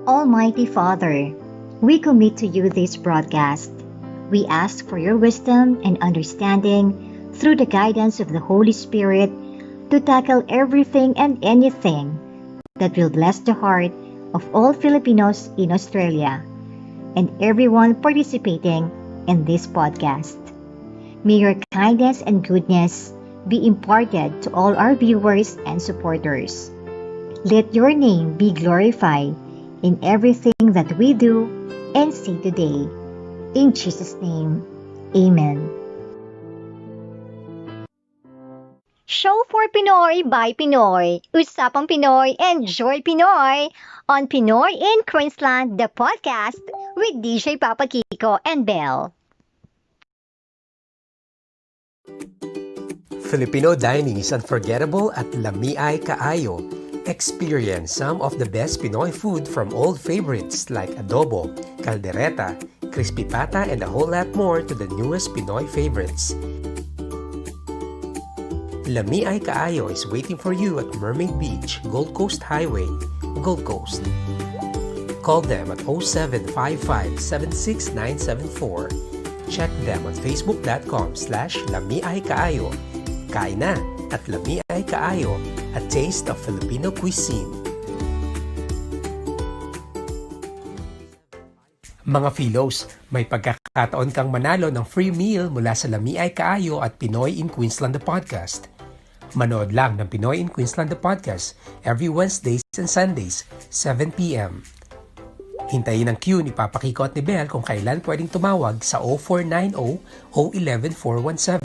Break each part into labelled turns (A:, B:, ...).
A: Almighty Father, we commit to you this broadcast. We ask for your wisdom and understanding through the guidance of the Holy Spirit to tackle everything and anything that will bless the heart of all Filipinos in Australia and everyone participating in this podcast. May your kindness and goodness be imparted to all our viewers and supporters. Let your name be glorified in everything that we do and see today. In Jesus' name, Amen. Show for Pinoy by Pinoy. Usapang Pinoy, Enjoy Pinoy on Pinoy in Queensland, the podcast with DJ Papa Kiko and Belle.
B: Filipino dining is unforgettable at Lamiay Kaayo. Experience some of the best Pinoy food from old favorites like adobo, caldereta, crispy pata, and a whole lot more to the newest Pinoy favorites. Lamiay Kaayo is waiting for you at Mermaid Beach, Gold Coast Highway, Gold Coast. Call them at 0755-76974. Check them on facebook.com/Lamiay Kaayo. Kain na at Lamiay Kaayo, a taste of Filipino cuisine. Mga Filos, may pagkakataon kang manalo ng free meal mula sa Lamiay Kaayo at Pinoy in Queensland the Podcast. Manood lang ng Pinoy in Queensland the Podcast every Wednesdays and Sundays, 7 p.m. Hintayin ang queue ni Papa Kiko at ni Belle kung kailan pwedeng tumawag sa 0490-011-417.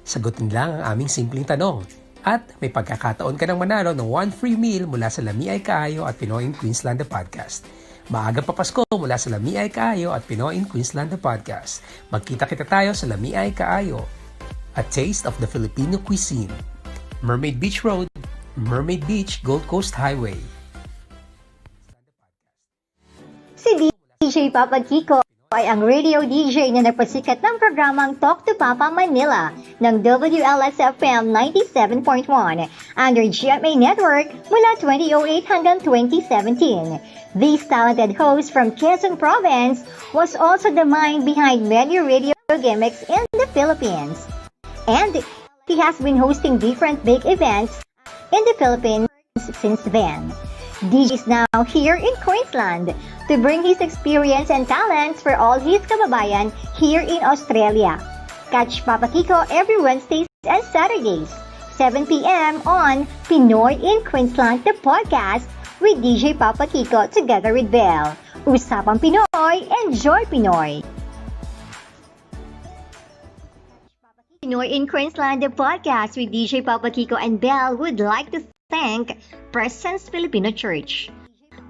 B: Sagutin lang ang aming simpleng tanong. At may pagkakataon ka ng manalo ng 1 free meal mula sa Lamiay Kaayo at Pinoy in Queensland the Podcast. Maagang papasko mula sa Lamiay Kaayo at Pinoy in Queensland the Podcast. Magkita-kita tayo sa Lamiay Kaayo, a taste of the Filipino cuisine. Mermaid Beach Road, Mermaid Beach, Gold Coast Highway.
A: Si DJ Papa Kiko ay ang radio DJ na nagpasikat ng programang Talk to Papa Manila ng WLS-FM 97.1 under GMA Network mula 2008 hanggang 2017. This talented host from Quezon Province was also the mind behind many radio gimmicks in the Philippines. And he has been hosting different big events in the Philippines since then. DJ is now here in Queensland to bring his experience and talents for all his kababayan here in Australia. Catch Papa Kiko every Wednesdays and Saturdays, 7 p.m. on Pinoy in Queensland, the podcast with DJ Papa Kiko together with Belle. Usapang Pinoy, Enjoy Pinoy! Pinoy in Queensland, the podcast with DJ Papa Kiko and Belle would like to thank Presence Filipino Church.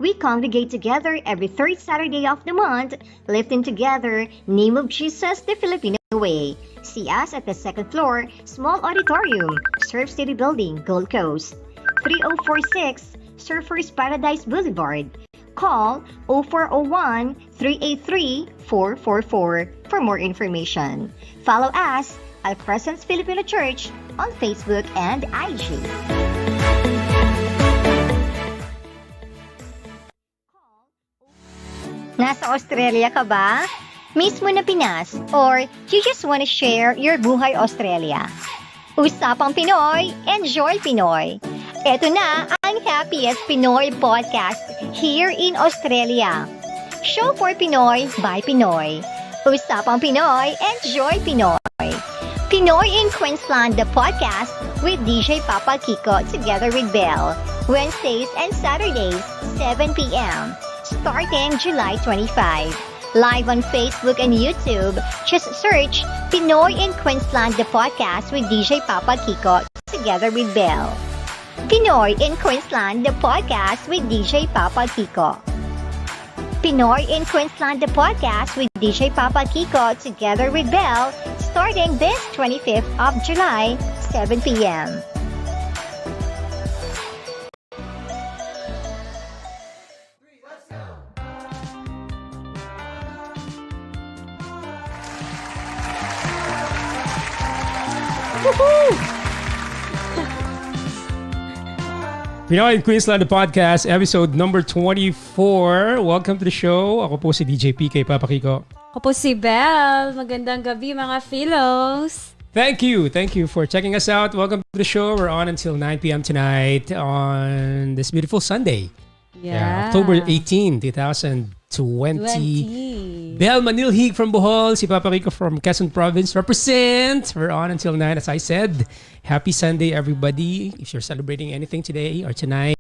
A: We congregate together every third Saturday of the month, lifting together Name of Jesus, the Filipino Way. See us at the second floor, Small Auditorium, Surf City Building, Gold Coast, 3046 Surfers Paradise Boulevard. Call 0401-383-444 for more information. Follow us at Presence Filipino Church on Facebook and IG. Nasa Australia ka ba? Mismo na Pinas? Or you just want to share your buhay Australia? Usapang Pinoy, Enjoy Pinoy! Ito na ang happiest Pinoy podcast here in Australia. Show for Pinoy by Pinoy. Usapang Pinoy, Enjoy Pinoy! Pinoy in Queensland, the podcast with DJ Papa Kiko together with Belle. Wednesdays and Saturdays, 7 p.m. starting July 25. Live on Facebook and YouTube, just search Pinoy in Queensland, the podcast with DJ Papa Kiko together with Belle. Pinoy in Queensland, the podcast with DJ Papa Kiko. Pinoy in Queensland, the podcast with DJ Papa Kiko together with Belle, starting this 25th of July, 7 p.m.
B: Pinoy in Queensland, the podcast, episode number 24. Welcome to the show. Ako po si DJ PK, Papa Kiko.
C: Ako po si Belle. Magandang gabi mga Philos.
B: Thank you for checking us out. Welcome to the show. We're on until 9 p.m. tonight on this beautiful Sunday.
C: Yeah.
B: October 18, 2020. Belle Manilhig from Bohol, si Papa Kiko from Quezon Province. Represent! We're on until 9, as I said. Happy Sunday, everybody. If you're celebrating anything today or tonight,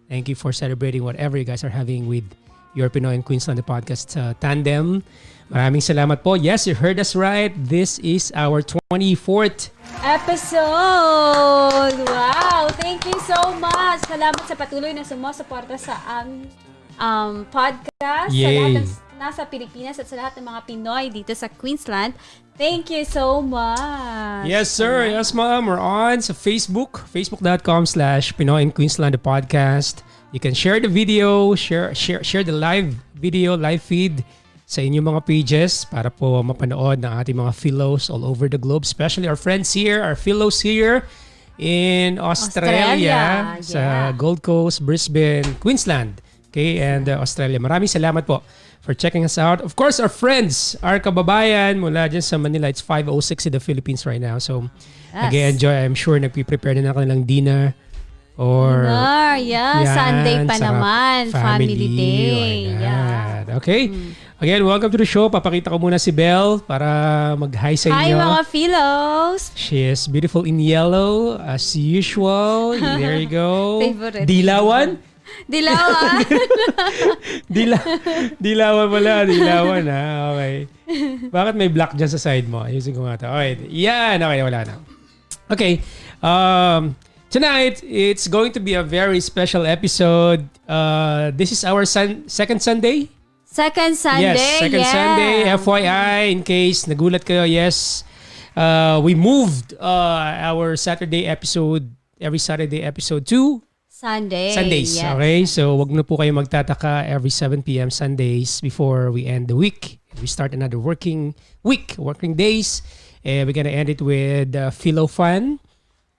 B: thank you for celebrating whatever you guys are having with your Pinoy in Queensland, the podcast tandem. Maraming salamat po. Yes, you heard us right. This is our 24th
C: episode! Wow! Thank you so much! Salamat sa patuloy na sumusuporta sa podcast.
B: Yay.
C: Sa lahat ng nasa Pilipinas at sa lahat ng mga Pinoy dito sa Queensland. Thank you so much!
B: Yes, sir. Yes, ma'am. We're on sa Facebook. Facebook.com/Pinoy in Queensland, the podcast. You can share the video, share the live video, live feed sa inyong mga pages para po mapanood ng ating mga Philos all over the globe, especially our friends here, our Philos here in Australia. Sa Gold Coast, Brisbane, Queensland, okay, and Australia. Maraming salamat po for checking us out. Of course, our friends, our kababayan mula dyan sa Manila. It's 5:06 in the Philippines right now. So, nag-enjoy. I'm sure nagpe-prepare na kanilang dinner. Or
C: yan, Sunday pa naman. Family day.
B: Yeah. Okay. Again, welcome to the show. Papakita ko muna si Belle para mag-hi sa inyo.
C: Hi mga Philos!
B: She is beautiful in yellow as usual. There you go.
C: Favorite.
B: Dilawan?
C: Dilawan?
B: Dilawan pala. Dilawan ha. Okay. Bakit may black dyan sa side mo? Ayusin ko nga ito. Okay. Yan. Okay. Wala na. Okay. Tonight, it's going to be a very special episode. This is our second Sunday.
C: Second Sunday,
B: Yes, second Sunday. FYI, in case nagulat kayo, yes. We moved our Saturday episode, every Saturday episid to Sundays.
C: Yes.
B: Okay? So, wag na po kayo magtataka every 7 p.m. Sundays before we end the week. We start another working days. We're gonna end it with Philo Fun.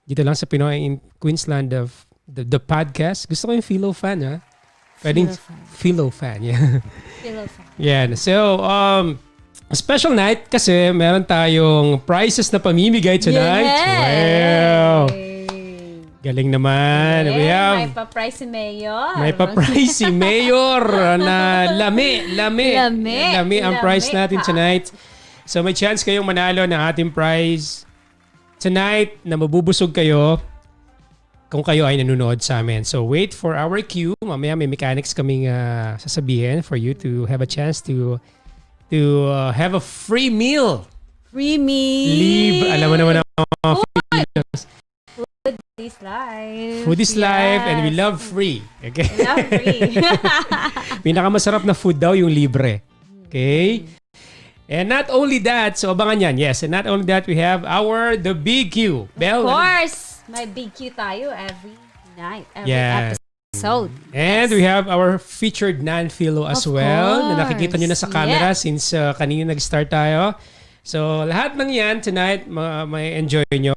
B: Dito lang sa Pinoy in Queensland, the podcast. Gusto ko yung Philo Fan, ha? Pwedeng Philo Fan, yeah.
C: Philo Fan.
B: Yan. So, a special night kasi meron tayong prizes na pamimigay tonight. Wow! Galing naman. We have,
C: may pa-prize si Mayor.
B: May pa-prize si Mayor na lami ang prize natin tonight. So, may chance kayong manalo ng ating prize tonight na mabubusog kayo kung kayo ay nanonood sa amin. So wait for our cue. Mamaya may mechanics kaming sasabihin for you to have a chance to have a free meal.
C: Free meal.
B: Alam mo naman ang mga Filipinos.
C: Food is life.
B: Food is life and we love free. Okay?
C: We love free.
B: Pinakamasarap na food daw yung libre. Okay? And not only that, so abangan yan, yes. And not only that, we have the Big Q. Belle,
C: of course, may Big Q tayo every night, every episode.
B: And we have our featured non-filo as well, na nakikita nyo na sa camera since kanina nag-start tayo. So lahat ng yan tonight, may enjoy nyo.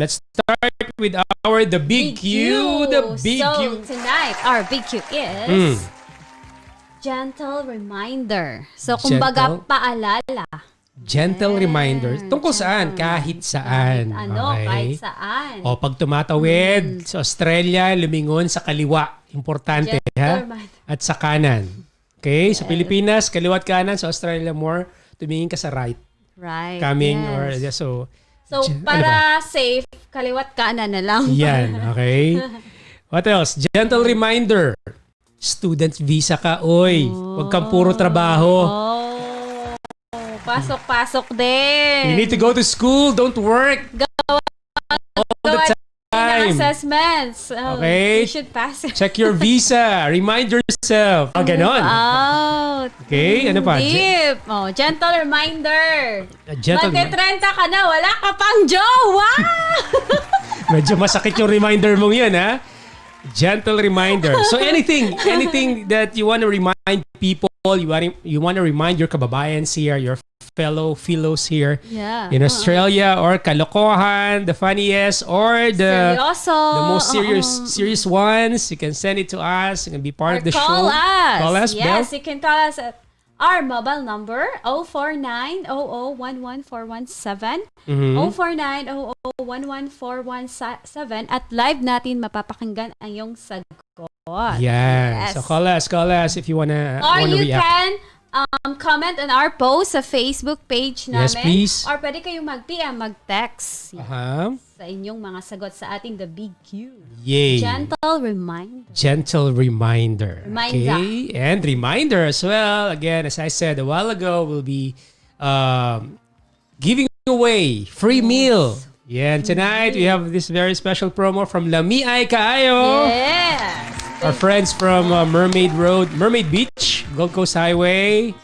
B: Let's start with the Big Q. The Big Q.
C: So tonight, our Big Q is... gentle reminder. So, kumbaga, paalala.
B: Gentle reminder. Tungkol saan? Kahit saan.
C: Kahit saan.
B: O, pag tumatawid sa Australia, lumingon sa kaliwa. Importante, ha? At sa kanan. Okay? Sa Pilipinas, kaliwa at kanan. Sa Australia, more, tumingin ka sa right.
C: Right.
B: Coming,
C: yes.
B: or,
C: so, para safe, kaliwat kanan na lang.
B: Yan, okay? What else? Gentle reminder. Student visa ka, oy. Huwag kang puro trabaho.
C: Pasok-pasok din.
B: You need to go to school, don't work. All the time.
C: Assessments.
B: Okay.
C: You should pass it.
B: Check your visa. Remind yourself. Ganon. Okay, ano pa?
C: Deep. Gentle reminder. Magte-30 ka na, wala ka pang jowa.
B: Medyo masakit yung reminder mong yan, ha? Gentle reminder. So anything that you want to remind people, you want to remind your kababayans here, your fellow philos here
C: Yeah.
B: in Australia, or kalokohan, the funniest, or the most serious ones. You can send it to us. You can be part of the
C: call
B: show.
C: Us.
B: Call us.
C: Yes,
B: Belle?
C: you can call us at our mobile number 049-00-11417 049-00-11417 at live natin mapapakinggan ang iyong sagot.
B: Yeah.
C: Yes.
B: So call us if you wanna
C: Or you
B: react.
C: can comment on our post sa Facebook page namin.
B: Yes, please.
C: Or pwede kayong mag-PM, mag-text sa inyong mga sagot sa ating The Big Q.
B: Yay.
C: Gentle reminder.
B: Gentle reminder.
C: Reminder.
B: Okay? And reminder as well. Again, as I said a while ago, we'll be giving away free meal. Yeah, and tonight we have this very special promo from Lami Ay Kaayo.
C: Yes.
B: Our friends from Mermaid Beach, Gold Coast Highway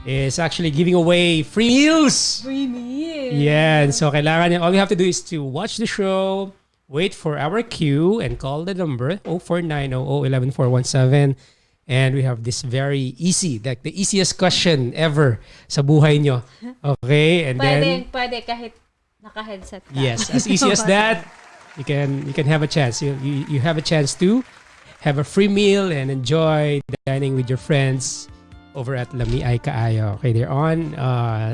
B: is actually giving away free meals.
C: Free meal.
B: Yeah, and so kailangan niya, all you have to do is to watch the show, wait for our cue, and call the number 04900-11417. And we have this very easy, like the easiest question ever sa buhay nyo. Okay, and then
C: Pwede kahit naka-headset ka.
B: yes, as easy as that, you can have a chance. You have a chance to have a free meal and enjoy dining with your friends over at Lami Ay Kaayo. Okay, they're on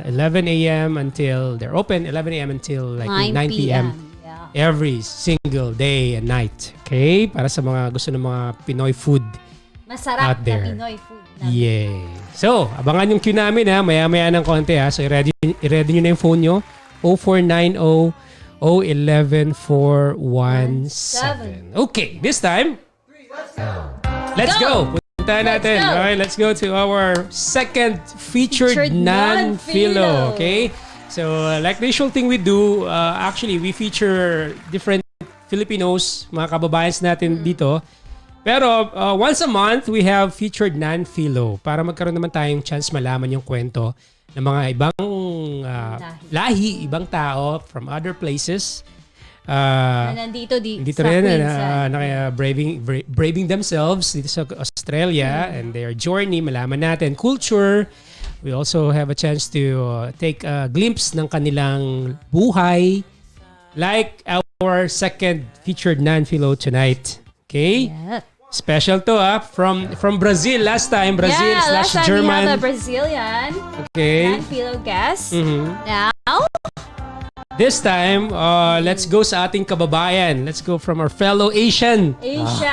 B: 11 a.m. until they're open 11 a.m. until like 9 p.m.
C: Yeah.
B: every single day and night. Okay, para sa mga gusto ng mga Pinoy food
C: Masarap
B: out there.
C: na Pinoy food.
B: Yeah. So, abangan yung queue namin ha. Maya-maya ng konti ha. So, i-ready nyo na yung phone nyo. 0490-011-417. Okay, this time, let's go. Punta natin.
C: Let's go.
B: Okay, let's go to our second featured non-filo. Okay? So, like the usual thing we do, actually, we feature different Filipinos, mga kababayans natin dito. Pero once a month, we have featured non-filo para magkaroon naman tayong chance malaman yung kwento ng mga ibang lahi, ibang tao from other places.
C: Nandito
B: dito
C: sa
B: rin
C: Queensland.
B: braving themselves dito sa Australia and their journey, malaman natin culture. We also have a chance to take a glimpse ng kanilang buhay, like our second featured non-filo tonight. Okay?
C: Yeah.
B: Special to from Brazil last time,
C: Last time
B: German.
C: we have a Brazilian
B: Okay.
C: non-filo guest.
B: Mhm.
C: Now,
B: This time, let's go sa ating kababayan. Let's go from our fellow Asian.
C: Asia.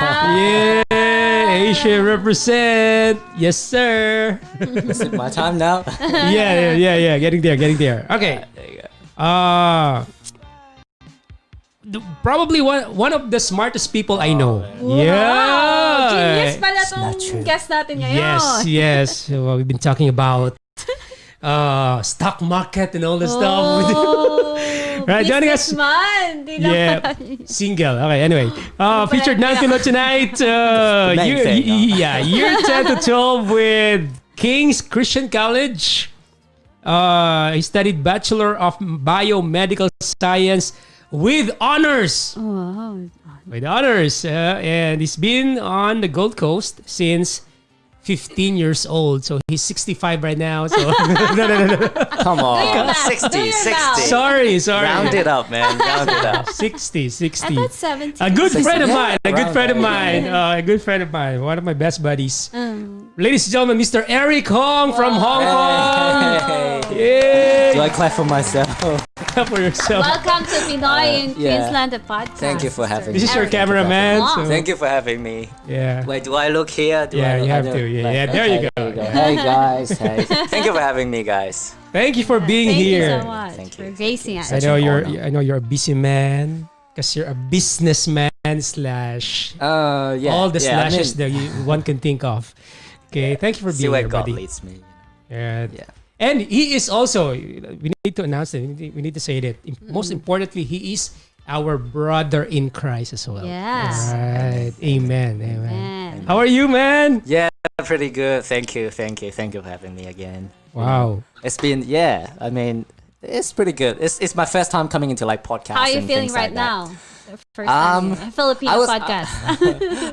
B: Yeah, Asia represent. Yes, sir.
D: Is it my time now?
B: Yeah. Getting there. Okay. Probably one of the smartest people I know.
C: Wow! Genius pala
D: It's not
C: tong
D: true.
C: guest natin ngayon.
B: Yes. So, we've been talking about stock market and all this stuff. Right, joining us.
C: Businessman. Di
B: Yeah,
C: naman.
B: single. Okay, anyway. Featured non-filo tonight.
D: main thing,
B: Year 10 to 12 with King's Christian College. He studied Bachelor of Biomedical Science with honors.
C: Wow.
B: With honors. And he's been on the Gold Coast since 15 years old. So he's 65 right now. So
D: Come on.
C: math.
D: 60,
C: Do your
D: 60.
C: math.
B: sorry.
D: Round it up, man. Round it up.
B: 60.
C: I thought 70.
B: A good friend of mine. A good
D: around
B: friend of
D: there.
B: mine. A good friend of mine. One of my best buddies. Ladies and gentlemen, Mr. Eric Hong from Hong Kong.
D: Hey. Do
B: Yay!
D: I clap for myself?
B: For yourself.
C: Welcome to Pinoy in
D: yeah.
C: Queensland, the podcast.
D: Thank you for having
B: This
D: me.
B: is your cameraman. So,
D: Thank you for having me.
B: yeah.
D: Wait, do I look here? Do
B: Yeah,
D: I look,
B: you have
D: I don't-
B: to. Yeah, there you go. Yeah.
D: Hey guys. Hey. Thank you for having me, guys.
B: Thank you for being
C: Thank
B: here.
C: you so much
D: Thank
C: for
D: you.
C: gracing us.
B: I
D: Such
B: know
D: an
B: you're.
D: honor.
B: I know you're a busy man because you're a businessman slash
D: Yeah.
B: all the
D: yeah,
B: slashes
D: I mean,
B: that one can think of. Okay, thank you for
D: see
B: being
D: where
B: here,
D: God
B: buddy.
D: leads me.
B: Yeah.
D: Yeah.
B: And he is also, we need to announce it, we need to say that. Most importantly, he is our brother in Christ as well.
C: Yes.
B: Right. Amen.
C: Man.
B: How are you, man?
D: Yeah, pretty good. Thank you for having me again.
B: Wow.
D: It's been I mean, it's pretty good. It's my first time coming into like podcasting.
C: How are you feeling
D: things
C: right
D: like that.
C: now? The first time here. Filipino
D: I was-
C: podcast.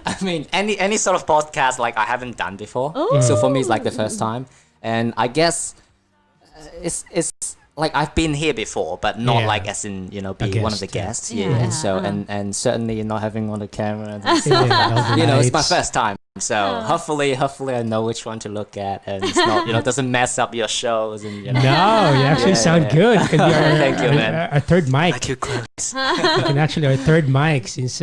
D: I mean, any sort of podcast like I haven't done before.
C: Oh.
D: So for me, it's like the first time, and I guess it's like I've been here before, but not
B: Yeah.
D: like as in be one of the
B: guest,
D: guests.
C: yeah.
D: Yeah.
C: Yeah.
D: So and certainly not having on the camera. And
B: Yeah, all the
D: it's my
B: lights.
D: first time. So hopefully I know which one to look at, and it's not doesn't mess up your shows and
B: No, you actually
D: Yeah,
B: sound
D: yeah.
B: good. You can be our,
D: Thank you, man.
B: our third mic.
D: Thank you, Chris.
B: You can actually our third mic since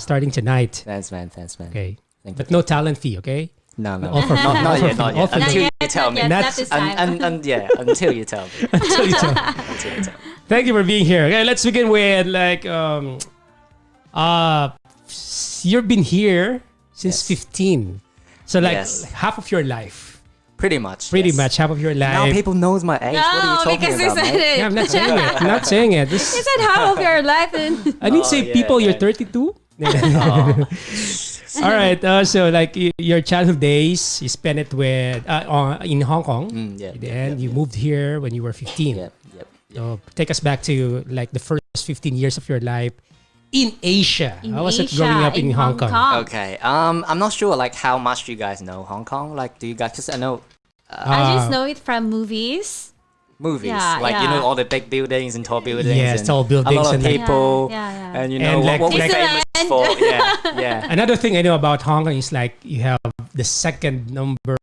B: starting tonight.
D: Thanks, man.
B: Okay,
D: Thank
B: but
D: you.
B: no talent fee. Okay.
D: No,
B: All for free.
D: not
B: All for
D: yet,
B: free.
D: not
B: All
D: yet.
B: for
D: Until
B: free.
D: you tell me.
C: Not
B: That's-
C: this time.
D: And yeah, until you tell me.
B: Until you tell.
D: Until you tell me.
B: Thank you for being here. Okay, let's begin with you've been here since
D: Yes.
B: 15. So like
D: Yes.
B: half of your life.
D: Pretty much.
B: Pretty
D: yes.
B: much half of your life.
D: Now people knows my age. what are you
C: No,
D: talking
C: because
D: about,
C: you said
D: mate?
C: it.
B: Yeah, I'm not saying it. I'm not saying it. This,
C: You said half of your life and
B: I didn't say
D: yeah,
B: people, you're
D: man.
B: 32.
D: Oh,
B: All right. So like your childhood days, you spent it with in Hong Kong.
D: yeah.
B: And you moved here when you were 15.
D: Yep.
B: So take us back to like the first 15 years of your life in Asia.
C: in
B: How was it
C: Asia,
B: growing up in Hong Kong?
D: Okay. I'm not sure like how much you guys know Hong Kong. Like, do you guys? Because I know
C: I just know it from movies.
D: movies.
C: Yeah,
D: like
C: yeah.
D: all the big buildings and tall buildings.
B: Yes,
D: and
B: tall buildings
D: A lot of
B: and like-
D: people.
C: Yeah.
D: And
B: And like-
D: what we're
B: like-
D: famous for. Yeah.
B: Another thing I know about Hong Kong is like you have the second number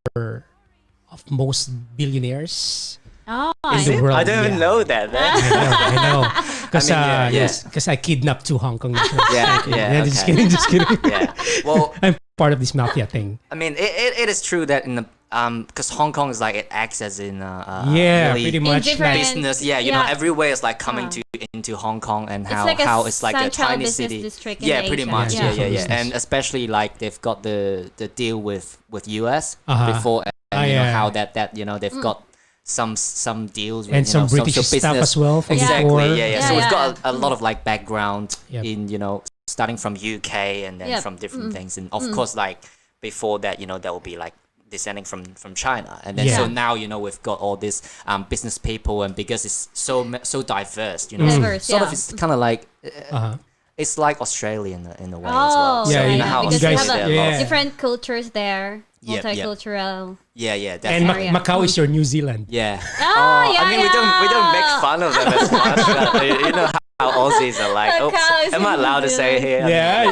B: of most billionaires
C: Oh,
B: in the world.
D: I don't even
B: Yeah.
D: know that. Man.
B: I know. Because
D: I mean, yeah.
B: because I kidnapped 2 Hong Kong nationals.
D: Yeah,
B: Just
D: okay.
B: kidding, just kidding.
D: Yeah. Well,
B: I'm part of this mafia thing.
D: I mean, it is true that in the because Hong Kong is like it acts as in
B: Yeah,
D: really
B: pretty much
C: different-
B: like
D: business. Yeah, everywhere is like coming into Hong Kong and how
C: like a
D: it's like a
C: central
D: tiny
C: business
D: city.
C: district in
D: Yeah, pretty
C: Asia.
D: much.
B: Yeah.
D: Yeah.
B: Business.
D: And especially like they've got the deal with US
B: Uh-huh.
D: before, and you know
B: yeah.
D: how that they've got some deals with,
B: and some British
D: social
B: stuff
D: business.
B: as well from
D: Exactly.
B: before.
D: Yeah. So
C: Yeah,
D: we've
C: yeah.
D: got a lot of like background
B: Yep.
D: in starting from UK and then
C: Yep.
D: from different things, and of course like before that there will be like descending from China, and then
B: Yeah.
D: so now we've got all this business people, and because it's so diverse,
C: Diverse,
D: sort of
C: yeah.
D: it's kind of like
B: Uh-huh.
D: it's like Australia in a way as
C: Oh,
D: well. So
B: Yeah,
D: you
B: yeah.
D: know how
C: because
B: you
C: you
B: guys-
C: have
D: Australia,
B: yeah.
D: love-
C: different cultures there,
D: Yep, yep.
C: multicultural.
D: yeah,
B: And
D: definitely.
C: Area.
B: Macau is your New Zealand.
D: Yeah.
C: Oh, yeah,
D: I mean, we don't make
C: yeah.
D: fun of them as much. But you know how Aussies are like. Oops,
C: Macau is
D: am I allowed to say it here?
B: Yeah,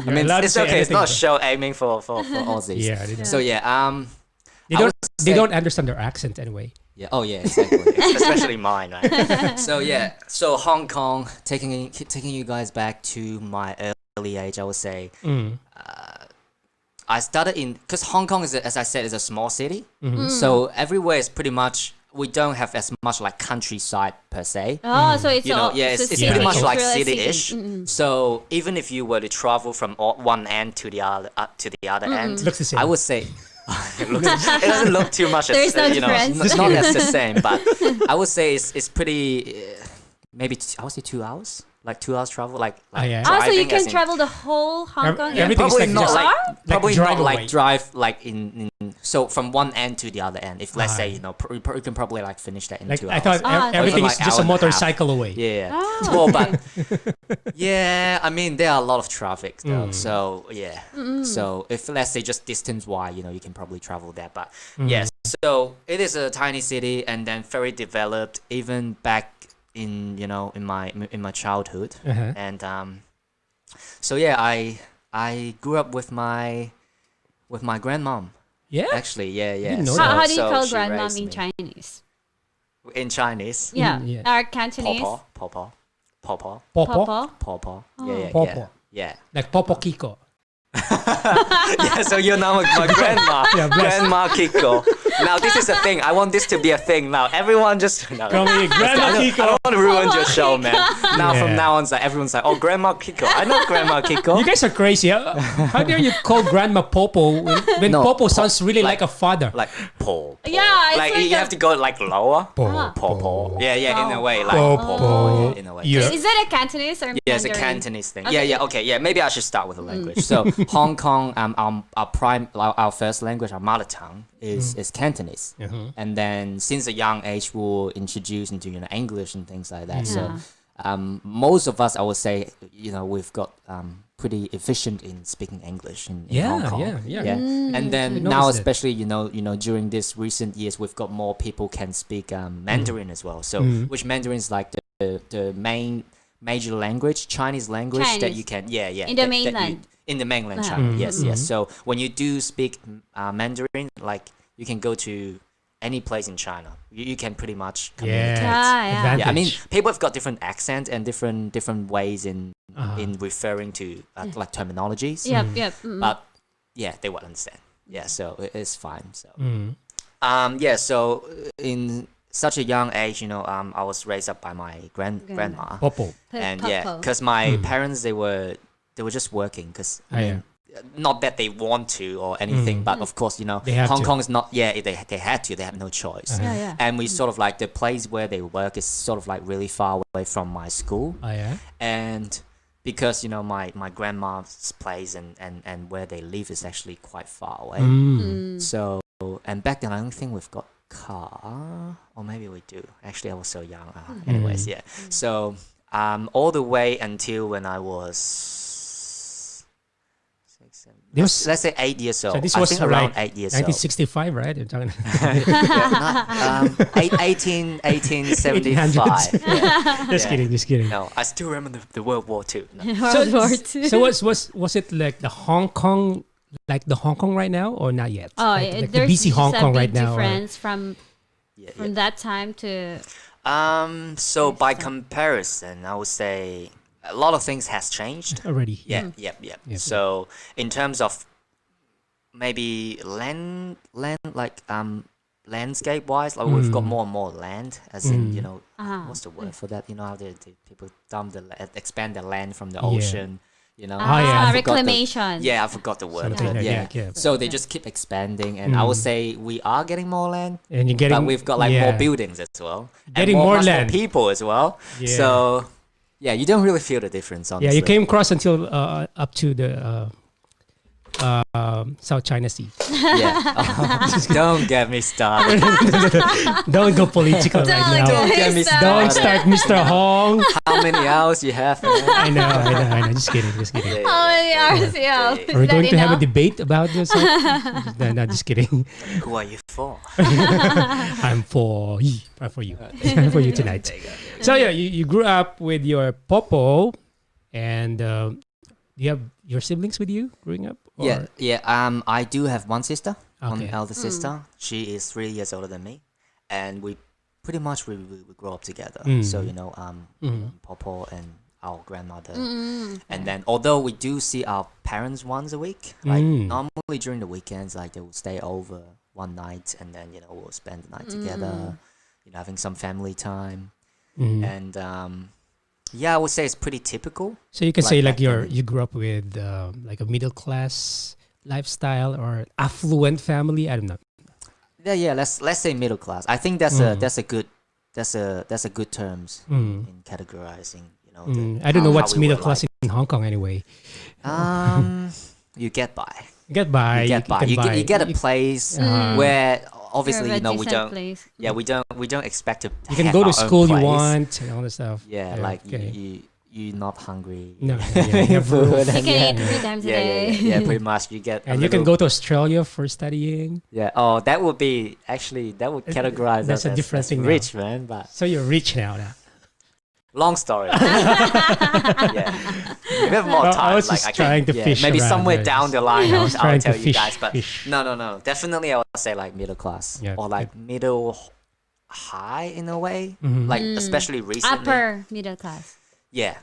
D: I mean, it's okay. It's not a show aiming for Aussies.
B: Yeah, they don't-
D: So yeah.
B: They
D: I
B: don't.
D: would
B: They
D: say-
B: don't understand their accent anyway.
D: Yeah. Oh yeah. Exactly. Especially mine, right? So yeah. So Hong Kong, taking you guys back to my early age, I would say. I started because Hong Kong is, as I said, is a small city. So everywhere is pretty much. We don't have as much like countryside per se.
C: Oh, so it's all
D: It's
C: city.
D: pretty much
C: It's
D: like
C: really
D: city-ish. So even if you were to travel from one end to the other end,
B: Looks the same.
D: I would say it doesn't look too much as
C: There's no difference.
D: not as the same, but I would say it's pretty maybe I would say 2 hours. Like 2 hours travel, like
B: yeah.
C: Oh, so you
D: driving
C: can
D: as in-
C: travel the whole Hong Kong?
B: everything is
D: Probably
B: like
D: not
B: just
D: like probably
B: drive
D: not
B: away.
D: like drive like in so from one end to the other end. If let's say you can probably like finish that in
B: Like
D: 2
B: I
D: hours.
B: thought,
C: Ah,
B: everything
D: Even
B: is
D: like
B: just a
D: hour and a half.
B: motorcycle away.
D: Yeah.
C: Oh,
D: Well,
C: okay.
D: but yeah, I mean there are a lot of traffic though. So yeah. So if let's say just distance wise, you can probably travel that. But yes, so it is a tiny city and then very developed. Even back in in my childhood,
B: Uh-huh.
D: and so yeah, I grew up with my grandmom.
B: Yeah.
D: Actually, yeah.
B: didn't know
D: So-
B: that.
C: How do you
D: so
C: call
D: she
C: grandmom
D: raised
C: in
D: me.
C: Chinese?
D: In Chinese,
C: Yeah,
B: yeah.
C: Our Cantonese.
D: Pawpaw.
B: Popo.
C: Pawpaw.
D: Yeah.
B: Pawpaw.
D: Yeah.
B: Like Popo Kiko.
D: Yeah, so you're now my grandma,
B: Yeah, bless.
D: Grandma Kiko. Now this is a thing. I want this to be a thing. Now everyone just no,
B: Call me Grandma
D: I don't
B: Kiko.
D: want to ruin your show, man. Now
B: Yeah.
D: from now on, it's like everyone's like, oh, Grandma Kiko. I know Grandma Kiko.
B: You guys are crazy. How dare you call Grandma Popo when
D: No,
B: Popo sounds really like a father?
D: like Paul.
C: Yeah, it's
D: Like,
C: like
D: you
C: a-
D: have to go like lower.
B: Popo.
D: Paul. Yeah, in a way, like
B: Popo.
D: Paul. In a way.
B: Yeah.
C: Is that a Cantonese or
D: Yeah, it's a
C: Mandarin?
D: Cantonese thing.
C: Okay.
D: Yeah, okay, yeah. Maybe I should start with the language. So Hong Kong, our first language, our mother tongue is Cantonese, and then since a young age we were introduced into English and things like that. So most of us, I would say, we've got pretty efficient in speaking English in Hong Kong.
B: Yeah.
D: And then
B: noticed
D: now,
B: it.
D: especially during this recent years, we've got more people can speak Mandarin as well. So which Mandarin is like the major language, Chinese language that
C: Chinese.
D: you can
C: In the mainland.
D: in the mainland China. Yes. So when you do speak Mandarin, like you can go to any place in China. You can pretty much communicate.
C: Yeah.
D: Yeah, I mean, people have got different accents and different ways in referring to like terminologies.
C: Yep.
D: But yeah, they will understand. Yeah, so it's fine. So so in such a young age, I was raised up by my grandma.
B: Popo.
D: And because my parents they were just working because not that they want to or anything, but of course Hong Kong is not. Yeah, they had to. They have no choice. And we sort of like the place where they work is sort of like really far away from my school. And because my grandma's place and where they live is actually quite far away. So and back then I don't think we've got car, or maybe we do. Actually, I was so young. Anyways, yeah. So all the way until when I was let's say 8 years old.
B: So this
D: I
B: was
D: think
B: around
D: around 8 years old.
B: 1965, right? You're talking
D: 1875.
B: Just kidding.
D: No, I still remember the World War II. No.
C: World War II.
B: So was it like the Hong Kong right now, or not yet?
C: Oh,
B: like the
C: there's
B: BC Hong
C: just a
B: Kong
C: big
B: right now.
C: difference from that time to.
D: So by comparison, I would say a lot of things has changed.
B: Already.
D: Yeah. So in terms of maybe land like landscape wise, like we've got more and more land, as in what's the word for that? How the people expand the land from the ocean. I forgot
C: Reclamation.
D: I forgot the word.
B: Something
D: But
B: like that.
D: So they just keep expanding, and I would say we are getting more land,
B: And you're getting,
D: but we've got like more buildings as well,
B: Getting
D: and
B: more
D: much
B: land.
D: people as well.
B: Yeah.
D: So you don't really feel the difference. Honestly.
B: Yeah, you came across until up to the South China Sea.
D: Yeah. Don't get me started.
B: Don't go political right now.
D: Don't get me
B: Don't
D: started.
B: start, Mr. Hong.
D: How many hours you have?
B: I know. Just kidding.
C: How many hours? Yeah.
B: Are we going to have a debate about this? No, just kidding.
D: Who are you for?
B: I'm for you. For you tonight. So yeah, you grew up with your popo, and do you have your siblings with you growing up? Or?
D: Yeah. I do have one sister, one
B: Okay.
D: elder sister. She is 3 years older than me, and we pretty much we grow up together. So Popo and our grandmother, and then although we do see our parents once a week, like normally during the weekends, like they will stay over one night, and then we'll spend the night together, having some family time, and I would say it's pretty typical.
B: So you can
D: Like
B: say like
D: back then.
B: you grew up with like a middle class lifestyle or affluent family. I don't know.
D: Yeah. Let's say middle class. I think that's a good terms in categorizing.
B: I don't know
D: how
B: what's
D: we
B: middle
D: were
B: class in Hong Kong anyway.
D: You get by.
B: Get by.
D: You get by. You get a place where obviously we don't.
C: Place.
D: Yeah, we don't expect to.
B: You can
D: have
B: go to
D: our own
B: school you
D: place.
B: want and all that stuff.
D: Yeah, like
B: okay.
D: you're not hungry.
B: No, you have
D: Food
B: food.
C: You
D: and
C: can eat 3 times a day.
D: Yeah, pretty much. You get
B: And you can go to Australia for studying.
D: Yeah. Oh, that would categorize
B: That's
D: us
B: a different
D: as
B: thing now.
D: rich, man. But
B: So you're rich now.
D: long story. Yeah. We have more
B: Well,
D: time.
B: I was just trying to fish
D: maybe
B: around
D: somewhere
B: there.
D: down the line I'll
B: trying to
D: tell you
B: fish,
D: guys. But
B: fish.
D: no. Definitely I would say like middle class
B: Yeah,
D: or like middle high in a way.
B: Mhm.
D: Like especially recently.
C: Upper middle class.
D: Yeah.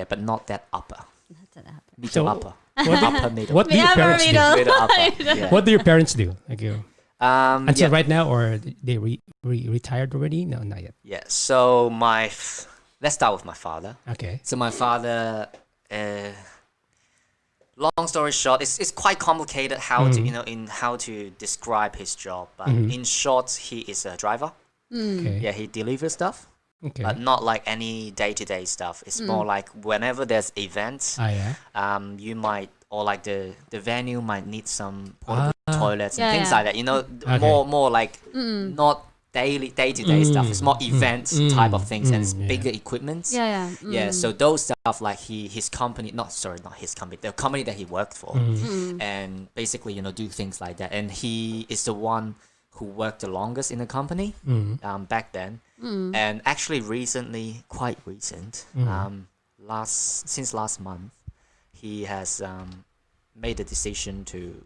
D: But not that upper.
C: That's an upper.
D: Middle
B: So,
D: upper.
B: What do,
D: Upper middle.
B: what do your
C: Upper
B: parents do?
C: middle.
D: Middle upper. Yeah.
B: What do your parents do? Like you, until
D: yeah.
B: right now, or they retired already? No, not yet.
D: Yeah. So let's start with my father.
B: Okay.
D: So my father, long story short, it's quite complicated how to describe his job. But in short, he is a driver.
B: Okay.
D: Yeah, he delivers stuff,
B: Okay.
D: but not like any day-to-day stuff. It's more like whenever there's events, you might or like the venue might need some portable toilets and
C: Yeah,
D: things
C: yeah.
D: like that.
B: Okay.
D: More like not day-to-day stuff. It's more event type of things, and it's bigger equipment. Yeah. So those stuff like his company, not his company, the company that he worked for, and basically do things like that. And he is the one who worked the longest in the company back then. And actually recently, quite recent, since last month, he has made the decision to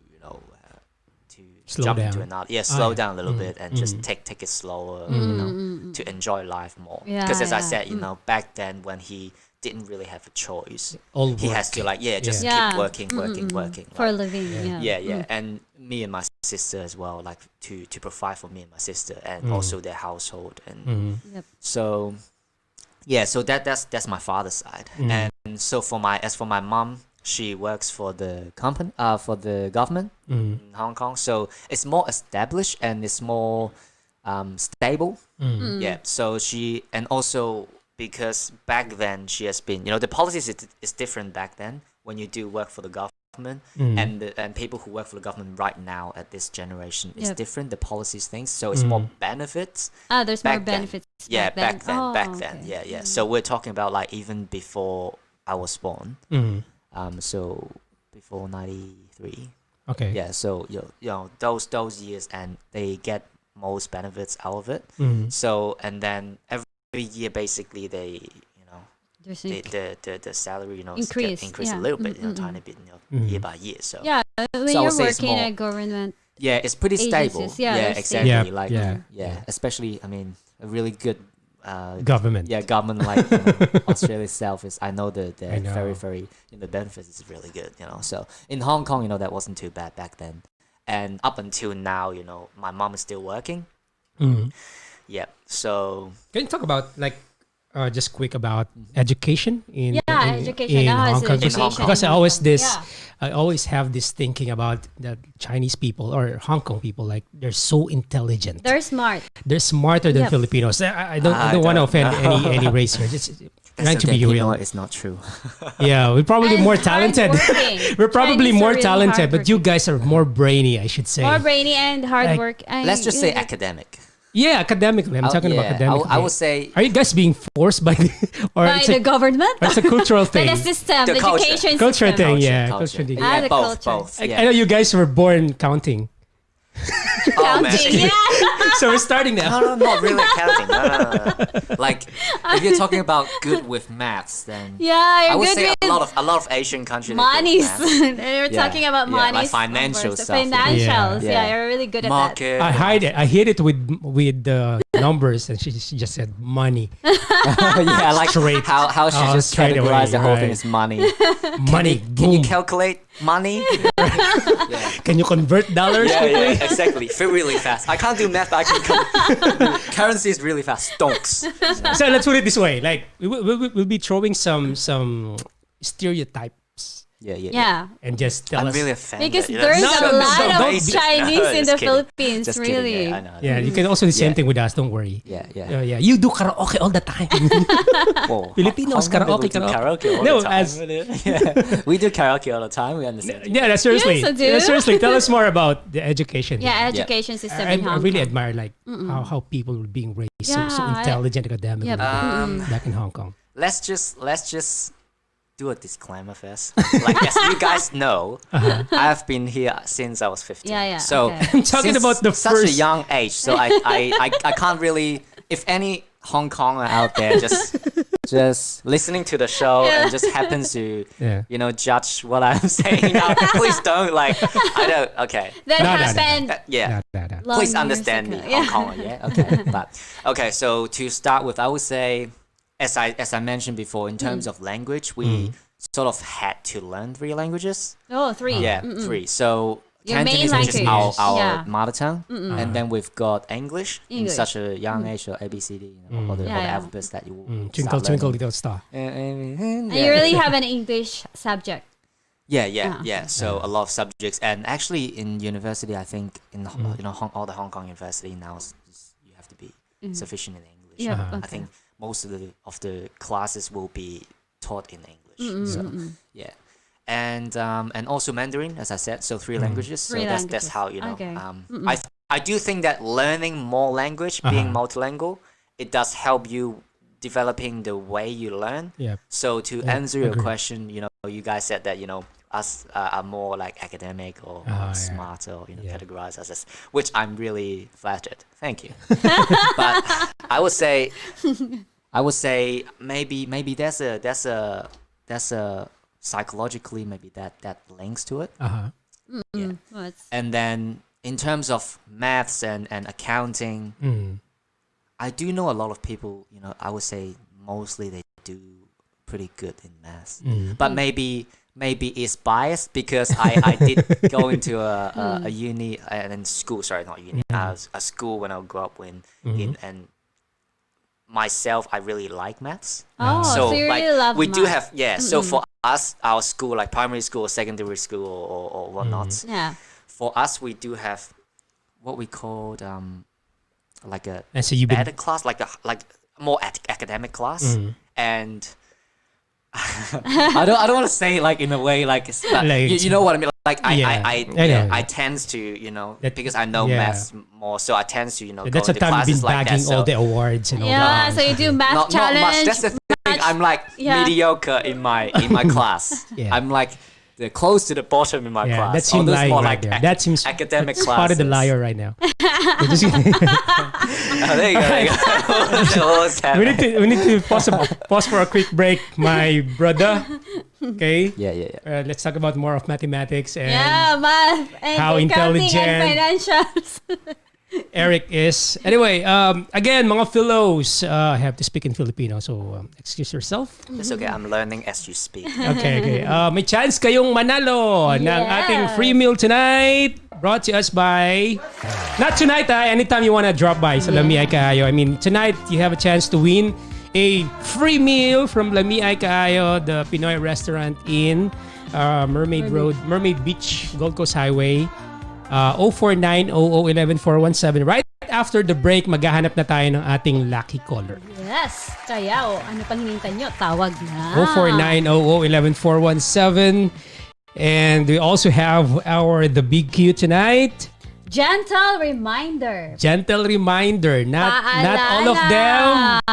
D: to
E: Slow
D: jump
E: down.
D: into another slow down a little bit and just take it slower, to enjoy life more. Because as I said, back then when he didn't really have a choice,
E: All
D: he
E: work.
D: has to just
C: Yeah.
D: keep working
C: For a
D: like,
C: living.
D: yeah. And me and my sister as well, like to provide for me and my sister, and also their household. And
C: Yep.
D: so so that's my father's side. And so for my mom, she works for the company, for the government in Hong Kong. So it's more established and it's more stable. Yeah. So she, and also because back then she has been, the policies is different back then when you do work for the government, and people who work for the government right now at this generation is different. The policies things, so it's more benefits.
C: There's more
D: back then.
C: benefits.
D: Yeah, back then.
C: Oh,
D: Back then.
C: okay.
D: Yeah. So we're talking about like even before I was born. So before 93.
E: Okay.
D: Yeah. So those years, and they get most benefits out of it. So, and then every year basically they
C: There's
D: the salary
C: Increase,
D: increase a
C: yeah.
D: little bit, tiny bit, year by year. So
C: yeah, when
D: So I
C: you're
D: would say it's
C: working
D: more-
C: at government,
D: yeah, it's pretty stable.
C: agencies, yeah, they're
D: exactly.
E: stable.
D: Like
E: Yeah.
D: especially I mean a really good
E: Government.
D: yeah, government like Australia itself is. I know the
E: I know.
D: very the benefits is really good. So in Hong Kong, that wasn't too bad back then, and up until now, my mom is still working. Yeah. So
E: Can you talk about just quick about education in
C: education.
E: in
C: How is
E: Hong Kong?
C: education
E: Because
C: in
E: I
C: Hong
E: always
C: Kong?
E: I always have this thinking about the Chinese people or Hong Kong people, like they're so intelligent.
C: They're smart.
E: They're smarter than
C: Yep.
E: Filipinos. I don't want to offend any race here. Just trying to be real.
D: It's not true.
E: Yeah, we're probably
C: And
E: more talented.
C: hardworking.
E: We're probably
C: Chinese
E: more
C: are really
E: talented, but you
C: hardworking.
E: guys are more brainy, I should say.
C: More brainy and hard
E: Like,
C: work.
D: Let's just say academic.
E: Yeah, academically. I'm talking about academically.
D: I would say
E: Are you guys being forced by or
C: by
E: it's
C: the
E: a,
C: government,
E: or it's a cultural
C: by
E: thing?
C: the system,
D: The
C: the
D: culture.
C: education
E: Culture
C: system.
E: thing, yeah. Culture thing.
C: Ah, the
D: both,
C: culture.
D: both.
E: I know you guys were born counting.
D: Oh, man.
C: Counting, yeah.
E: So we're starting now.
D: No, not really counting. No. Like, if you're talking about good with maths, then
C: Yeah,
D: I
C: you're
D: would
C: good
D: say
C: with
D: a lot of Asian countries. are good with
C: monies.
D: maths.
C: We're
D: Yeah.
C: talking about
D: Yeah, like
C: monies.
D: financial stuff.
C: Financials.
D: Yeah.
C: Yeah, you're really good at
D: Market.
E: I hit it with the numbers, and she just said money.
D: Yeah, like
E: Straight.
D: how she
E: Oh,
D: just
E: straight away,
D: categorized the whole thing
E: right.
D: as money.
E: Money.
D: Can you
E: Boom.
D: calculate money?
E: Can you convert dollars quickly?
D: Yeah, exactly. Really fast. I can't do math, but I can currency is really fast. Stonks.
E: So let's put it this way: like we'll be throwing some stereotypes
D: Yeah.
C: Yeah.
E: and just tell
D: I'm
E: us.
D: really offended.
C: Because
D: you know?
C: there's
E: No,
C: a
E: no,
C: lot
E: no,
C: of
E: basic.
C: Chinese
D: No,
C: in
D: just
C: the
D: kidding.
C: Philippines,
D: Just kidding,
C: really.
D: yeah, I know.
E: Yeah, you can also do the same
D: Yeah.
E: thing with us. Don't worry.
D: Yeah.
E: Yeah. You do karaoke all the time.
D: Whoa.
E: Filipinos,
D: How come we
E: karaoke,
D: do
E: karaoke.
D: karaoke all
E: No,
D: the time.
E: as-
D: Yeah. We do karaoke all the time. We understand.
E: Yeah, that's seriously.
C: Yes, I do.
E: Seriously, tell us more about the education.
C: Yeah, education system
E: I
C: in Hong
E: really
C: Kong.
E: admire how people were being raised so
C: Yeah,
E: intelligent academically
C: Yep.
E: back in Hong Kong.
D: Let's just do a disclaimer first. Like, as you guys know, I've been here since I was 15.
C: Yeah,
D: So
C: okay.
E: I'm talking
D: since
E: about the
D: such a
E: first.
D: young age, so I can't really. If any Hong Konger out there just listening to the show and just happens to
E: Yeah.
D: judge what I'm saying now, please don't I don't. Okay.
C: That
E: No.
C: happened
D: Yeah.
E: Nah.
C: long
D: Please
C: years
D: understand
C: ago.
D: me, Hong Konger. Yeah. Okay. But okay. So to start with, I would say, as I mentioned before, in terms of language, we sort of had to learn 3 languages.
C: Oh, 3.
D: Yeah, 3. So
C: Your main
D: Cantonese is just
C: language.
D: our
C: Yeah.
D: mother tongue, and then we've got English, in
C: English.
D: such a young age, so ABCD, all the
C: Yeah, yeah.
D: alphabets that you will
E: Twinkle,
D: start
E: twinkle,
D: learning.
E: little star.
C: And you really have an English subject.
D: Yeah. So a lot of subjects, and actually in university, I think in all the Hong Kong university now, you have to be sufficient in English.
C: Yeah,
D: I think most of the classes will be taught in English. So yeah. And also Mandarin, as I said, so 3 languages. So
C: 3
D: that's
C: languages.
D: how
C: Okay.
D: I I do think that learning more language, being multilingual, it does help you developing the way you learn.
E: Yeah.
D: So to answer your
E: agree.
D: question, you guys said that us are more like academic or smart or categorized as, which I'm really flattered. Thank you. But I would say maybe there's a psychologically maybe that links to it. Yeah. And then in terms of maths and accounting, I do know a lot of people, I would say mostly they do pretty good in maths. But maybe it's biased because I did go into a uni and school, sorry, not uni, a school when I grew up in, and myself, I really like maths.
C: So you really love
D: we do
C: math.
D: have, so for us, our school, like primary school, secondary school or whatnot,
C: Yeah.
D: for us, we do have what we called like a
E: And so you've been
D: better class, like more academic class, and I don't want to say it like in a way like, but
E: Like
D: you know what I mean. Like
E: Yeah, I know.
D: I tend to
E: That-
D: because I know
E: yeah.
D: maths more, so I tend to go
E: that's the
D: into
E: time you've been
D: classes like that.
E: bagging
D: So
E: all the awards and all
C: Yeah,
E: that.
C: so you do math
D: not
C: challenge.
D: much. That's the thing. I'm like
C: yeah.
D: mediocre in my class.
E: Yeah.
D: I'm like the close to the bottom in my
E: Yeah,
D: class.
E: that's him
D: Although it's
E: lying
D: more
E: right
D: like
E: there. That seems
D: academic
E: that's part of the
D: classes.
E: liar right now. We're just-
D: Oh, there you go. There you go. What was happening?
E: we need to pause for a quick break, my brother. Okay.
D: Yeah.
E: Let's talk about more of mathematics and
C: Yeah, math and
E: how
C: accounting
E: intelligent-
C: and financials.
E: Eric is. Anyway, again, mga Philos, I have to speak in Filipino, so excuse yourself.
D: It's okay. I'm learning as you speak.
E: Okay. May chance kayong manalo ng ating free meal tonight. Brought to us by... Not tonight, anytime you want to drop by sa Lami Ay Kaayo. I mean, tonight you have a chance to win a free meal from Lami Ay Kaayo, the Pinoy restaurant in Mermaid Road, Mermaid Beach, Gold Coast Highway. 049-00-11417. Right after the break, maghahanap na tayo ng ating lucky caller.
C: Yes. Kaya, ano pang hinintay nyo? Tawag na.
E: 049-00-11417. And we also have the Big Q tonight.
C: Gentle reminder.
E: Gentle reminder. Not all of them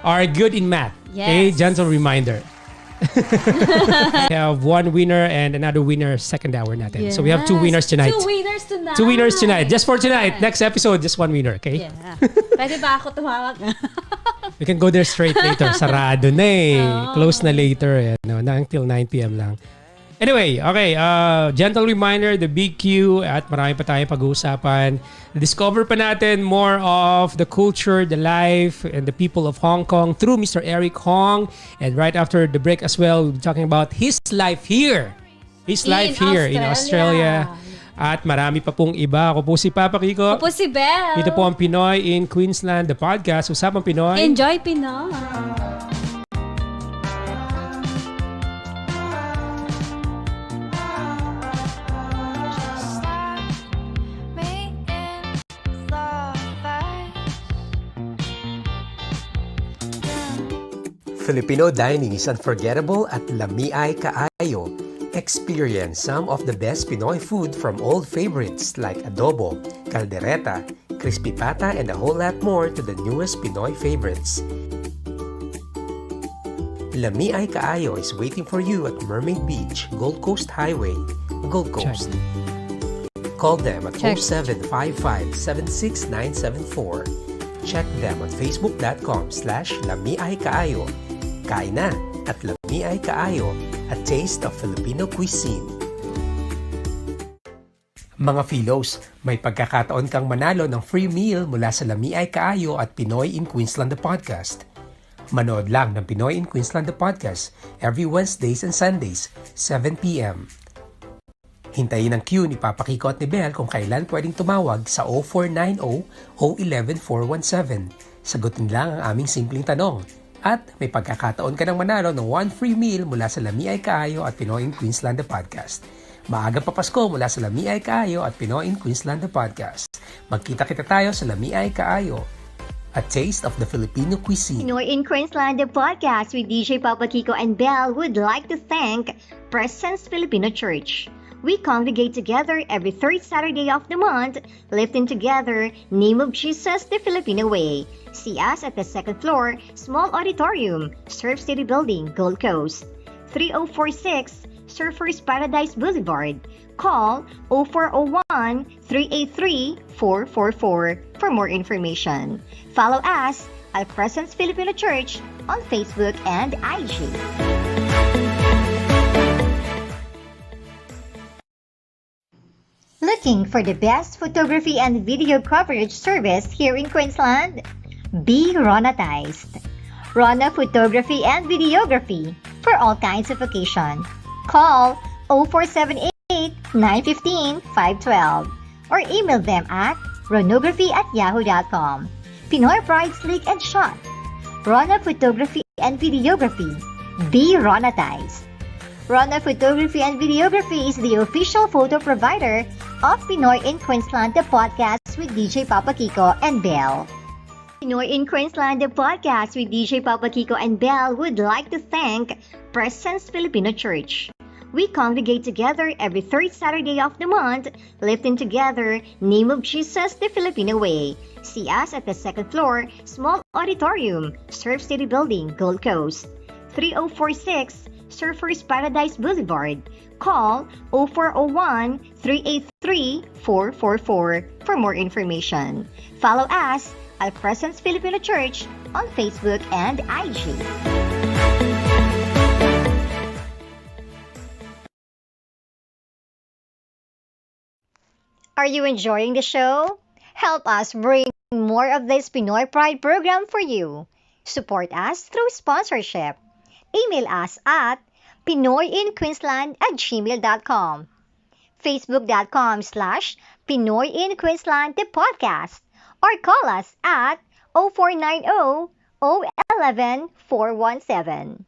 E: are good in math. Okay,
C: Yes.
E: gentle reminder. We have one winner and another winner second hour natin. So we have two winners tonight.
C: Two winners tonight.
E: Two winners tonight. Just for tonight. Next episode, just one winner, okay?
C: Yeah. Pwede ba ako tumawag?
E: We can go there straight later. Sarado na eh. Close na later. Na until 9 p.m. lang. Anyway, okay. Gentle reminder, the Big Q at marami pa tayong pag-uusapan. Discover pa natin more of the culture, the life, and the people of Hong Kong through Mr. Eric Hong. And right after the break as well, we'll be talking about his life here. His life here in Australia. At marami pa pong iba. Ako po si Papa Kiko.
C: Ako po si Belle.
E: Dito po ang Pinoy in Queensland, the podcast. Usapang Pinoy.
C: Enjoy Pinoy.
B: Filipino dining is unforgettable at Lami Ay Kaayo. Experience some of the best Pinoy food from old favorites like adobo, caldereta, crispy pata, and a whole lot more to the newest Pinoy favorites. Lami Ay Kaayo is waiting for you at Mermaid Beach, Gold Coast Highway, Gold Coast. Call them at 0755-76974. Check them on facebook.com/Lami Ay Kaayo. Kain na at Lami Ay Kaayo, a taste of Filipino cuisine. Mga Philos, may pagkakataon kang manalo ng free meal mula sa Lami Ay Kaayo at Pinoy in Queensland the Podcast. Manood lang ng Pinoy in Queensland the Podcast every Wednesdays and Sundays, 7 p.m. Hintayin ang cue ni Papa Kiko at ni Belle kung kailan pwedeng tumawag sa 0490-011-417. Sagutin lang ang aming simpleng tanong. At may pagkakataon ka ng manalo ng one free meal mula sa Lami Ay Kaayo at Pinoy in Queensland the Podcast. Maagang papasko mula sa Lami Ay Kaayo at Pinoy in Queensland the Podcast. Magkita-kita tayo sa Lami Ay Kaayo, a taste of the Filipino cuisine.
A: Pinoy in Queensland, the podcast with DJ Papa Kiko and Belle would like to thank Presence Filipino Church. We congregate together every third Saturday of the month, lifting together Name of Jesus the Filipino Way. See us at the second floor, small auditorium, Surf City Building, Gold Coast. 3046 Surfers Paradise Boulevard. Call 0401-383-444 for more information. Follow us at Presence Filipino Church on Facebook and IG. Looking for the best photography and video coverage service here in Queensland? Be Ronatized. Rona Photography and Videography for all kinds of occasion. Call 0478-915-512 or email them at ronography@yahoo.com. Pinoy Pride Slick and Shot. Rona Photography and Videography. Be Ronatized. Rona Photography and Videography is the official photo provider of Pinoy in Queensland, the podcast with DJ Papa Kiko and Belle. Pinoy in Queensland, the podcast with DJ Papa Kiko and Belle would like to thank Presence Filipino Church. We congregate together every third Saturday of the month, lifting together Name of Jesus the Filipino Way. See us at the second floor, small auditorium, Surf City Building, Gold Coast. 3046 Surfers Paradise Boulevard. Call 0401-383-444 for more information. Follow us at Presence Filipino Church on Facebook and IG. Are you enjoying the show? Help us bring more of this Pinoy Pride program for you. Support us through sponsorship. Email us at pinoyinqueensland@gmail.com, facebook.com/pinoyinqueensland the podcast, or call us at 0490-011-417.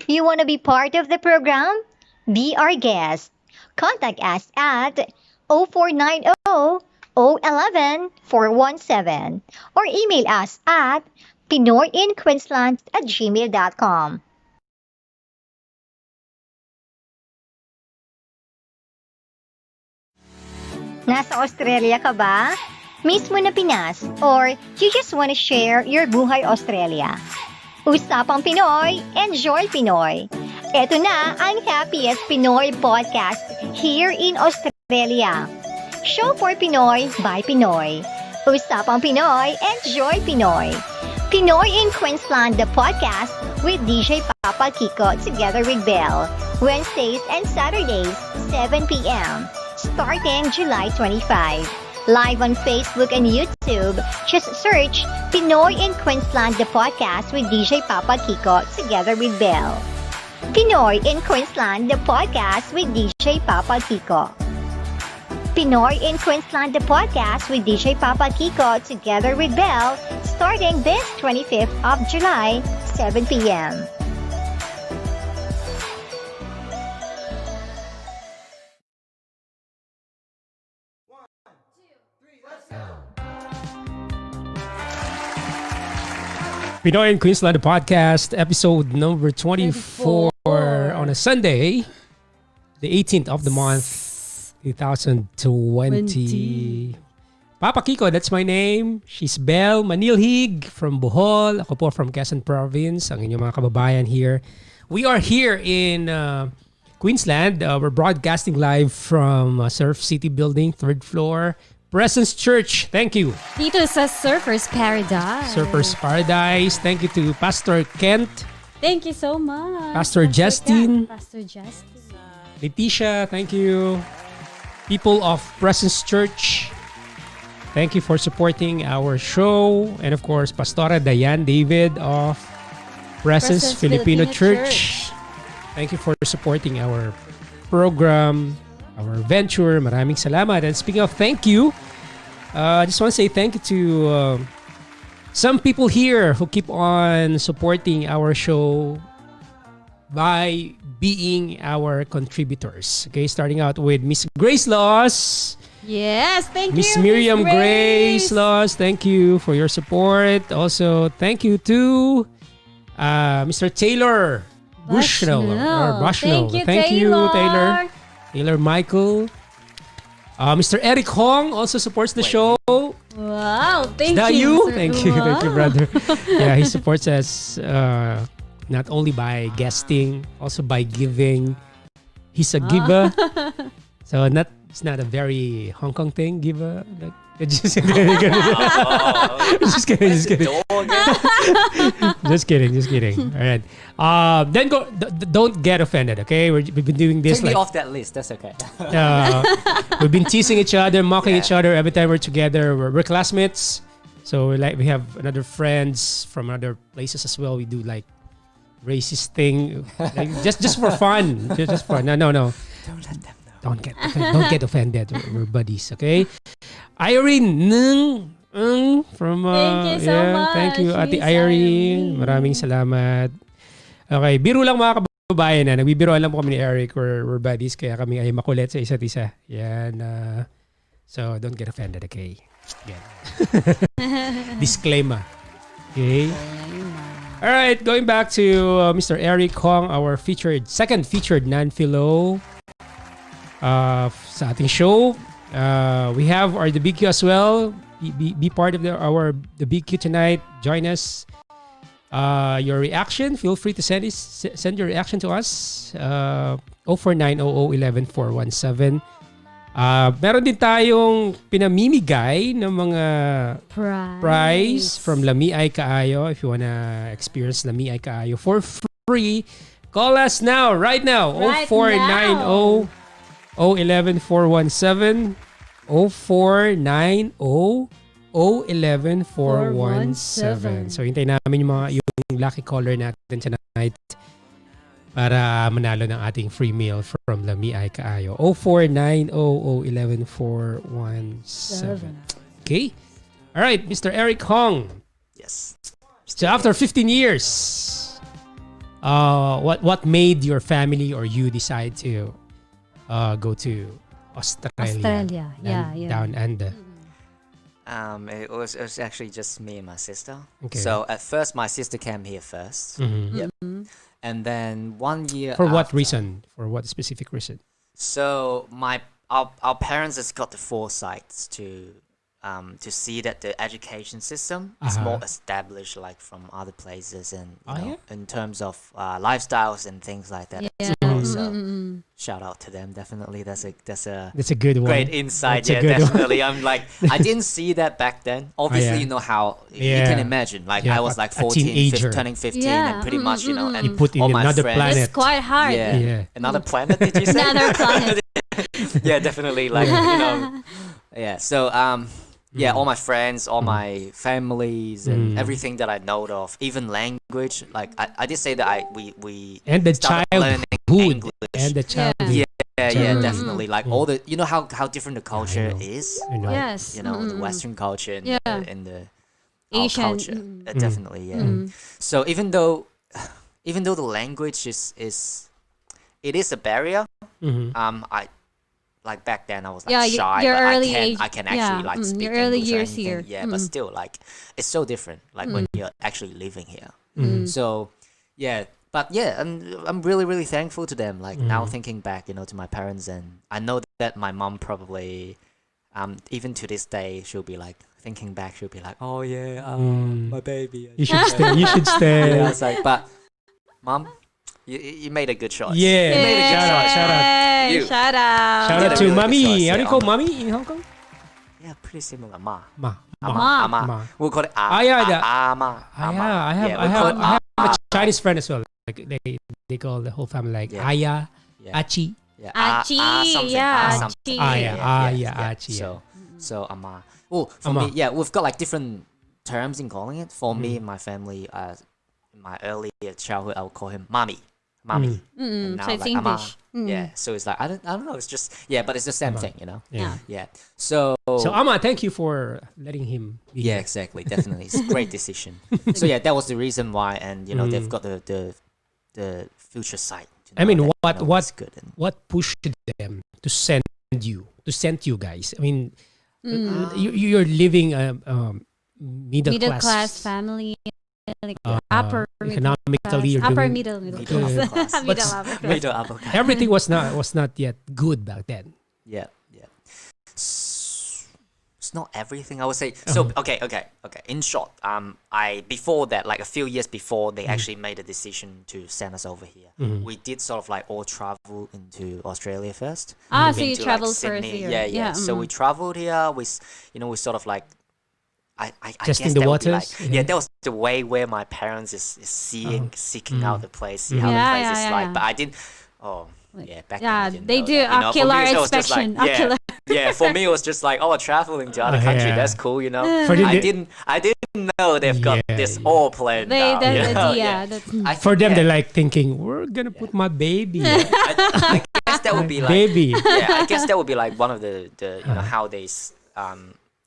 A: You want to be part of the program? Be our guest. Contact us at 0490-011-417 or email us at pinoyinqueensland@gmail.com. Nasa Australia ka ba? Mismo na Pinas? Or you just want to share your buhay Australia? Usapang Pinoy, enjoy Pinoy. Ito na ang happiest Pinoy podcast here in Australia. Show for Pinoy by Pinoy. Usapang Pinoy, enjoy Pinoy. Pinoy in Queensland, the podcast with DJ Papa Kiko together with Belle. Wednesdays and Saturdays, 7 p.m. starting July 25. Live on Facebook and YouTube, just search Pinoy in Queensland, the podcast with DJ Papa Kiko together with Belle. Pinoy in Queensland, the podcast with DJ Papa Kiko. Pinoy in Queensland, the podcast with DJ Papa Kiko together with Belle, starting this 25th of July, 7 p.m.
E: Pinoy in Queensland podcast, episode number 24 on a Sunday, the 18th of the month, 2020. Papa Kiko, that's my name. She's Belle Manilhig from Bohol. Ako po from Quezon Province, ang inyong mga kababayan here. We are here in Queensland. We're broadcasting live from Surf City Building, 3rd floor. Presence Church, thank you.
C: Dito sa Surfers Paradise.
E: Surfers Paradise. Thank you to Pastor Kent.
C: Thank you so much.
E: Pastor Justin.
C: Pastor Justin.
E: Leticia, thank you. People of Presence Church, thank you for supporting our show. And of course, Pastora Diane David of Presence Filipino Church. Thank you for supporting our program, our venture. Maraming salamat. And speaking of thank you, I just want to say thank you to some people here who keep on supporting our show by being our contributors. Okay, starting out with Miss Grace Laws.
C: Yes, thank you.
E: Miss Miriam Grace Laws, thank you for your support. Also, thank you to Mr. Taylor Bushnell.
C: Thank you,
E: Taylor. Taylor Michael. Mr. Eric Hong also supports the show.
C: Wow, thank
E: Is that
C: you.
E: you? Thank you, brother. Yeah, he supports us not only by guesting, also by giving. He's a giver. So it's not a very Hong Kong thing, giver. Like, just kidding. Just kidding. All right. Then don't get offended, okay? We've been doing this
D: Take me off that list. That's okay.
E: we've been teasing each other, mocking each other every time we're together. We're classmates, so we have another friends from other places as well. We do like racist thing, like, just for fun, just for no.
D: Don't let them know.
E: Don't get offended. We're buddies, okay? Irene from
C: Thank you so much.
E: Thank you, Ate
C: Miss
E: Irene. Maraming salamat. Okay, biro lang mga kababayan na. Nagbibiroan lang po kami ni Eric. We're buddies, kaya kami ay makulit sa isa't isa. Yan. So, don't get offended, okay? Yan. Disclaimer. Okay? Alright, going back to Mr. Eric Hong, our second featured non-filo sa ating show. We have the BQ as well. Be part of the BQ tonight. Join us. Your reaction, feel free to send your reaction to us. 04900114117. Meron din tayong pinamimigay ng mga prize from Lami Ay Kaayo. If you wanna experience Lami Ay Kaayo for free, call us now, right now. 04900 011-417 0490011-417. So hintayin namin yung lucky caller natin tonight para manalo ng ating free meal from Lami Ay Kaayo. 0490011-417. Okay? Alright, Mr. Eric Hong.
D: Yes.
E: So after 15 years, what made your family or you decide to go to Australia? Down under.
D: It was actually just me and my sister.
E: Okay.
D: So at first, my sister came here first.
E: Mm-hmm.
D: Yep. And then 1 year.
E: For what
D: after-
E: reason? For what specific reason?
D: So our parents has got the foresight to see that the education system is more established, like from other places, and in terms of lifestyles and things like that.
C: Yeah.
D: So shout out to them. Definitely, that's a
E: good one.
D: great insight.
E: That's a
D: Yeah,
E: good
D: definitely. I'm like, I didn't see that back then. Obviously, you know how you can imagine. Like I was like
E: a
D: 14,
E: teenager.
D: turning 15,
C: Yeah.
D: and pretty much, you know, and
E: You put in
D: all my
E: another
D: friends.
E: planet.
C: It's quite hard.
D: Yeah. Another planet, did you say?
C: Another planet.
D: Yeah, definitely. Like, you know, yeah. So, yeah, all my friends, all my families, and everything that I know of, even language. Like, I did say that we
E: And the
D: started learning
E: childhood.
D: English.
E: And the childhood.
D: Yeah, definitely. Like all the, you know how different the culture is.
E: I know.
C: Yes.
D: You know, the Western culture and the our
C: Asian.
D: culture. Definitely, yeah. So even though the language is it is a barrier. I like back then I was like shy,
C: your
D: but
C: early age,
D: I can actually like speak
C: your early
D: English or
C: years
D: anything.
C: here.
D: Yeah, but still like it's so different. Like when you're actually living here. So yeah, but yeah, I'm really really thankful to them. Like now thinking back, you know, to my parents, and I know that my mom probably, even to this day, she'll be like thinking back. She'll be like, oh yeah, my baby.
E: You should stay. You should stay.
D: Yeah, I was like, but mom, you made a good choice.
E: Yeah.
D: You made a good choice.
E: Shout out.
D: You.
C: Shout out.
E: Shout
D: Yeah,
E: out to
D: really good
E: mommy.
D: choice,
E: How do you
D: yeah.
E: call mommy in Hong Kong?
D: Yeah, pretty similar. Ma.
E: Ma.
C: Ma.
D: Ama. We'll call it
E: Ama.
D: Ama.
E: I have a Chinese friend as well. Like they call the whole family like Aya,
D: Yeah.
E: Achi.
D: Yeah.
C: Achi,
D: Something.
C: yeah,
D: Something.
C: Achi.
E: Achi.
D: So Ama. Oh, for
E: Ama.
D: me, yeah, we've got like different terms in calling it. For me and my family, in my early childhood, I would call him Mommy. And now,
C: So it's
D: like,
C: English.
D: Ama. Yeah. So it's like I don't know. It's just but it's the same thing, you know.
E: Yeah.
D: Yeah. So
E: Ama, thank you for letting him be
D: yeah,
E: here.
D: exactly. Definitely, it's a great decision. So yeah, that was the reason why, and you know they've got the future sight. to
E: I mean,
D: know that,
E: what
D: you know,
E: what
D: it's good and
E: what pushed them to send send you guys? I mean, you're living a middle
C: class family, like upper
E: economically, you're
C: upper
E: doing,
C: middle
D: Middle upper class.
C: middle upper class.
D: Middle upper class.
E: everything was not yet good back then.
D: Yeah, yeah. It's not everything I would say. So okay. In short, I before that, like a few years before, they actually made a decision to send us over here. We did sort of like all travel into Australia first.
C: Ah,
D: We've
C: so
D: been
C: you
D: to,
C: traveled
D: Sydney.
C: first here.
D: Yeah.
C: Yeah,
D: So we traveled here. We sort of like. I
E: Testing
D: guess
E: the
D: that would be
E: waters?
D: like, that was the way where my parents is seeking out the place, see how
C: Yeah,
D: the place is
C: yeah,
D: like.
C: yeah.
D: But I didn't. Oh, yeah. Back then I didn't
C: they
D: know
C: do
D: that, you know. For
C: ocular
D: me, it was just like,
C: inspection. Ocular.
D: yeah, for me it was just like, oh, traveling to other country,
E: Yeah.
D: that's cool, you know.
E: For the-
D: I didn't know they've got
E: Yeah,
D: this
E: yeah.
D: all planned out.
C: They
D: you know?
C: yeah. That's,
D: I
E: For
D: think,
E: them,
D: yeah,
E: they're like thinking, we're gonna put my baby,
D: I guess that would be like,
E: baby.
D: yeah, I guess that would be like one of the you know how they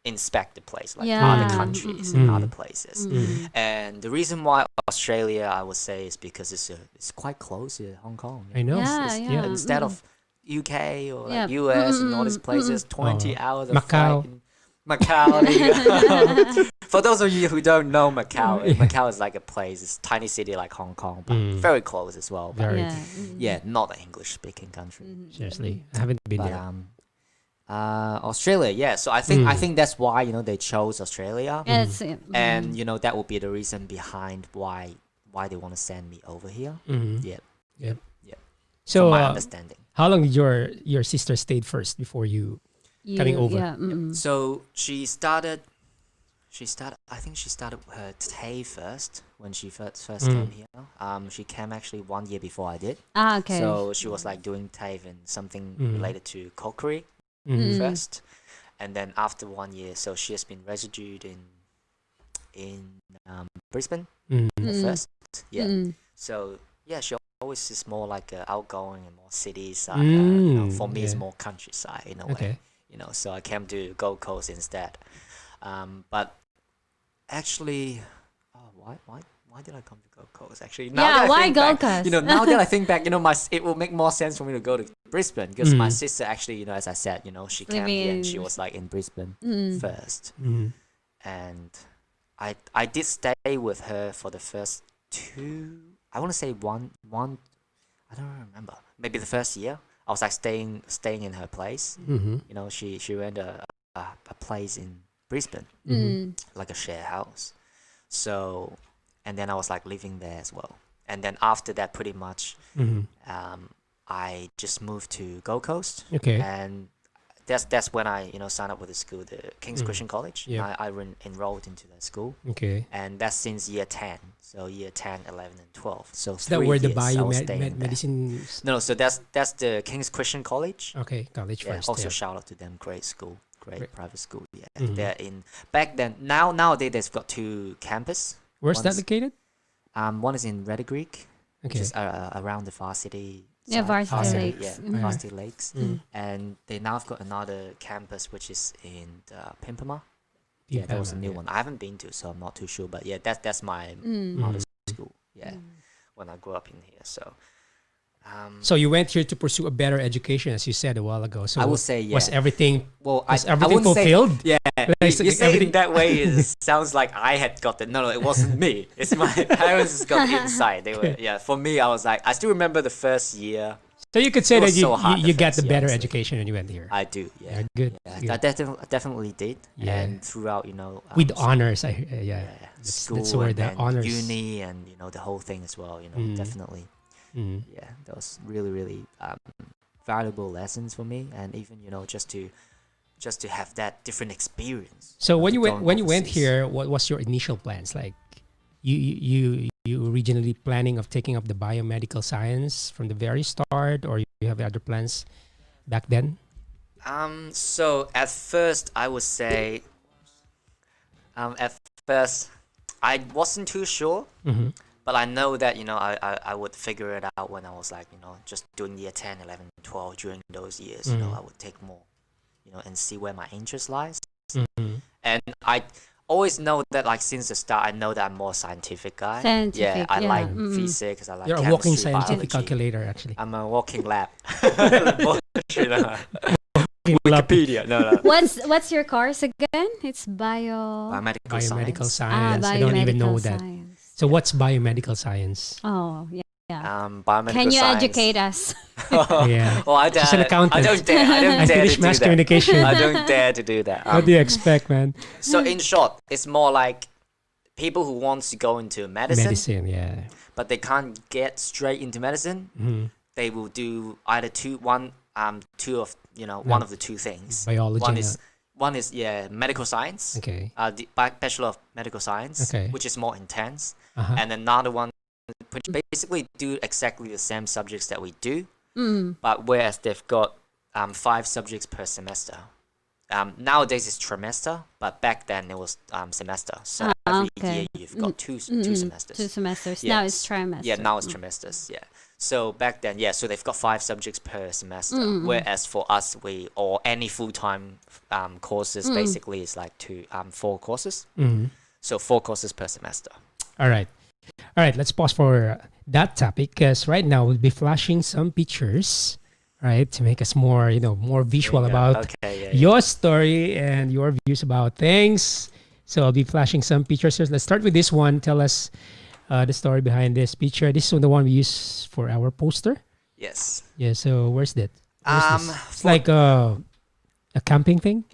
D: inspect the place, like
C: Yeah.
D: other countries and other places. And the reason why Australia, I would say, is because it's quite close to Hong Kong.
E: I know.
C: Yeah, yeah.
D: Instead of UK or like
C: Yeah.
D: US and all these places, 20 hours of
E: Macau.
D: flight in Macau. There you go. For those of you who don't know Macau, Macau is like a place, it's a tiny city like Hong Kong, but very close as well. But
E: Very.
C: yeah.
D: yeah, not an English speaking country.
E: Seriously, I haven't been
D: But
E: there.
D: Australia, yeah. So I think that's why, you know, they chose Australia.
C: Yeah, it's,
D: And you know that would be the reason behind why they want to send me over here. Yep.
E: Yep.
D: Yep.
E: So,
D: From my understanding.
E: how long did your sister stayed first before you? Coming over.
C: Yeah.
D: So she started. I think she started her TAFE first when she first came here. She came actually 1 year before I did.
C: Ah, okay.
D: So she was like doing TAFE and something related to cookery first, and then after 1 year, so she has been residued in Brisbane at first. Yeah. So yeah, she always is more like outgoing and more city side. You know, for me, it's
E: yeah.
D: more countryside in a way.
E: Okay.
D: You know, so I came to Gold Coast instead. But actually, why did I come to Gold Coast? Actually, now that I
C: why
D: think
C: Gold
D: back,
C: Coast?
D: You know, now that I think back, you know, it will make more sense for me to go to Brisbane because my sister actually, you know, as I said, you know, she came here and she was like in Brisbane first, and I did stay with her for the first two. I want to say one. I don't remember. Maybe the first year. I was like staying in her place. You know, she rented a place in Brisbane, like a share house. So, and then I was like living there as well. And then after that, pretty much, I just moved to Gold Coast.
E: Okay.
D: And that's when I, you know, signed up with the school, the King's Christian College.
E: Yeah.
D: I enrolled into that school.
E: Okay.
D: And that's since year 10. So year 10, 11, and 12. So
E: Is that where the
D: I was staying there.
E: medicine?
D: No, so that's the King's Christian College.
E: Okay, college
D: Yeah,
E: first.
D: also
E: yeah.
D: shout out to them. Great school, great private school. Yeah,
E: Mhm.
D: they're in back then. Nowadays they've got two campus.
E: Where's that
D: one's-
E: located?
D: One is in Redder Creek, which
E: Okay.
D: is around the Varsity.
C: Yeah,
D: side.
C: Varsity
E: Lakes.
D: Yeah,
C: Mhm.
D: Varsity Lakes.
E: Mm.
D: And they now have got another campus which is in Pimpama. Yeah, that was a new one. I haven't been to, so I'm not too sure. But yeah, that's my other school. Yeah, when I grew up in here. So.
E: So you went here to pursue a better education, as you said a while ago. So
D: I would say,
E: was
D: yeah.
E: everything
D: Well,
E: was
D: I
E: everything
D: wouldn't say-
E: fulfilled?
D: Yeah,
E: Like,
D: you say
E: everything-
D: it that way sounds like I had got it. No, it wasn't me. It's my parents got the insight. They were For me, I was like, I still remember the first year.
E: So you could say
D: It
E: that
D: was so hard
E: you
D: the
E: got the
D: first
E: better
D: year, so-
E: education when you went here.
D: I do. Yeah,
E: Yeah, good.
D: yeah.
E: good.
D: I definitely did.
E: Yeah.
D: And throughout, you know,
E: With
D: s-
E: honors,
D: yeah,
E: That's
D: school
E: the word,
D: and
E: the
D: then
E: honors.
D: uni, and you know the whole thing as well. You know, definitely. Yeah, that was really valuable lessons for me, and even you know just to have that different experience.
E: So when
D: to
E: you went
D: going
E: when you went
D: overseas.
E: here, what was your initial plans? Like, you originally planning of taking up the biomedical science from the very start, or you have other plans back then?
D: So at first I would say, at first I wasn't too sure, but I know that, you know, I would figure it out when I was like, you know, just doing year 10, 11, 12 during those years, you know, I would take more, you know, and see where my interest lies. And I always know that, like, since the start, I know that I'm more scientific guy.
C: Scientific,
D: I
C: yeah.
D: like physics, I like
E: You're a walking
D: chemistry,
E: scientific
D: biology.
E: calculator, actually.
D: I'm a walking lab. Bullshit, Wikipedia. No.
C: What's your course again? It's
D: Biomedical
E: Biomedical
D: science.
E: science. I don't even know
C: biomedical
E: that.
C: science.
E: So what's biomedical science?
C: Oh, yeah.
D: Biomedical
C: Can you
D: science.
C: educate us?
E: Yeah.
D: Well, I
E: She's an accountant.
D: I don't dare. I don't
E: I
D: dare
E: finished
D: to do
E: mass
D: that.
E: communication.
D: I don't dare to do that.
E: What do you expect, man?
D: So in short, it's more like people who wants to go into
E: Medicine, yeah.
D: but they can't get straight into medicine.
E: Mhm.
D: They will do either one of the two things.
E: Biology.
D: One is medical science.
E: Okay.
D: The Bachelor of Medical Science,
E: Okay.
D: which is more intense,
E: Uh-huh.
D: and another one which basically do exactly the same subjects that we do, but whereas they've got 5 subjects per semester. Nowadays it's trimester, but back then it was semester. So every year you've got two semesters.
C: 2 semesters.
D: Yeah,
C: Now it's trimester.
D: Yeah, now it's trimesters. Yeah. So back then, so they've got 5 subjects per semester. Whereas for us, or any full-time courses, basically it's like 4 courses.
E: Mhm.
D: So 4 courses per semester.
E: All right. Let's pause for that topic because right now we'll be flashing some pictures, right, to make us more, more visual about your story and your views about things. So I'll be flashing some pictures. Let's start with this one. Tell us the story behind this picture. This is the one we use for our poster.
D: Yes.
E: Yeah. So where's that? Where's this? It's
D: for-
E: like a camping thing.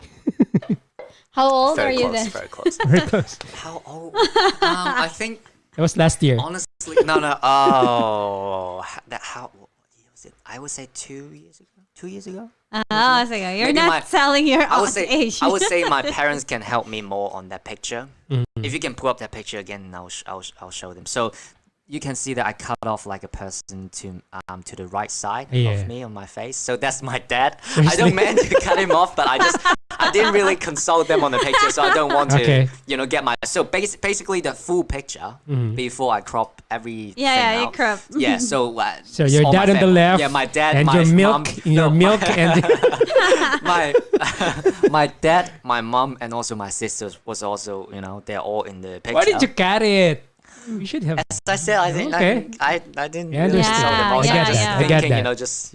C: How old are
D: Very
C: you
D: close.
C: then?
D: Very close.
E: Very close.
D: How old? I think
E: That was last year.
D: honestly, no. Oh, how what year was it? I would say 2 years ago. 2 years ago.
C: Oh, so you're
D: Maybe
C: not telling your
D: I would
C: own
D: say
C: age.
D: I would say my parents can help me more on that picture.
E: Mhm.
D: If you can pull up that picture again, I'll show them. So you can see that I cut off like a person to the right side
E: Yeah.
D: of me on my face. So that's my dad. I
E: Seriously?
D: don't mean to cut him off, but I didn't really consult them on the picture, so I don't want to
E: Okay.
D: get my basically the full picture
E: Mhm.
D: before I crop everything
C: you
D: out.
C: crop.
D: Yeah, so
E: So your
D: all my
E: dad on the
D: family.
E: left.
D: Yeah, my dad
E: and
D: my
E: your milk,
D: mom,
E: your
D: no,
E: milk, and
D: my my dad, my mom, and also my sisters was also they're all in the picture.
E: why did you cut it? You should have.
D: As I said, I think
E: Okay.
D: I didn't
E: Yeah,
D: really
E: understood.
D: consult them. I was
C: Yeah,
D: just
C: yeah.
E: I get
D: thinking,
E: that.
D: just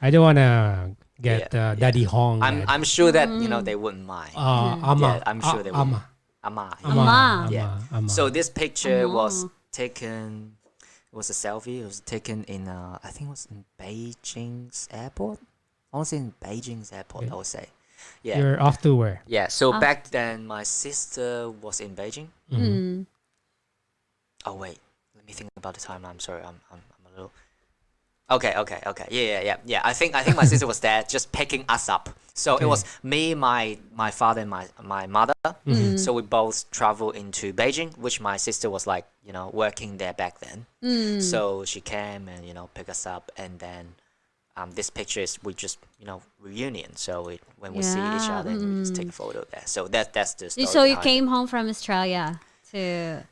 E: I don't wanna get
D: Yeah,
E: Daddy Hong.
D: I'm sure that they wouldn't mind.
E: Ama.
D: Yeah, I'm sure they would.
E: Ama.
D: Ama.
C: Ama.
D: Yeah.
E: Ama.
D: So this picture was
C: Ama.
D: taken. It was a selfie. It was taken in I think it was in Beijing's airport. Honestly, in Beijing's airport, I would say. Yeah.
E: You're off to where?
D: Yeah. So back then, my sister was in Beijing.
C: Mm.
D: Oh wait, let me think about the timeline. I'm sorry, I'm a little. Okay. Yeah. I think my sister was there, just picking us up. So it was me, my father, and my mother. So we both traveled into Beijing, which my sister was like, working there back then. So she came and pick us up, and then this picture is we just reunion. So when we see each other, we just take a photo there. So that's the story.
C: So you
D: behind it.
C: came home from Australia to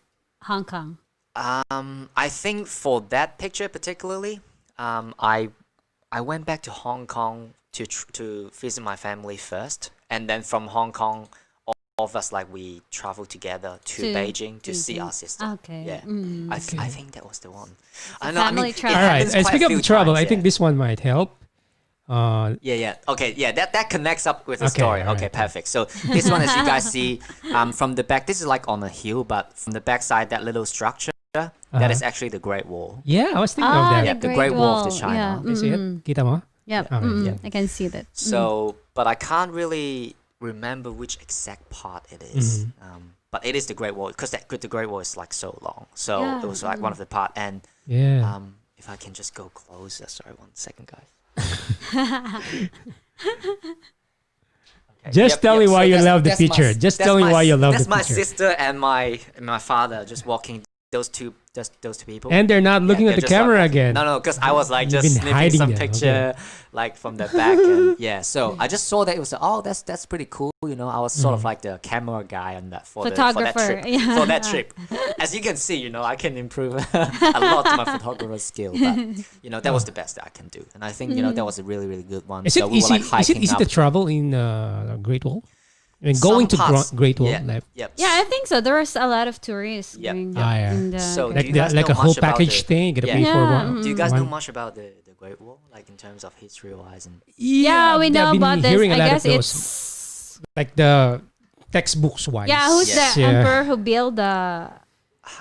C: Hong Kong.
D: I think for that picture particularly, I went back to Hong Kong to visit my family first, and then from Hong Kong, all of us we traveled together to Beijing to see our sister.
C: Okay.
D: Yeah, I think that was the one. I
C: family
D: it
C: travel.
E: All right.
D: happens quite a
E: Speaking
D: few
E: of travel,
D: times,
E: I think
D: yeah.
E: this one might help.
D: Yeah. Okay. Yeah. That connects up with the
E: Okay,
D: story.
E: all
D: Okay.
E: right.
D: Perfect. So this one, as you guys see, from the back, this is like on a hill, but from the back side, that little structure, that is actually the Great Wall.
E: Yeah, I was thinking of that.
D: Yeah, the Great Wall of the China.
C: Yeah.
E: You see it? Kita mo?
C: Yep.
E: Okay,
C: I can see that.
D: So, but I can't really remember which exact part it is. But it is the Great Wall because the Great Wall is like so long. So
C: Yeah.
D: it was like one of the part. And
E: Yeah.
D: if I can just go closer, sorry, 1 second, guys. Okay,
E: Just tell me why you love the
D: that's my-
E: picture. Just
D: that's
E: tell me
D: my-
E: why you love the
D: That's my
E: picture.
D: sister and my father just walking. Those two people.
E: And they're not looking
D: Yeah,
E: at the
D: they're just
E: camera
D: like-
E: again.
D: No, because I was like
E: You've
D: just
E: been
D: snipping
E: hiding
D: some
E: them,
D: picture like from the back. And, yeah, so I just saw that it was that's pretty cool. I was sort of like the camera guy on that for that
C: Photographer,
D: trip.
C: yeah.
D: For that trip, as you can see, I can improve a lot to my photographer skill. But that was the best that I can do, and I think that was a really really good one.
E: Is
D: so
E: it
D: we
E: easy?
D: were like hiking
E: Is it
D: up.
E: to travel in Great Wall? I mean, going to
D: Some parts.
E: Great Wall,
D: Yeah.
E: like,
D: Yep.
C: Yeah, I think so. There's a lot of tourists
D: Yep.
C: going
E: Ah, yeah.
C: in the
D: So
C: Great
D: do you guys
E: like
D: know
E: a whole
D: much about
E: package
D: the-
E: thing. You gotta
D: Yeah.
E: pay for
C: Yeah,
E: one.
D: Do you guys know
E: one-
D: much about the Great Wall, like in terms of history-wise? And
C: Yeah, we know
E: I've been
C: about this.
E: hearing a
C: I
E: lot
C: guess
E: of those,
C: it's
E: like the textbooks wise.
C: yeah. Who's
D: Yes.
C: the
E: Yeah.
C: emperor who built the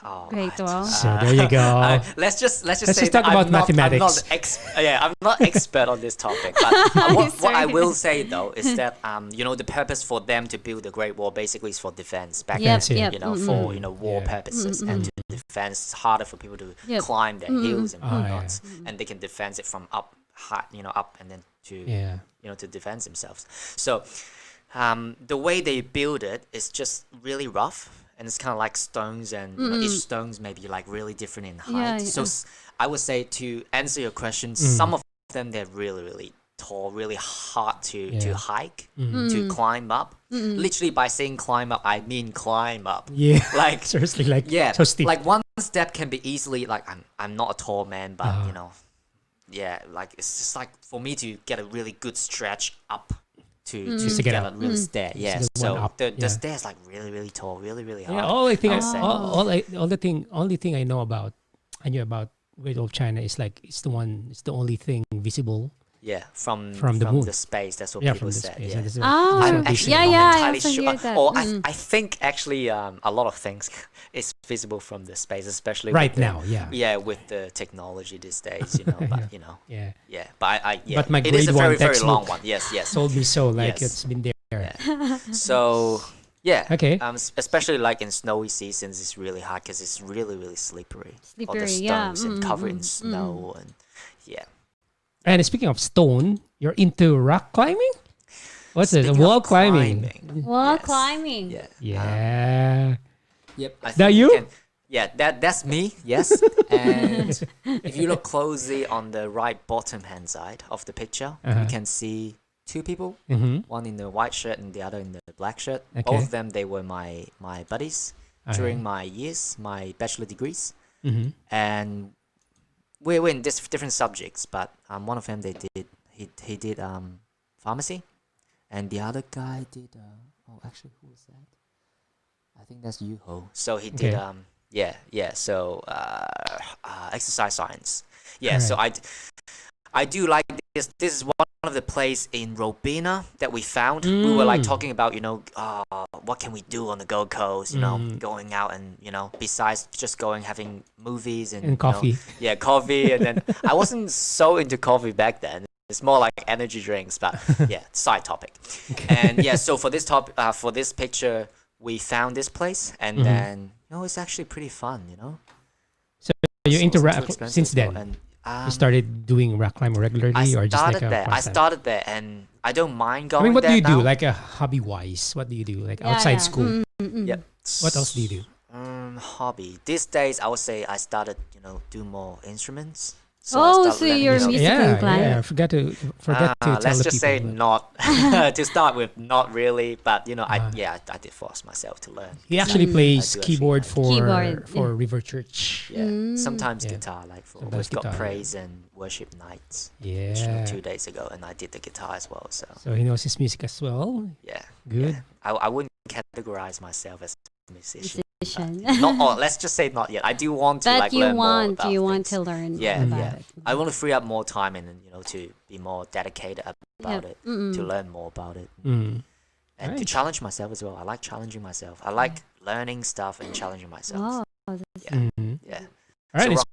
D: oh,
C: Great Wall?
E: So there you go.
D: let's just
E: Let's
D: say
E: just talk
D: that
E: about
D: I'm not
E: mathematics.
D: I'm not expert on this topic. But what I will say though is that the purpose for them to build the Great Wall basically is for defense back
C: Yep,
D: then.
C: yep.
D: For war
E: Yeah.
D: purposes and to defense. It's harder for people to
C: Yep.
D: climb their hills and
E: Oh, yeah.
D: whatnot, and they can defend it from up high, up and then to
E: Yeah.
D: to defend themselves. So the way they build it is just really rough, and it's kind of like stones, and each stones may be like really different in height.
C: Yeah,
D: So I would say, to answer your question, some of them they're really really tall, really hard to hike, to climb up. Literally by saying climb up, I mean climb up.
E: Yeah.
D: Like
E: Seriously, like
D: yeah,
E: so steep.
D: like one step can be easily like I'm not a tall man, but like it's just like for me to get a really good stretch up to
E: to
D: get
E: get
D: a
E: up.
D: really stair. Yeah,
E: Just the one
D: so
E: up,
D: the
E: yeah.
D: stairs like really really tall, really really high.
E: Yeah, only thing
D: I would say.
E: I knew about Great Wall of China is like it's the only thing visible.
D: Yeah, from
E: the moon.
D: the space. That's what
E: Yeah,
D: people
E: from the
D: said.
E: space.
D: Yeah.
E: And this is
C: Oh,
E: what
D: I'm
E: they
D: actually
E: say.
C: yeah,
D: not
C: I
D: entirely
C: also
D: sure.
C: hear that.
D: Or I think actually a lot of things is visible from the space, especially
E: Right
D: with the-
E: now, yeah.
D: Yeah, with the technology these days, but
E: Yeah.
D: yeah. But
E: But my
D: it is a
E: grade one
D: very very
E: textbook
D: long one. Yes, yes.
E: Told me so. Like
D: Yes.
E: it's been there.
D: So yeah.
E: Okay.
D: Especially like in snowy seasons, it's really hard because it's really really slippery. All the
C: Slippery, yeah.
D: stones and covered in snow and yeah.
E: And speaking of stone, you're into rock climbing? What's it?
D: Speaking
E: Wall
D: of
E: climbing.
C: Wall
D: Yes.
C: climbing.
D: Yeah.
E: Yeah.
D: Yep. I
E: That
D: think
E: you?
D: can- yeah, that's me. Yes. And if you look closely on the right bottom hand side of the picture, you can see two people.
E: Mm-hmm.
D: One in the white shirt and the other in the black shirt.
E: Okay.
D: Both of them, they were my buddies during my bachelor degrees,
E: Mm-hmm.
D: and we were in different subjects. But one of them he did pharmacy, and the other guy did actually, who was that? I think that's Yuho. So he did
E: Okay.
D: so exercise science. Yeah, so I do like this. This is one of the place in Robina that we found. We were like talking about, what can we do on the Gold Coast, going out and, besides just going having movies and
E: coffee.
D: Coffee. And then I wasn't so into coffee back then. It's more like energy drinks, but yeah, side topic. And yeah, so for this for this picture, we found this place, and then it's actually pretty fun,
E: So you're
D: It
E: into
D: wasn't
E: rock
D: too expensive
E: since
D: though,
E: then?
D: and,
E: You started doing rock climbing regularly, or just like a
D: I
E: pastime?
D: started there, and I don't mind going
E: I mean, what do
D: there
E: you do,
D: now.
E: like hobby wise? What do you do, like
C: Yeah,
E: outside
C: yeah.
E: school?
D: Yep.
E: What else do you do?
D: Hobby. These days, I would say I started, do more instruments. I
C: Oh,
D: started
C: so
D: learning
C: you're
D: music.
C: musical inclined.
E: Yeah. I forgot to tell
D: Let's
E: the
D: just
E: people.
D: say
E: but
D: not. To start with, not really, but I did force myself to learn.
E: he actually plays
D: I do
E: keyboard
D: actually
C: Keyboard,
E: for River Church.
D: Yeah, sometimes
E: Yeah.
D: guitar, like for
E: Sometimes
D: we've got
E: guitar,
D: praise and worship nights.
E: Yeah.
D: Which, 2 days ago, and I did the guitar as well. So
E: So he knows his music as well.
D: yeah,
E: Good.
D: yeah. I wouldn't categorize myself as a musician.
C: Musician.
D: Not all. Let's just say not yet. I do want to
C: But
D: like
C: you
D: learn more
C: want
D: about
C: want
D: things.
C: to learn
D: Yeah,
C: about
D: yeah.
C: it.
D: I want to free up more time and to be more dedicated about it, to learn more about it,
E: Mm.
D: and to
E: Nice.
D: challenge myself as well. I like challenging myself. I like learning stuff and challenging myself.
C: Oh,
D: Yeah,
E: Mhm.
D: yeah.
E: All right.
D: So
E: let's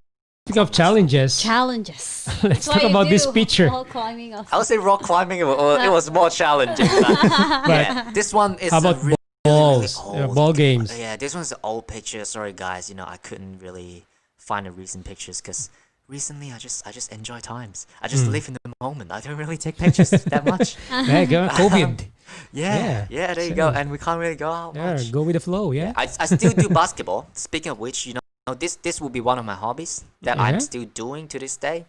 E: speak of challenges.
C: challenges.
E: Let's
C: That's
E: talk
C: why you
E: about this
C: do
E: picture.
C: wall climbing also.
D: I would say rock climbing. It was more challenging. But yeah, this one is
E: How about
D: a really
E: balls?
D: old.
E: Ball games.
D: Yeah, this one's an old picture. Sorry, guys. I couldn't really find the recent pictures because recently I just enjoy times. I just live in the moment. I don't really take pictures that much.
E: There you go. COVID.
D: Yeah,
E: Yeah,
D: there you
E: so-
D: go. And we can't really go out
E: Yeah,
D: much.
E: go with the flow. Yeah.
D: I still do basketball. Speaking of which, this will be one of my hobbies that
E: Yeah?
D: I'm still doing to this day.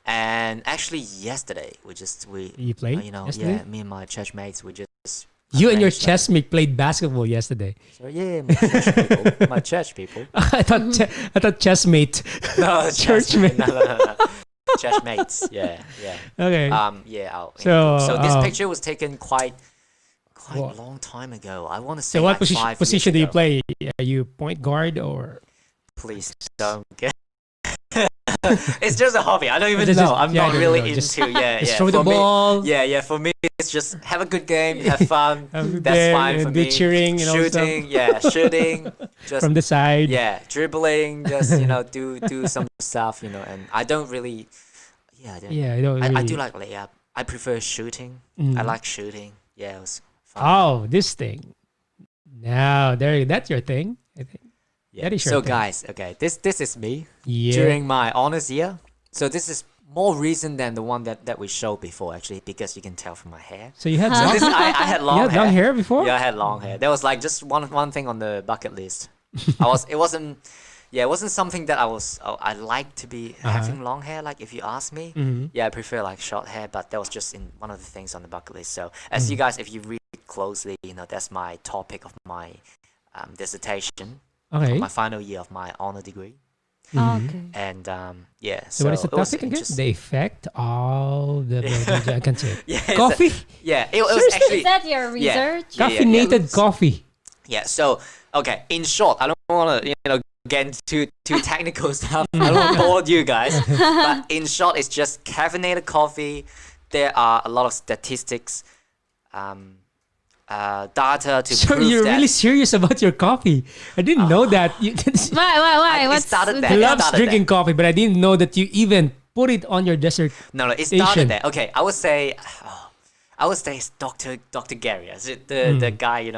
D: And actually, yesterday
E: You played yesterday?
D: me and my church mates we just
E: You and your
D: arranged, like-
E: chessmate played basketball yesterday.
D: So yeah, my church people. My church people.
E: I thought chessmate.
D: No,
E: Church mate.
D: No. Church mates. Yeah, yeah.
E: Okay.
D: So this
E: So,
D: picture was taken quite
E: What?
D: a long time ago. I want to say
E: so what
D: like 5
E: position do
D: years
E: you
D: ago.
E: play? Are you point guard or?
D: Please don't get It's just a hobby. I don't even
E: Just-
D: know. I'm
E: yeah, I
D: not
E: don't
D: really
E: know.
D: into.
E: Just-
D: Yeah,
E: just
D: yeah.
E: throw the
D: For me-
E: ball.
D: yeah. For me, it's just have a good game, have fun.
E: Have a good
D: That's
E: game,
D: fine for
E: and do
D: me.
E: cheering and all
D: shooting, yeah, shooting. Just
E: from the side.
D: yeah, dribbling. Just do some stuff. And I don't really. Yeah,
E: Yeah, I don't
D: I
E: really-
D: do like layup. I prefer shooting.
E: Mm.
D: I like shooting. Yeah, it was fun.
E: Oh, this thing. Now, that's your thing, I think.
D: Yeah.
E: That is your
D: So
E: thing.
D: guys, okay, this is me
E: Yeah.
D: during my honors year. So this is more recent than the one that we showed before, actually, because you can tell from my hair.
E: So you had
D: So
E: long,
D: this I had long
E: you had long hair before?
D: Yeah, I had long hair. There was like just one thing on the bucket list. It wasn't something that I like to be having long hair. Like if you ask me,
E: Mhm.
D: yeah, I prefer like short hair. But that was just in one of the things on the bucket list. So as you guys, if you read closely, that's my topic of my dissertation,
E: Okay.
D: my final year of my honor degree.
C: Oh, okay.
D: And yeah,
E: So what is the
D: it was
E: topic again?
D: interesting.
E: The effect of the I can say it.
D: Yeah, it's
E: Coffee?
D: Yeah, it was
E: Seriously?
D: actually.
C: Is that your
D: Yeah.
C: research?
D: Yeah,
E: Caffeinated coffee.
D: Yeah. So okay, in short, I don't want to get into too technical stuff. I don't want to bore you guys. But in short, it's just caffeinated coffee. There are a lot of statistics, data to
E: So
D: prove
E: you're
D: that.
E: really serious about your coffee. I didn't know that. You
C: Why?
D: It
C: What's
D: started
C: with
D: there.
E: he
D: It
E: loves
D: started
E: drinking coffee, but I didn't know that you even put it on your dessert.
D: No, it
E: Station.
D: started there. Okay, I would say it's Dr. Gary, the guy,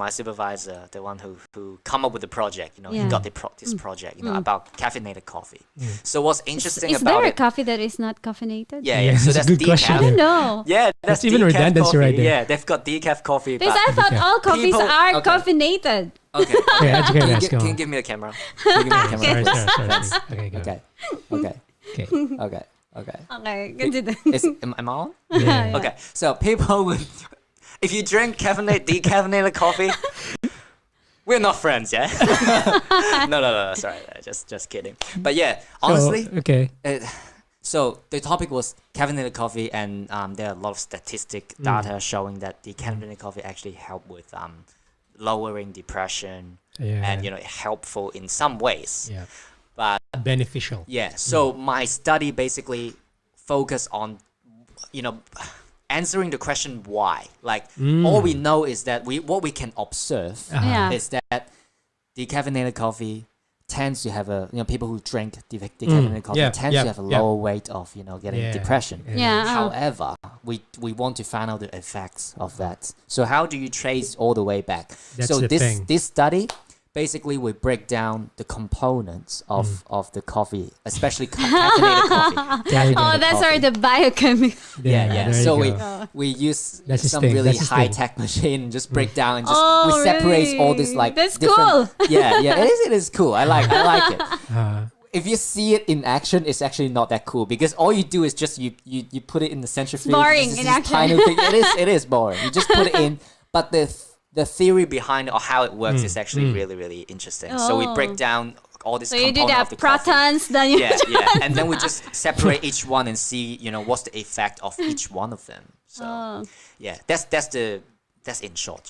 D: my supervisor, the one who come up with the project. He
C: Yeah.
D: got this project, about caffeinated coffee. So what's interesting
C: Is
D: about
C: there a
D: it?
C: coffee that is not caffeinated?
D: Yeah,
E: Yeah,
D: yeah. So
E: that's
D: that's
E: a good question
C: I
D: decaf.
C: don't
E: there.
C: know.
D: Yeah, that's
E: even
D: decaf
E: redundancy
D: coffee.
E: right there.
D: Yeah, they've got decaf coffee.
C: Because
D: But
C: I thought all coffees
D: People-
C: are
D: okay.
C: caffeinated.
D: okay,
E: Okay, educate us. Go
D: can you
E: on.
D: give me the camera? Can you give me the camera,
E: Sorry,
D: please?
E: sorry. Okay, go.
D: Okay, okay,
E: Okay.
D: okay, okay.
C: Okay, continue.
D: Am I on?
E: Yeah.
D: Okay, so people would, if you drink decaffeinated coffee, we're not friends, yeah? no, sorry, just kidding. But yeah, honestly,
E: So, okay.
D: so the topic was caffeinated coffee, and there are a lot of statistic data showing that decaffeinated coffee actually help with lowering depression,
E: Yeah.
D: and helpful in some ways.
E: Yeah.
D: But
E: Beneficial.
D: yeah, so my study basically focused on, answering the question why. Like all we know is that what we can observe
C: Yeah.
D: is that decaffeinated coffee tends to have people who drink decaffeinated coffee
E: Yeah,
D: tends
E: yeah,
D: to have a
E: yeah.
D: lower rate of getting
E: Yeah,
D: depression.
C: Yeah.
D: However, we want to find out the effects of that. So how do you trace all the way back?
E: That's
D: So
E: the thing.
D: this study basically we break down the components of the coffee, especially caffeinated coffee.
E: There you go.
C: Oh, that's where the biochemical.
D: Yeah,
E: there
D: yeah.
E: you
D: So
E: go.
D: we use
E: That's his
D: some
E: thing,
D: really
E: that's his thing.
D: high tech machine and just break down and just
C: Oh,
D: we separate all
C: really?
D: this like
C: That's
D: different.
C: cool.
D: Yeah, it is cool. I like it.
E: Uh,
D: If you see it in action, it's actually not that cool because all you do is just you put it in the centrifuge.
C: boring
D: It's
C: in
D: this
C: action.
D: tiny thing. It is boring. You just put it in, but the theory behind or how it works is actually really really interesting. So we break
C: Oh.
D: down all this.
C: So you do
D: component
C: that
D: of the coffee.
C: protons, then you
D: Yeah, and then we just separate each one and see what's the effect of each one of them. So
C: Oh.
D: yeah, that's in short.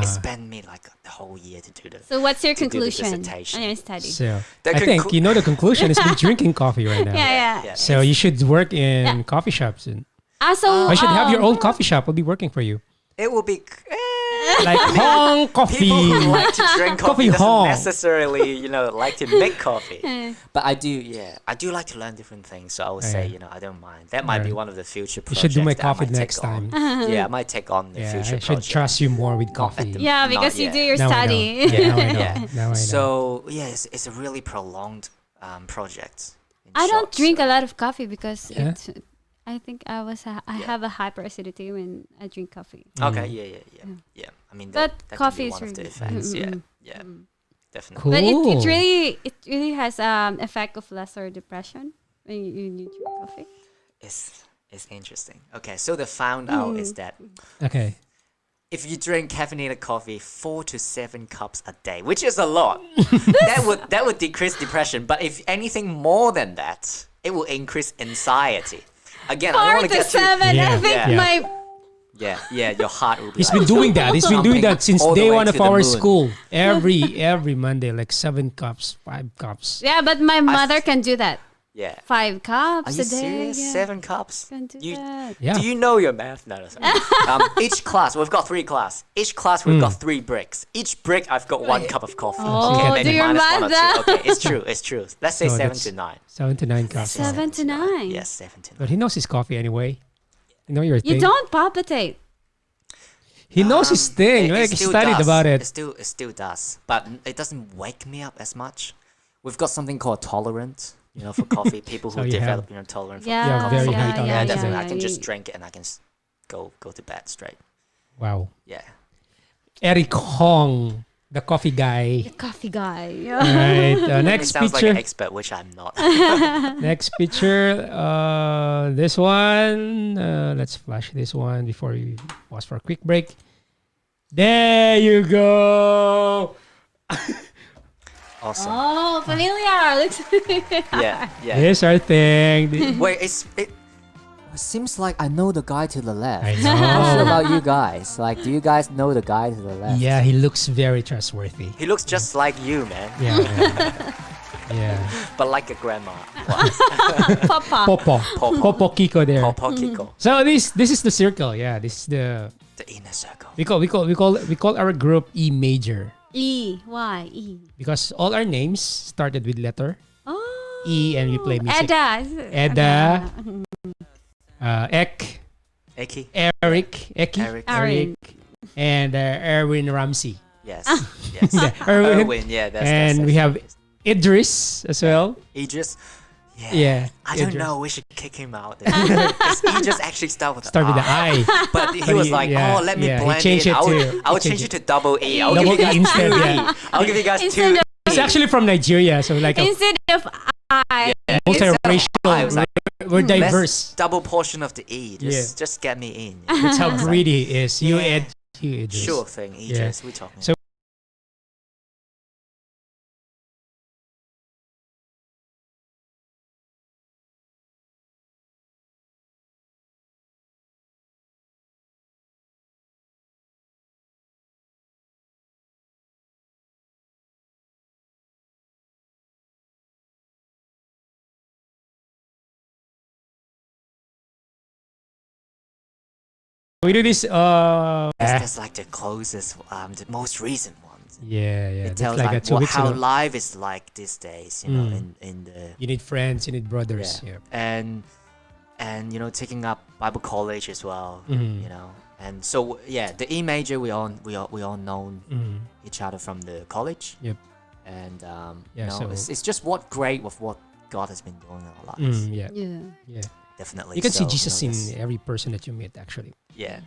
D: It spent me like the whole year to do this.
C: So what's your
D: to do the
C: conclusion
D: dissertation.
C: on your study?
E: so
D: The
E: I think
D: conclu-
E: the conclusion is be drinking coffee right now.
C: Yeah.
E: So you should work in coffee shops and
C: So
E: I should have your own coffee shop. I'll be working for you.
D: It will be.
E: Like Hong Coffee.
D: People who like to drink
E: Coffee
D: coffee doesn't
E: Hong.
D: necessarily, like to make coffee. But I do like to learn different things. So I would say, I don't mind. That might be
E: Right.
D: one of the future
E: You
D: projects.
E: should do my
D: that I
E: coffee
D: might
E: next
D: take on.
E: time.
D: Yeah, I might take on the
E: Yeah,
D: future
E: I should
D: project.
E: trust you more with
D: Not
E: coffee.
D: at the-
C: Yeah,
D: Not
C: because you
D: yet.
C: do your
E: Now I know.
C: study.
E: Now I know.
D: Yeah.
E: Now I know.
D: So yeah, it's a really prolonged project. in
C: I don't
D: short,
C: drink
D: so-
C: a lot of coffee because
E: Yeah?
C: I think I have a hyperacidity when I drink coffee.
D: Okay, yeah. I mean,
C: But
D: that
C: coffee
D: can be one
C: is
D: of the
C: really-
D: effects.
C: Mm-mm.
D: Yeah, definitely.
E: Cool.
C: But it really has effect of lesser depression when you drink coffee.
D: It's interesting. Okay, so the found out is that
E: Okay.
D: if you drink caffeinated coffee 4 to 7 cups a day, which is a lot, that would decrease depression. But if anything more than that, it will increase anxiety. Again, I don't
C: 4
D: want to
C: to
D: get too.
C: 7.
E: Yeah.
C: I think
D: Yeah.
C: my
D: Yeah, your heart will be.
E: He's
D: like,
E: been doing that. He's been doing that since
D: all the
E: day
D: way
E: one
D: to
E: of
D: the
E: our
D: moon.
E: school. Every Monday, like 7 cups, 5 cups.
C: yeah, but my mother can do that.
D: Yeah.
C: 5 cups
D: Are you
C: a day.
D: serious?
C: Yeah.
D: 7 cups?
C: Can't do
D: You-
C: that.
E: Yeah.
D: Do you know your math? No, sorry. Each class, we've got 3 class. Each class, we've got 3 bricks. Each brick, I've got 1 cup of coffee.
C: Oh,
D: okay,
C: do
D: maybe
C: your
D: minus 1 or
C: math
D: 2. Okay, it's true. It's true. Let's say
E: So
D: 7
E: that's
D: to 9.
E: 7 to 9 cups.
C: 7 to 9.
D: Yes, 7 to 9.
E: But he knows his coffee anyway. You know your thing.
C: You don't palpitate.
E: He knows his thing. Like, he
D: still
E: studied
D: does.
E: about it.
D: It still does, but it doesn't wake me up as much. We've got something called tolerant, for coffee. People who
E: So you have-
D: develop, tolerant for
C: Yeah,
E: very
D: coffee.
E: high tolerance.
D: Yeah, definitely. I
C: yeah,
D: can
C: yeah.
D: just drink it and I can go to bed straight.
E: Wow.
D: Yeah.
E: Eric Hong, the coffee guy.
C: Coffee guy.
E: All right.
D: It
E: Next
D: sounds like
E: picture.
D: an expert, which I'm not.
E: Next picture. This one. Let's flash this one before we pause for a quick break. There you go.
D: Awesome.
C: Oh, familiar. Looks
D: Yeah, yeah.
E: Here's our thing.
D: Wait, it seems like I know the guy to the left.
E: I
D: I'm not sure
E: know.
D: about you guys. Like, do you guys know the guy to the left?
E: Yeah, he looks very trustworthy.
D: He looks just like you, man.
E: Yeah. Yeah.
D: But like a grandma.
C: Papa.
E: Popo KIKO there.
D: Papa Kiko.
E: So this is the circle. Yeah, this is the
D: The inner circle.
E: we call our group E major
C: E. Why? E.
E: because all our names started with letter
C: Oh.
E: E and we play music.
C: Eda.
E: Eda. Ek,
D: Eki.
E: Eric, Eki,
C: Aaron.
E: and Erwin Ramsey.
D: Yes. Yes.
E: Erwin.
D: Erwin. Yeah,
E: And we have Idris as well.
D: Idris. Yeah.
E: Yeah,
D: I don't
E: Idris.
D: know. We should kick him out. Because Idris actually start with
E: Start with the I.
D: But he
E: But
D: was
E: he-
D: like,
E: yeah,
D: oh, let me
E: yeah, he
D: blend
E: changed
D: in.
E: it
D: I
E: to-
D: will
E: he
D: change
E: changed
D: it to double E. I'll
E: Double
D: give you guys
E: E instead,
D: two
E: yeah.
D: E. I'll give you guys
C: Instead
D: two.
E: It's actually from Nigeria, so like a
C: Instead of I.
D: Yeah.
E: multiracial.
D: I was like,
E: We're
D: Let's
E: diverse.
D: double portion of the E. Just get me in.
E: That's how greedy he is. You
D: Yeah.
E: Idris.
D: Sure thing, Idris. We're talking.
E: So- We do this.
D: That's like the closest, the most recent ones.
E: Yeah.
D: It
E: That's
D: tells
E: like a
D: like
E: 2 weeks
D: how
E: ago.
D: life is like these days, in the
E: You need friends. You need brothers. Yeah.
D: and taking up Bible college as well,
E: Mhm.
D: and so the E major we all known
E: Mhm.
D: each other from the college.
E: Yep.
D: And
E: Yeah, so-
D: it's just what great of what God has been doing in our lives.
E: Yeah.
C: Yeah.
E: Yeah.
D: Definitely.
E: You can see
D: So,
E: Jesus in
D: this-
E: every person that you meet, actually.
D: yeah.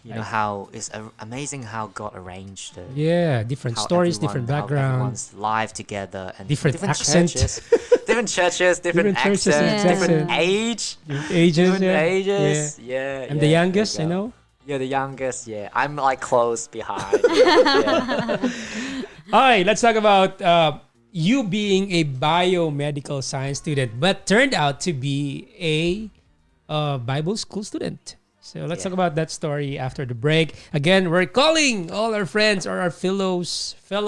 D: You know
E: Like-
D: how it's amazing how God arranged the
E: Yeah. Different
D: how
E: stories,
D: everyone-
E: different
D: how
E: backgrounds.
D: everyone's live together and
E: Different accent.
D: churches, different churches, different
E: Different churches
C: and
D: accents, different
C: accent.
D: age,
E: Different ages.
D: different
E: Yeah.
D: ages.
E: Yeah.
D: Yeah,
E: I'm the
D: yeah,
E: youngest,
D: there
E: you
D: you go.
E: know.
D: You're the youngest. Yeah, I'm like close behind. yeah.
E: All right, let's talk about you being a biomedical science student, but turned out to be a Bible school student. So let's
D: Yeah.
E: talk about that story after the break. Again, we're calling all our friends or our fellow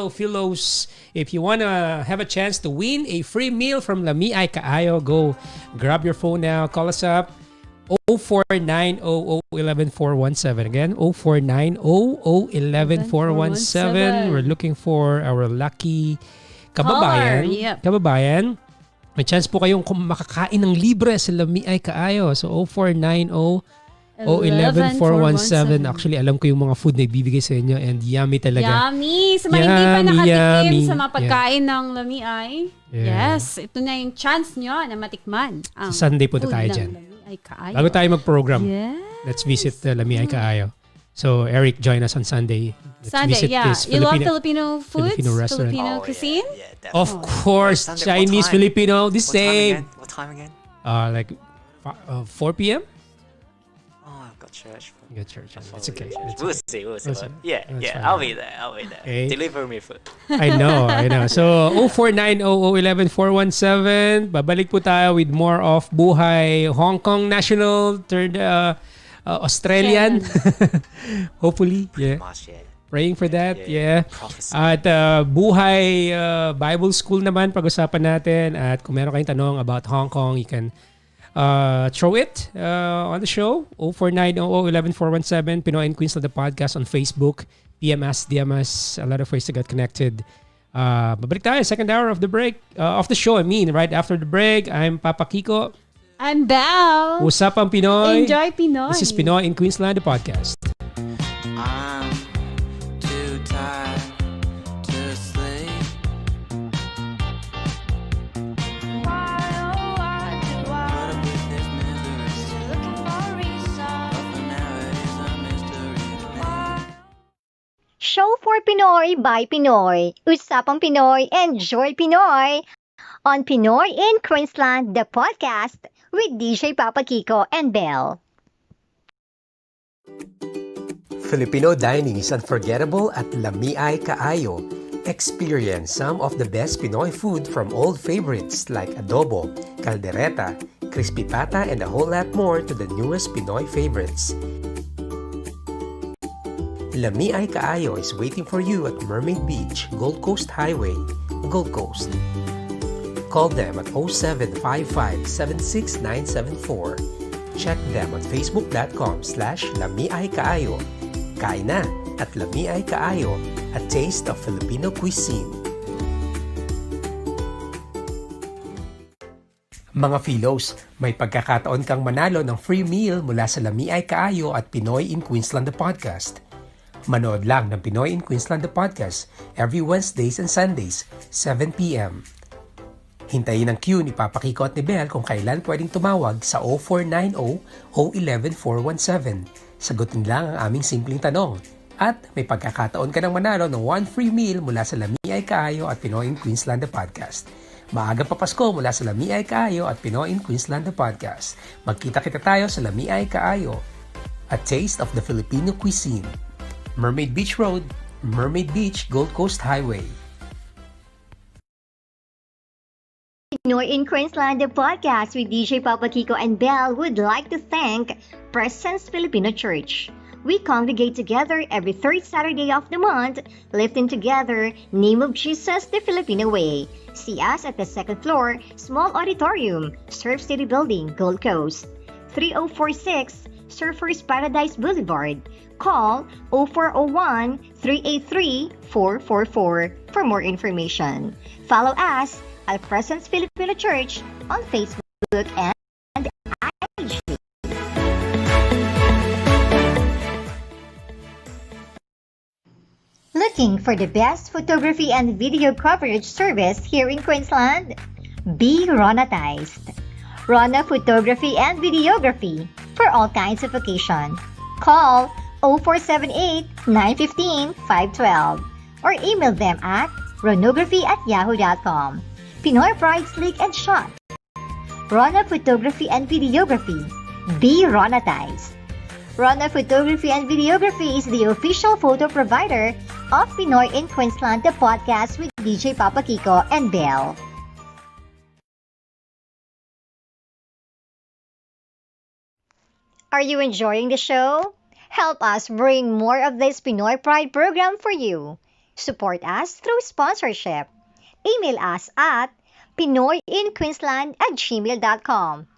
E: philos. If you want to have a chance to win a free meal from Lami Ay Kaayo, go grab your phone now. Call us up. 04900114117. Again, 04900114117. We're looking for our lucky kababayan.
C: Caller, yep.
E: Kababayan. May chance po kayong makakain ng libre sa Lami Ay Kaayo. So 04900114117. Actually, alam ko yung mga food na ibibigay sa inyo and yummy talaga.
C: Yummy! Sa mga hindi pa
E: Yummy,
C: nakatikim
E: yummy.
C: sa mga pagkain ng Lami-Ay,
E: Yeah.
C: yes, ito na yung chance nyo na matikman. Ang
E: Sa Sunday punta
C: food
E: tayo
C: ng
E: dyan.
C: Lami-Ay Kaayo.
E: Bago tayo mag-program,
C: Yes.
E: let's visit Lami Ay Kaayo. So Eric, join us on Sunday. Let's
C: Sunday,
E: visit
C: yeah.
E: this
C: You love Filipino foods?
E: Filipino restaurant.
C: Filipino
D: Oh,
C: cuisine?
D: Yeah, definitely.
E: Of course,
D: Sunday, what
E: Chinese,
D: time?
E: Filipino, the
D: What time
E: same.
D: again? What time again?
E: Like 4 p.m.
D: Oh, I've got church.
E: You got church.
D: I'll
E: It's
D: follow
E: okay.
D: you to church.
E: It's
D: We'll
E: okay.
D: see. We'll
E: We'll
D: see.
E: see.
D: Yeah,
E: That's
D: yeah.
E: fine.
D: I'll be there.
E: Okay.
D: Deliver me food.
E: I know. So 04900114117. Babalik po tayo with more of Buhay Hong Kong National turned Australian. Hopefully. Yeah.
D: Much, yeah.
E: Praying for that, yeah.
D: Prophecy.
E: At Buhay Bible School naman, pag-usapan natin. At kung meron kayong tanong about Hong Kong, you can throw it on the show. 0900-11-417, Pinoy in Queensland, the podcast on Facebook. PMS, DMS, a lot of ways to get connected. Babalik tayo, second hour of the break. Of the show, right after the break. I'm Papa Kiko.
C: I'm Belle.
E: Usapang Pinoy.
C: Enjoy Pinoy.
E: This is Pinoy in Queensland, the podcast.
F: I'm too tired to sleep. Why, oh, why do I put up with this misery? Still looking for a reason, but for now it is a mystery to me.
A: Show for Pinoy by Pinoy. Usapang Pinoy, enjoy Pinoy. On Pinoy in Queensland, the podcast with DJ Papa Kiko and Belle.
B: Filipino dining is unforgettable at Lamiay Kaayo. Experience some of the best Pinoy food from old favorites like adobo, caldereta, crispy pata, and a whole lot more to the newest Pinoy favorites. Lamiay Kaayo is waiting for you at Mermaid Beach, Gold Coast Highway, Gold Coast. Call them at 0755-76974. Check them on facebook.com/lamiaykaayo. Kain na at Lamiay Kaayo, a taste of Filipino cuisine. Mga Philos, may pagkakataon kang manalo ng free meal mula sa Lamiay Kaayo at Pinoy in Queensland the Podcast. Manood lang ng Pinoy in Queensland the Podcast every Wednesdays and Sundays, 7 p.m. Hintayin ang queue ni Papa Kiko at ni Belle kung kailan pwedeng tumawag sa 0490-011-417. Sagutin lang ang aming simpleng tanong. At may pagkakataon ka ng manalo ng 1 free meal mula sa Lamiay Kaayo at Pinoy in Queensland the Podcast. Maagang papasko mula sa Lamiay Kaayo at Pinoy in Queensland the Podcast. Magkita-kita tayo sa Lamiay Kaayo, a taste of the Filipino cuisine. Mermaid Beach Road, Mermaid Beach, Gold Coast Highway.
A: Pinoy in Queensland, the podcast with DJ Papa Kiko and Belle would like to thank Presence Filipino Church. We congregate together every third Saturday of the month, lifting together Name of Jesus the Filipino Way. See us at the second floor, Small Auditorium, Surf City Building, Gold Coast. 3046 Surfers Paradise Boulevard. Call 0401-383-444 for more information. Follow us at Presence Filipino Church on Facebook and IG. Looking for the best photography and video coverage service here in Queensland? Be Ronatized. Rona Photography and Videography for all kinds of occasion. Call 0478-915-512 or email them at ronography@yahoo.com. Pinoy Pride Slick and Shot. Rona Photography and Videography. Be Ronatized. Rona Photography and Videography is the official photo provider of Pinoy in Queensland, the podcast with DJ Papa Kiko and Belle. Are you enjoying the show? Help us bring more of this Pinoy Pride program for you. Support us through sponsorship. Email us at pinoyinqueensland@gmail.com.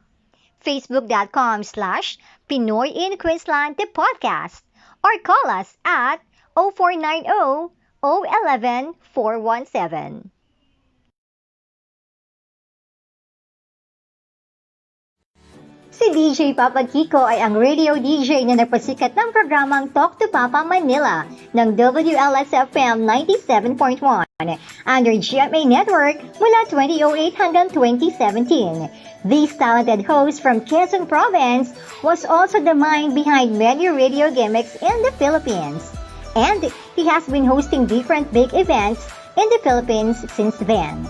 A: Facebook.com/PinoyInQueensland the podcast or call us at 0490-011-417. Si DJ Papa Kiko ay ang radio DJ na nagpasikat ng programang Talk to Papa Manila ng WLSFM 97.1 under GMA Network mula 2008 hanggang 2017. This talented host from Quezon Province was also the mind behind many radio gimmicks in the Philippines. And he has been hosting different big events in the Philippines since then.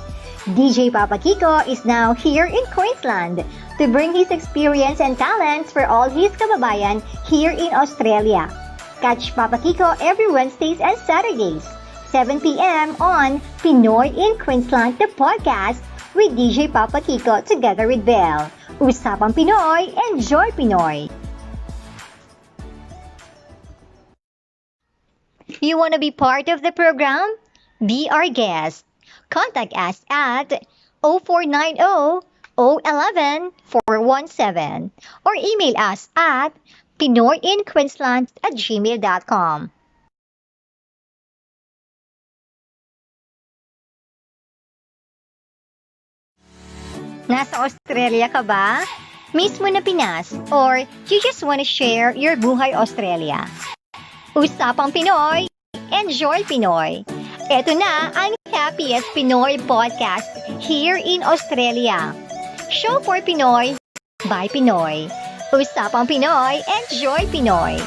A: DJ Papa Kiko is now here in Queensland to bring his experience and talents for all his kababayan here in Australia. Catch Papa Kiko every Wednesdays and Saturdays, 7 p.m. on Pinoy in Queensland, the podcast with DJ Papa Kiko together with Belle. Usapang Pinoy, enjoy Pinoy! You want to be part of the program? Be our guest. Contact us at 0490-011-417 or email us at pinoyinqueensland@gmail.com. Nasa Australia ka ba? Mismo na Pinas? Or you just want to share your buhay Australia? Usapang Pinoy, enjoy Pinoy. Ito na ang happiest Pinoy podcast here in Australia. Show for Pinoy by Pinoy. Usapang Pinoy, enjoy Pinoy.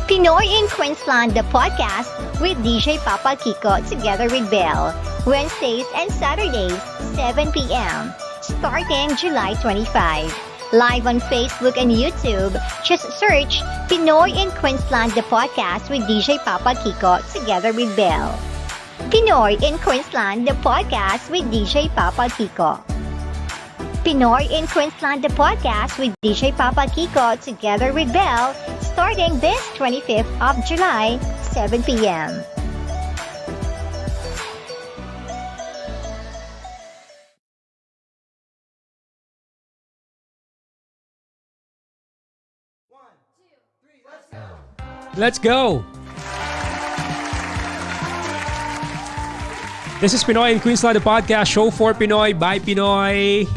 A: Pinoy in Queensland, the podcast with DJ Papa Kiko together with Belle. Wednesdays and Saturdays, 7 p.m. Starting July 25. Live on Facebook and YouTube. Just search Pinoy in Queensland, the podcast with DJ Papa Kiko together with Belle. Pinoy in Queensland, the podcast with DJ Papa Kiko. Pinoy in Queensland, the podcast with DJ Papa Kiko together with Belle, starting this 25th of July, 7 p.m.
E: Let's go! This is Pinoy in Queensland, the podcast show for Pinoy by Pinoy.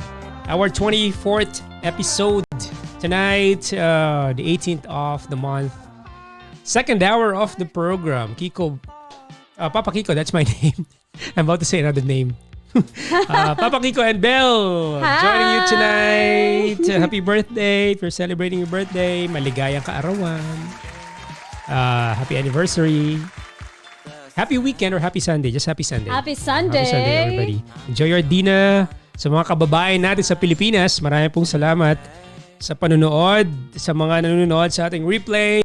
E: Our 24th episode tonight, the 18th of the month. Second hour of the program. Kiko, Papa Kiko, that's my name. I'm about to say another name. Papa Kiko and Belle joining you tonight. Happy birthday. If you're celebrating your birthday, maligayang kaarawan. Happy anniversary. Happy weekend or happy Sunday. Just happy Sunday.
C: Happy Sunday.
E: Happy Sunday, everybody. Enjoy your dinner. Sa mga kababayan natin sa Pilipinas, marami pong salamat sa panonood, sa mga nanonood sa ating replays.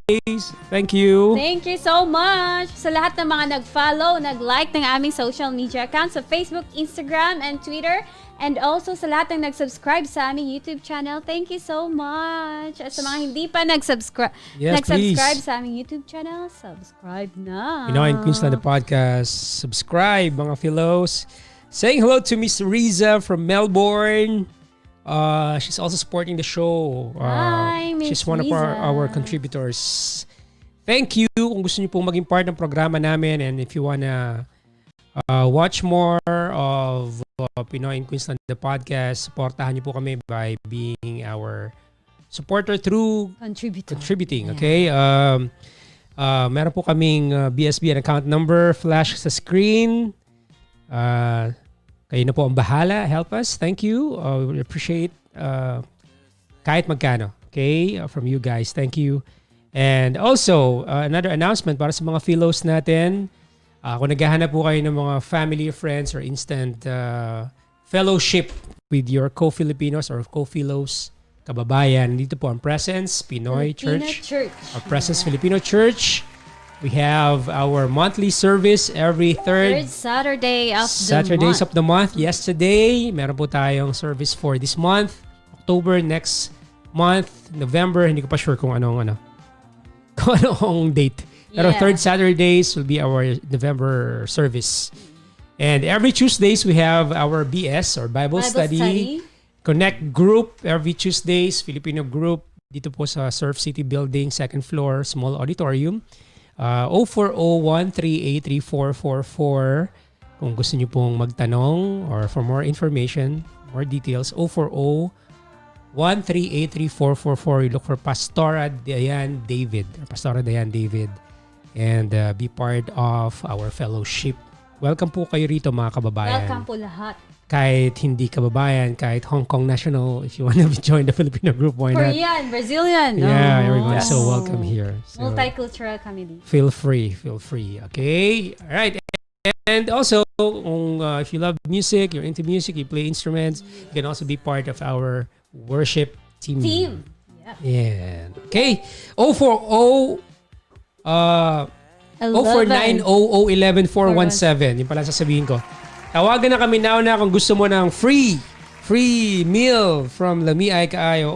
E: Thank you.
C: Thank you so much sa lahat ng mga nag-follow, nag-like ng aming social media accounts sa Facebook, Instagram, and Twitter. And also sa lahat ng nag-subscribe sa aming YouTube channel. Thank you so much. At sa mga hindi pa nag-subscribe sa aming YouTube channel, subscribe na.
E: Pinoy in Queensland, the podcast. Subscribe, mga Philos. Saying hello to Miss Riza from Melbourne. She's also supporting the show.
C: Hi, Miss
E: She's one of our contributors. Thank you kung gusto niyo pong maging part ng programa namin, and if you wanna watch more of Pinoy in Queensland, the podcast, supportahan niyo po kami by being our supporter through contributing. Okay? Meron po kaming BSB account number, flash sa screen. Kayo na po ang bahala. Help us. Thank you. We appreciate kahit magkano. Okay? From you guys. Thank you. And also, another announcement para sa mga Philos natin. Kung naghahanap po kayo ng mga family, friends, or instant fellowship with your co-Filipinos or co-Philos, kababayan, dito po ang Presence Pinoy Church. Our Presence Filipino Church. We have our monthly service every third Saturdays of the month. Yesterday, meron po tayong service for this month, October, next month, November. Hindi ko pa sure kung anong date. Pero third Saturdays will be our November service. And every Tuesdays, we have our BS or Bible Study. Connect group every Tuesdays, Filipino group. Dito po sa Surf City Building, second floor, small auditorium. 0401383444 kung gusto niyo pong magtanong or for more information, more details, 0401383444. You look for Pastora Diane David and be part of our fellowship. Welcome po kayo rito, mga kababayan.
C: Welcome po lahat.
E: Kahit hindi kababayan, kahit Hong Kong national, if you want to join the Filipino group, why not?
C: Korean, Brazilian.
E: Yeah, everyone's so welcome here. So,
C: multicultural comedy.
E: Feel free. Okay? All right. And also, if you love music, you're into music, you play instruments, you can also be part of our worship team. Yeah. Okay. 0490-011-417. Yung pala sasabihin ko. Tawagan na kami now na kung gusto mo ng free meal from Lami Ay Kaayo.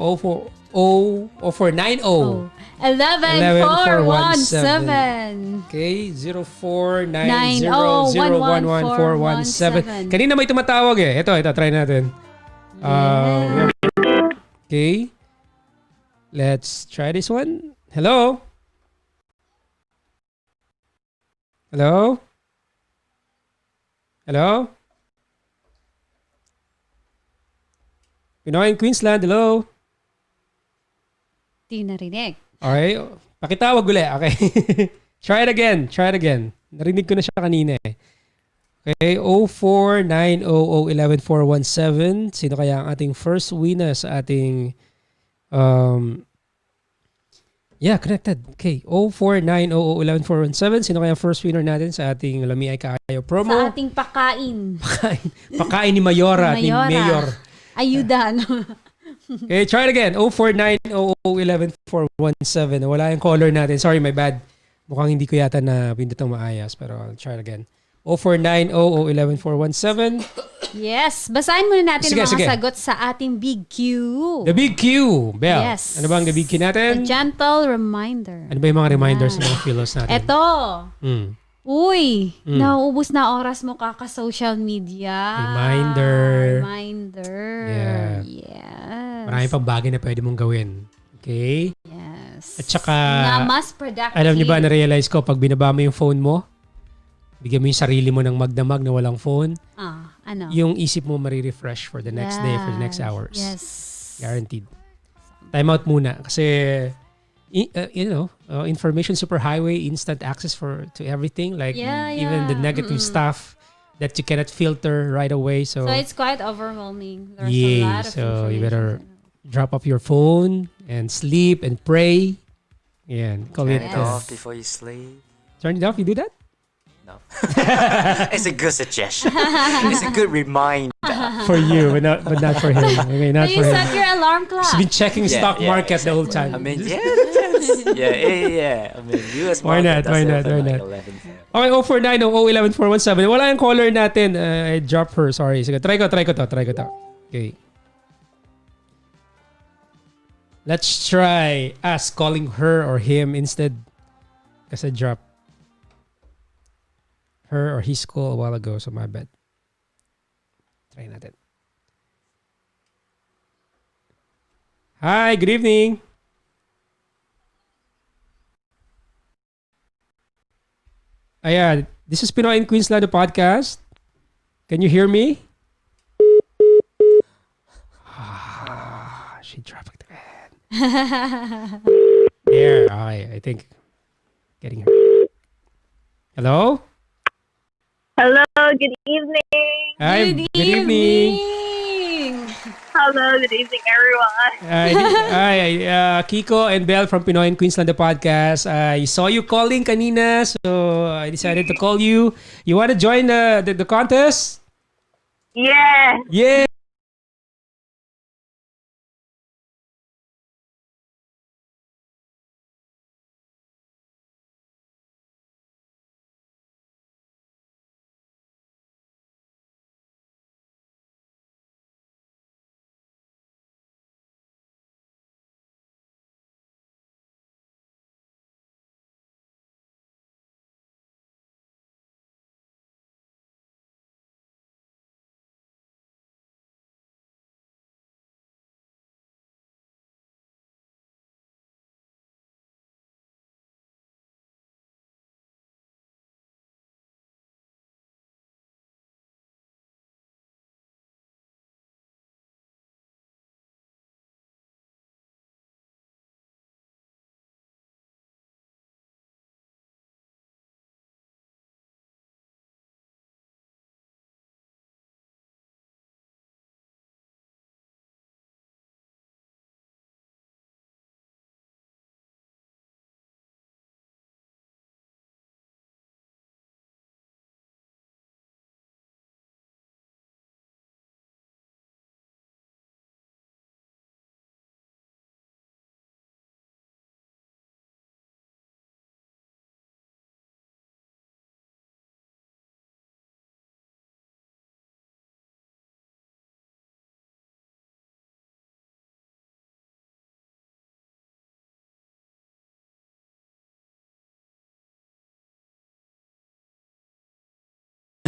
E: O for 90.
C: Oh. 11417.
E: Okay, 0490011417.
C: 90114117.
E: Kanina may tumatawag eh. Ito, try natin. Okay. Let's try this one. Hello? Hello? Hello? Pinoy in Queensland, hello?
C: Di narinig.
E: Okay, pakitawag uli. Okay. Try it again. Narinig ko na siya kanina eh. Okay, 0490011417. Sino kaya ang ating first winner sa ating connected. Okay, 0490011417. Sino kaya ang first winner natin sa ating Lami Ay Kaayo promo?
C: Sa ating pakain.
E: Pakain ni Mayora at ni Mayor.
C: Ayuda.
E: Okay, try it again. 0490011417. Wala yung caller natin. Sorry, my bad. Mukhang hindi ko yata na pindutang maayos, pero I'll try it again. 0490011417.
C: Yes. Basahin muna natin ang mga
E: Sige.
C: sagot sa ating Big Q.
E: The Big Q, Belle.
C: Yes.
E: Ano bang the Big Q
C: A
E: natin?
C: gentle reminder.
E: Ano ba yung mga reminders ng mga philos natin?
C: Eto.
E: Hmm.
C: Uy, nauubos na oras mo kaka-social media.
E: Reminder. Yeah.
C: Yes.
E: Marami pang bagay na pwede mong gawin. Okay?
C: Yes.
E: At saka,
C: na mas productive.
E: alam niyo ba, na-realize ko, pag binaba mo yung phone mo, bigyan mo yung sarili mo ng magdamag na walang phone,
C: Ano?
E: yung isip mo marirefresh for the next day, for the next hours.
C: Yes.
E: Guaranteed. Time out muna. Kasi, information superhighway, instant access to everything. Like, even the negative stuff that you cannot filter right away. So
C: it's quite overwhelming. There's a lot of
E: so
C: information.
E: you better drop off your phone and sleep and pray. Yeah,
D: Turn it off before you sleep.
E: Turn it off. You do that?
D: No. It's a good suggestion. It's a good reminder.
E: For you, but not for him. Okay, not
C: So
E: for
C: you
E: him.
C: set your alarm clock.
E: He's been checking stock market the whole time.
D: I mean, yeah. I mean, US
E: Why
D: market
E: not? Why
D: does
E: not?
D: open
E: Why
D: like
E: not?
D: 11.
E: Okay, 0490011417. Wala yung caller natin. I dropped her. Sorry. Sige, try ko to. Okay. Let's try us calling her or him instead. Kasi drop her or his call a while ago, so my bad. Try natin. Hi, good evening. Ayan, this is Pinoy in Queensland, the podcast. Can you hear me? She dropped the bed. There, okay, I think getting her. Hello?
G: Hello, good evening.
E: Hi,
C: Good
E: evening.
G: Hello, good evening, everyone.
E: Hi, Kiko and Belle from Pinoy in Queensland, the podcast. I saw you calling kanina, so I decided to call you. You want to join the contest?
G: Yeah.
E: Yeah.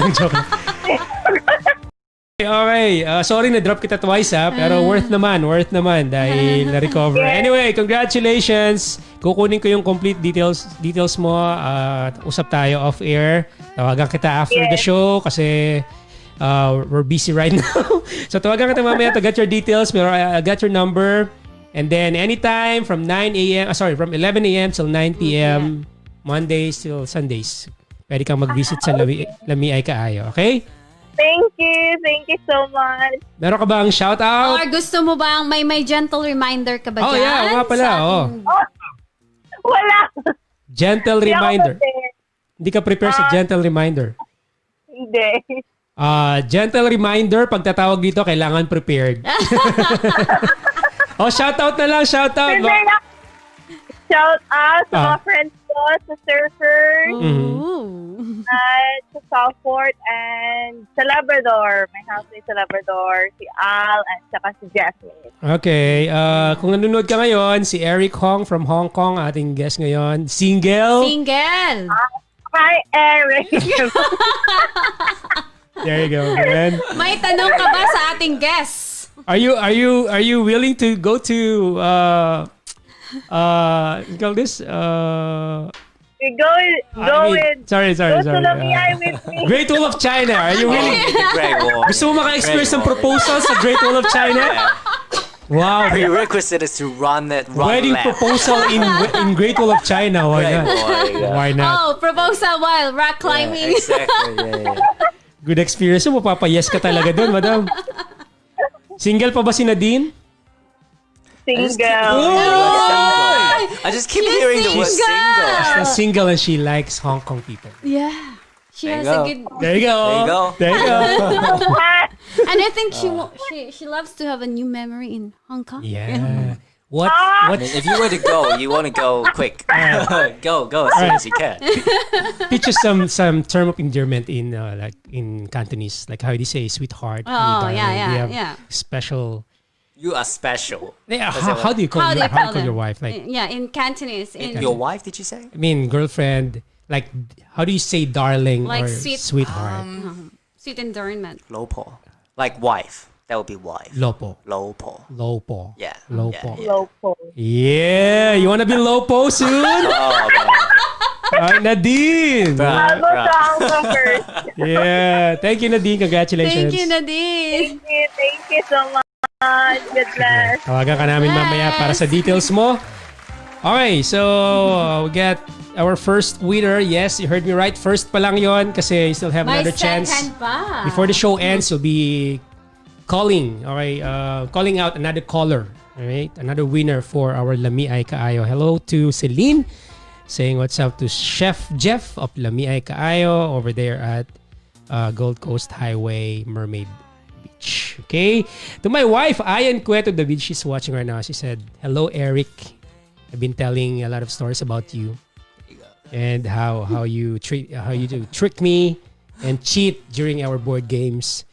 E: Joke. Okay, sorry na drop kita twice pero worth naman dahil na-recover. Anyway, congratulations. Kukunin ko yung complete details mo at usap tayo off air. Tawagan kita after the show kasi we're busy right now. So tawagan kita mamaya to get your details. Pero I got your number. And then anytime from 11 a.m. till 9 p.m. Mondays till Sundays. Pwede kang mag-visit sa Lami Ay Kaayo. Okay?
G: Thank you so much.
E: Meron ka bang shoutout?
C: Or gusto mo bang may gentle reminder ka ba
E: Oh,
C: dyan?
E: yeah, nga pala,
C: Sa
E: oh.
C: ating-
G: Wala.
E: Gentle
G: Hindi ako
E: reminder.
G: prepared.
E: Hindi ka prepare sa gentle reminder.
G: Hindi.
E: Gentle reminder, pag tatawag dito, kailangan prepared. shoutout na lang, shoutout.
G: Prepare na. Shout out sa mga
E: Ah.
G: friends ko, sa surfers,
C: Ooh.
G: at sa Southport, and sa Labrador. My housemate sa Labrador, si Al, and saka si Jasmine.
E: Okay, kung nanonood ka ngayon, si Eric Hong from Hong Kong, ating guest ngayon. Single.
C: Single.
G: Hi, Eric.
E: There you go, man.
C: May tanong ka ba sa ating guests?
E: Are you willing to go to you call this
G: Sorry. Go to Lamia with me.
E: Great Wall of China. Are you willing?
D: Great Wall.
E: Gusto mo maka-experience ng
D: Great Wall.
E: proposal sa Great Wall of China? Wow.
D: Prerequisite is to run
E: Wedding
D: left.
E: proposal in Great Wall of China. Why
D: Great
E: not?
D: Wall, yeah.
E: Why not?
C: Oh, proposal while rock
D: Yeah,
C: climbing.
D: exactly. Yeah.
E: Good experience. So, mapapayes ka talaga doon, madam. Single pa ba si Nadine?
G: Single.
D: I just keep hearing the word single.
E: She's single and she likes Hong Kong people.
C: Yeah. She
D: There
C: has
D: you
C: a
D: go.
C: good...
E: There you go.
D: There you go.
E: There you go.
C: And I think she loves to have a new memory in Hong Kong.
E: Yeah. What?
D: If you were to go, you want to go quick. Go as soon as you can.
E: Teach us some term of endearment in like in Cantonese, like how do you say sweetheart?
C: Oh,
E: darling?
C: yeah,
E: Do you have
C: yeah.
E: special?
D: You are special.
E: Yeah, how do you call
C: How do you call
E: your
C: them?
E: wife? Like,
C: Yeah, in Cantonese. In,
D: Your wife, did you say?
E: I mean, girlfriend. Like, how do you say darling
C: Like
E: or
C: sweet-
E: sweetheart?
C: sweet endearment.
D: Lopo. Like wife. That would be wife.
E: Lopo.
D: Lopo.
E: Lopo.
D: Yeah.
E: Lopo.
D: Yeah, yeah.
G: Local.
E: Yeah, you wanna be Lopo soon?
D: Oh, man.
E: Alright, Nadine.
G: I'll go to Hong Kong first.
E: Yeah, thank you, Nadine. Congratulations.
C: Thank you, Nadine.
G: Thank you so much. God bless.
E: Tawagan ka namin mamaya para sa details mo. Okay, so we got our first winner. Yes, you heard me right. First pa lang yon kasi you still have
C: May
E: another chance.
C: second pa.
E: Before the show ends, you'll be calling. Okay, calling out another caller. All right, another winner for our Lami Ay Kaayo. Hello to Celine, saying what's up to Chef Jeff of Lami Ay Kaayo over there at Gold Coast Highway Mermaid Beach. Okay, to my wife Ayan Cueto David, she's watching right now. She said, "Hello Eric, I've been telling a lot of stories about you and how you do trick me and cheat during our board games."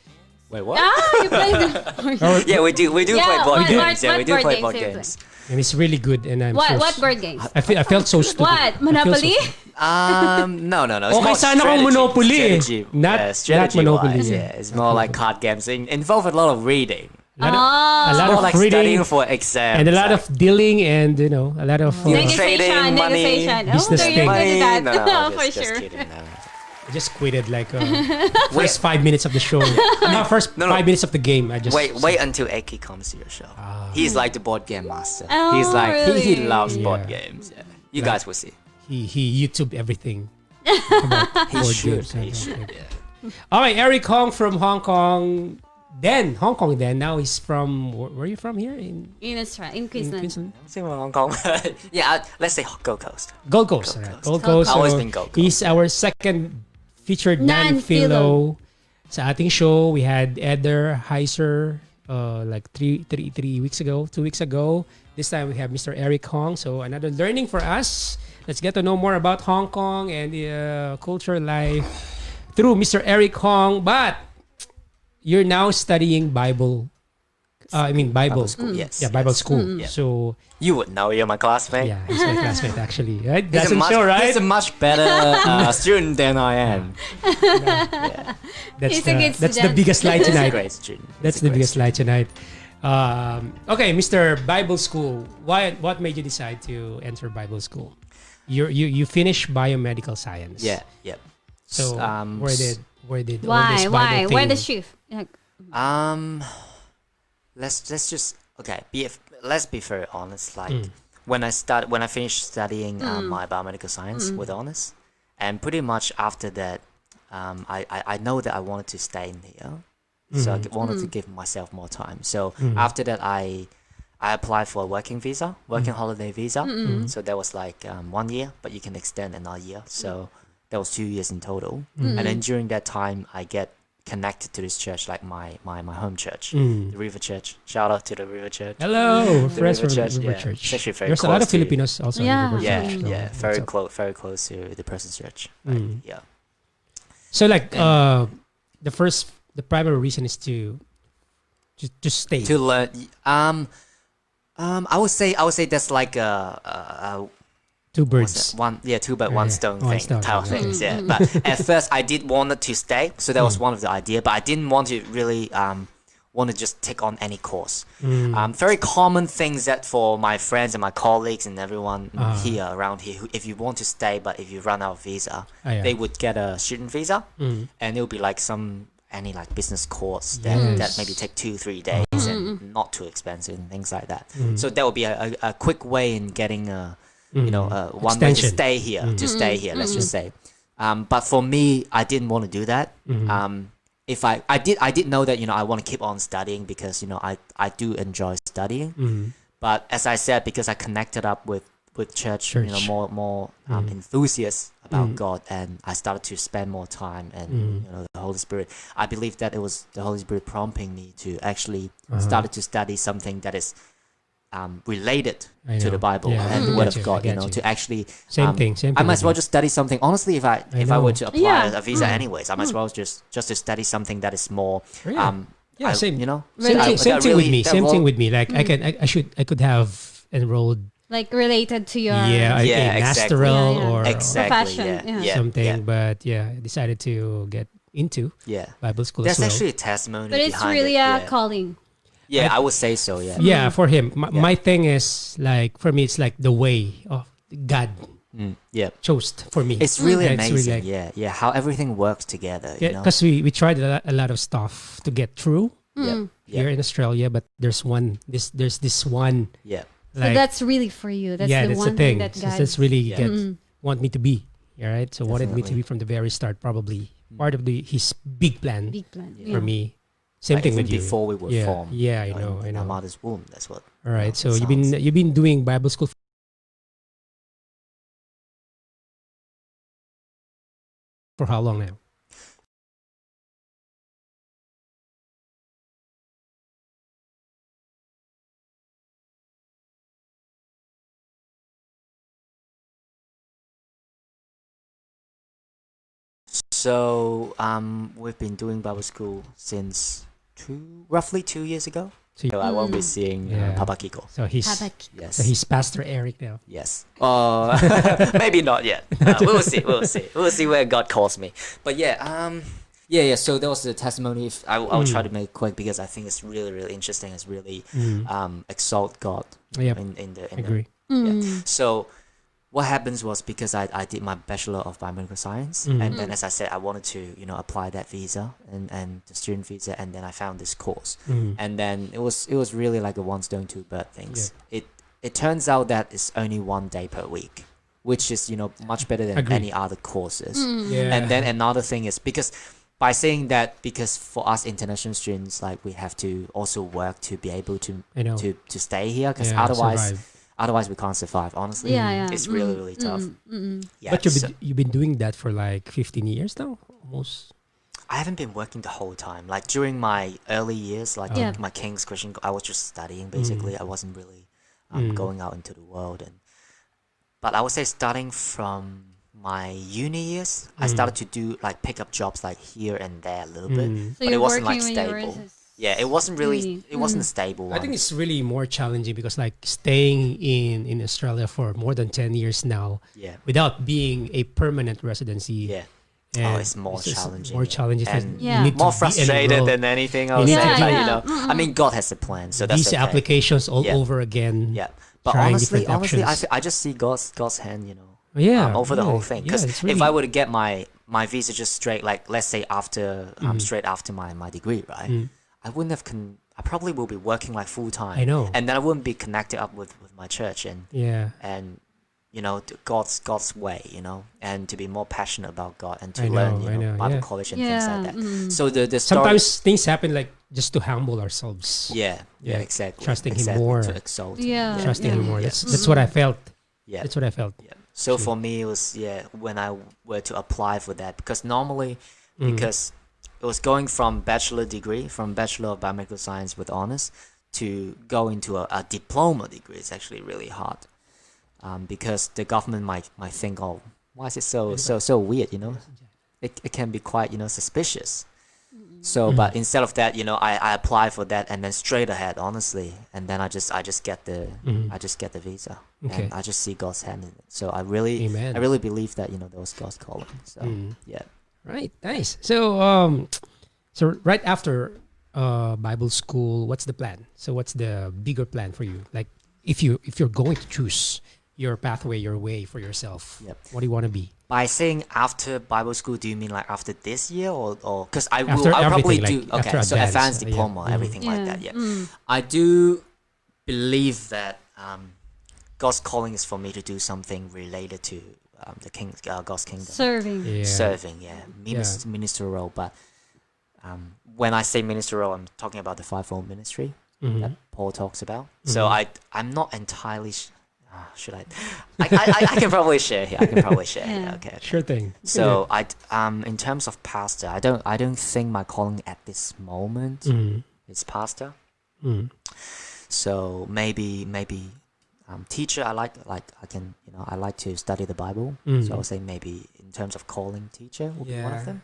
D: Wait, what?
C: You played the...
D: Yeah, we do
C: Yeah,
D: play board
C: what-
D: games.
C: what
D: We do
C: board
D: play
C: games
D: board
C: do you
D: games.
E: And it's really good, and I'm
C: What board games?
E: I felt so stupid.
C: What?
E: I feel so
C: Monopoly?
E: stupid.
D: No. It's
E: Okay,
D: more
E: sana kung Monopoly eh.
D: strategy.
E: Not-
D: Yeah, strategy
E: not Monopoly.
D: wise, yeah. It's more like card games. Involve a lot of reading.
E: A lot
D: More
E: of
D: like
E: reading
D: studying for exams.
E: and a lot of dealing and a lot of
D: Trading, money,
C: negotiation.
E: business
C: Oh, so you're
E: thing.
C: good at that.
D: No,
C: For
D: just
C: sure.
D: kidding. No.
E: I just quitted like first 5 minutes of the show. First
D: No.
E: 5 minutes of the game. I just
D: Wait until Eki comes to your show. He's like the board game master.
C: Oh,
D: He's like he
C: really?
D: loves board
E: Yeah.
D: games. Yeah. You guys will see.
E: he YouTube everything. About
D: He
E: board
D: should.
E: games.
D: He should. Yeah.
E: Okay, Eric Hong from Hong Kong. Hong Kong. Now he's from where are you from here in
C: In Australia, in Queensland.
E: Queensland?
D: See Hong Kong. Yeah, let's say Gold Coast.
E: Gold Coast.
D: Gold
E: Alright.
D: Coast.
E: Gold Coast.
D: Always
E: So
D: been Gold Coast.
E: He's our second featured
C: Non-FILO.
E: non-filo sa ating show. We had Eder Heiser like 2 weeks ago. This time we have Mr. Eric Hong. So another learning for us. Let's get to know more about Hong Kong and the culture life through Mr. Eric Hong. But you're now studying Bible I mean Bible.
D: Bible school. Yes.
E: Yeah, Bible
D: yes.
E: school.
D: Yeah.
E: So
D: You would know. You're my classmate.
E: yeah, he's my classmate actually. Right?
D: He's a
E: Doesn't
D: much,
E: show, right?
D: He's a much better student than I am.
E: That's
C: He's a good
E: that's the
C: student.
E: biggest lie
D: He's a
E: tonight.
D: great student.
E: That's
D: He's a
E: the
D: great
E: biggest lie tonight. Okay, Mr. Bible School. What made you decide to enter Bible School? You finished biomedical science.
D: Yeah. Yep.
E: So where did all this
C: Why?
E: Bible
C: Where
E: thing-
C: the shift? Like,
D: Let's just okay. Let's be very honest. Like
E: Mm.
D: when I finished studying my biomedical science with honors, and pretty much after that, I know that I wanted to stay in here, so I wanted to give myself more time. So after that, I applied for a working visa, working holiday visa. So that was like 1 year, but you can extend another year. So that was 2 years in total. And then during that time, I get connected to this church, like my home church, the River Church. Shout out to the River Church.
E: Hello,
D: The
E: friends
D: River
E: from
D: Church,
E: River
D: yeah.
E: Church.
D: It's actually very
E: There's a lot
D: close
E: of
D: to-
E: Filipinos also.
C: Yeah.
E: in River
D: Yeah,
E: Church, so
D: yeah,
E: it's
D: very close to the person's church. Yeah.
E: So like the primary reason is to stay.
D: To learn, I would say that's like a
E: Two
D: what's
E: birds.
D: that? Two bird, one
E: Yeah,
D: stone
E: one
D: thing,
E: stone,
D: type of
E: yeah.
D: things. Yeah, but at first I did wanted to stay, so that was one of the idea. But I didn't want to really want to just take on any course. Very common things that for my friends and my colleagues and everyone here around here, if you want to stay, but if you run out of visa,
E: Yeah.
D: they would get a student visa, and it would be like any like business course that
E: Yes.
D: maybe take 2-3 days and not too expensive and things like that. So that would be a quick way in getting one way to
E: Extension.
D: stay here, let's just say. But for me, I didn't want to do that. If I did know that I want to keep on studying because I do enjoy studying. But as I said, because I connected up with church, more enthusiasts about God, and I started to spend more time and the Holy Spirit. I believe that it was the Holy Spirit prompting me to actually started to study something that is related
E: I
D: to
E: know.
D: the Bible
E: Yeah,
D: and the
E: I
D: Word
E: get
D: of
E: you,
D: God.
E: I get you.
D: To actually
E: Same thing.
D: I might as well
E: with
D: just study something. Honestly, if I were
E: know.
D: to apply
C: Yeah.
D: a visa anyways, I might as well just to study something that is more.
E: Really? Yeah, same.
D: You know,
E: Same
C: Really?
E: thing. Same thing with me.
D: that
E: Same thing
D: role-
E: with me. Like I could have enrolled.
C: like related to your
E: Yeah,
D: Yeah,
E: a
D: exactly.
E: masteral
C: Yeah, yeah.
E: or
D: Exactly.
C: Profession,
D: Yeah.
C: yeah.
D: Yeah.
E: something,
D: Yeah.
E: but I decided to get into
D: Yeah.
E: Bible school
D: There's
E: as well.
D: actually a testimony
C: but it's
D: behind
C: really
D: it.
C: a
D: Yeah.
C: calling.
D: Yeah, I would say so. Yeah.
E: Yeah, for him. My thing is like for me, it's like the way of God
D: Yeah.
E: chose for me.
D: It's really
E: Yeah,
D: amazing.
E: like-
D: Yeah. How everything works together.
E: Yeah,
D: You know.
E: because we tried a lot of stuff to get through
D: Yeah.
E: here in Australia, but there's this one
D: Yeah.
C: So
E: like
C: that's really for you. That's
E: yeah,
C: the
E: that's
C: one
E: the thing.
C: thing that God.
E: That's really
D: Yeah.
E: want me to be. All right, so wanted me to
D: Definitely.
E: be from the very start, probably part of his big plan
C: Big plan.
E: for me. Same
D: Like
E: thing
D: even
E: with you.
D: before we were
E: yeah,
D: formed.
E: yeah, I
D: in
E: know.
D: our mother's womb. That's what.
E: All right, so
D: it
E: you've
D: sounds.
E: been doing Bible school for how long now?
D: So we've been doing Bible school since roughly 2 years ago.
E: So,
D: So I won't be seeing
E: Yeah.
D: Papa Kiko.
E: so he's
C: Habak.
D: Yes.
E: so he's Pastor Eric now.
D: Yes. Maybe not yet. We'll see. We'll see. We'll see where God calls me. But yeah. So that was the testimony. If I will try to make it quick because I think it's really, really interesting. It's really exalt God
E: Yep,
D: in the.
E: agree.
D: Yeah. So what happens was because I did my Bachelor of Biomedical Science, and then as I said, I wanted to apply that visa and the student visa, and then I found this course, and then it was really like a one stone two bird things. It turns out that it's only 1 day per week, which is much better than
E: Agree.
D: any other courses.
E: Yeah,
D: And then another thing is because by saying that, because for us international students, like we have to also work to be able to
E: I know.
D: to stay here, because
E: Yeah,
D: otherwise we can't survive. Honestly,
C: Yeah.
D: it's really really tough. Yeah,
E: But you've been doing that for like 15 years now, almost.
D: I haven't been working the whole time. Like during my early years, like
C: Yeah.
D: my King's Christian, I was just studying basically. I wasn't really going out into the world, but I would say starting from my uni years, I started to do like pick up jobs like here and there a little bit,
C: So
D: but it
C: you're
D: wasn't
C: working
D: like
C: when you were
D: stable. Yeah, it wasn't really,
C: Really?
D: it wasn't a stable one.
E: I think it's really more challenging because like staying in Australia for more than 10 years now
D: Yeah.
E: without being a permanent residency.
D: Yeah.
E: And
D: It's more
E: just
D: challenging.
E: More challenging.
D: And
E: You
C: Yeah.
E: need to
D: more
E: be
D: frustrated
E: enrolled.
D: than anything. I
E: You
D: would
E: need
D: say,
E: to
D: but,
E: be-
D: you know, I mean, God has a plan, so that's
E: visa
D: okay.
E: applications all
D: Yeah.
E: over again.
D: Yeah, but
E: trying
D: honestly,
E: different options.
D: I just see God's hand, you know,
E: Yeah,
D: over the
E: yeah,
D: whole thing.
E: yeah,
D: Because
E: it's
D: if I
E: really-
D: were to get my visa just straight, like let's say after straight after my degree, right? I wouldn't have I probably will be working like full time.
E: I know.
D: and then I wouldn't be connected up with my church
E: Yeah.
D: and you know God's way, you know, and to be more passionate about God and to
E: I
D: learn,
E: know,
D: you
E: I
D: know,
E: know,
D: Bible
E: yeah.
D: college and things like that.
C: Mm.
D: So the story,
E: Sometimes things happen like just to humble ourselves.
D: yeah,
E: Yeah,
D: exactly,
E: trusting Him
D: exactly,
E: more.
D: to exalt, Him.
C: Yeah.
E: Trusting Him more.
D: Yeah.
E: That's what I felt.
D: yeah.
E: That's what I felt.
D: Yeah. So for me, it was when I were to apply for that because normally because it was going from Bachelor of Biomedical Science with honors to go into a diploma degree. It's actually really hard because the government might think, oh, why is it so weird? You know, it can be quite suspicious. So, but instead of that, I apply for that and then straight ahead, honestly, and then I just get the visa,
E: Okay.
D: and I just see God's hand in it. So I really
E: Amen.
D: believe that that was God's calling. So yeah,
E: Right. Nice. So so right after Bible school, what's the plan? So what's the bigger plan for you? Like if you're going to choose your pathway, your way for yourself,
D: Yep.
E: what do you want to be?
D: by saying after Bible school, do you mean like after this year or because I'll
E: After
D: probably
E: everything,
D: do
E: like,
D: okay,
E: after
D: so advanced
E: yeah.
D: diploma,
E: Mhm.
D: everything like
C: Yeah.
D: that. Yeah, I do believe that God's calling is for me to do something related to the God's kingdom.
C: Serving.
E: Yeah.
D: Serving, minister role. But when I say minister role, I'm talking about the fivefold ministry
E: Mhm.
D: that Paul talks about. So I'm not entirely. Should I can probably share here. I can probably share here.
C: Yeah.
D: Okay.
E: Sure thing.
D: So in terms of pastor, I don't think my calling at this moment
E: Mhm.
D: is pastor.
E: Mhm.
D: So maybe teacher. I like I like to study the Bible. So I would say maybe in terms of calling, teacher would be one
E: Yeah.
D: of them.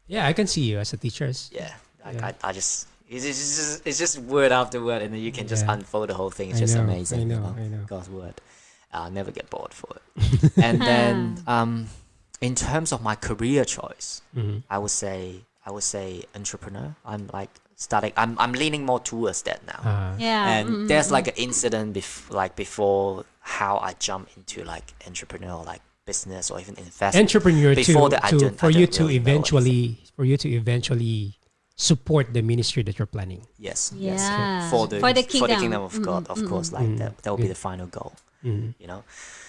E: Yeah, I can see you as a teacher.
D: Yeah,
E: Yeah.
D: I just it's just word after word, and then you can just
E: Yeah.
D: unfold the whole thing. It's
E: I
D: just
E: know,
D: amazing.
E: I know.
D: God's word. I'll never get bored for it. And then in terms of my career choice,
E: Mhm.
D: I would say entrepreneur. I'm like starting. I'm leaning more towards that now.
C: Yeah.
D: And there's like an incident before how I jump into like entrepreneur, like business or even investment.
E: Entrepreneur
D: Before that, I don't
E: for you
D: really
E: to
D: know
E: eventually support the ministry that you're planning.
D: Yes.
C: Yeah.
D: Yes.
C: For the kingdom.
D: of God, of course. Like that will be the final goal.
E: Mhm.
D: You know.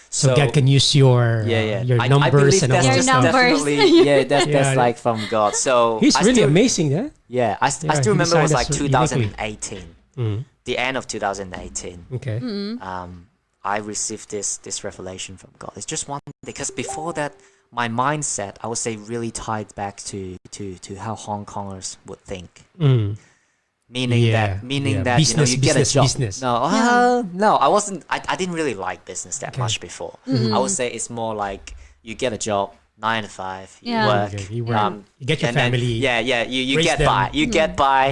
E: So God can use your your
D: I
E: numbers
D: believe
E: and all
D: that's
E: that
C: Your
D: just
E: stuff.
C: numbers.
D: definitely that's
E: Yeah.
D: like from God. So
E: He's
D: I
E: really
D: still,
E: amazing, huh?
D: Yeah, I
E: Yeah,
D: still
E: he
D: remember it was
E: designed
D: like
E: us uniquely.
D: 2018,
E: Mhm.
D: the end of 2018.
E: Okay.
D: I received this revelation from God. It's just one because before that, my mindset I would say really tied back to how Hong Kongers would think.
E: Mm.
D: Meaning
E: Yeah,
D: that
E: business,
D: you get a job.
E: business.
D: No, I wasn't. I didn't really like business that much before. I would say it's more like you get a job, 9 to 5, you
C: Yeah.
D: work.
E: Okay, you work. You get your
D: and then-
E: family.
D: you
E: raise
D: get
E: them.
D: by. You get by.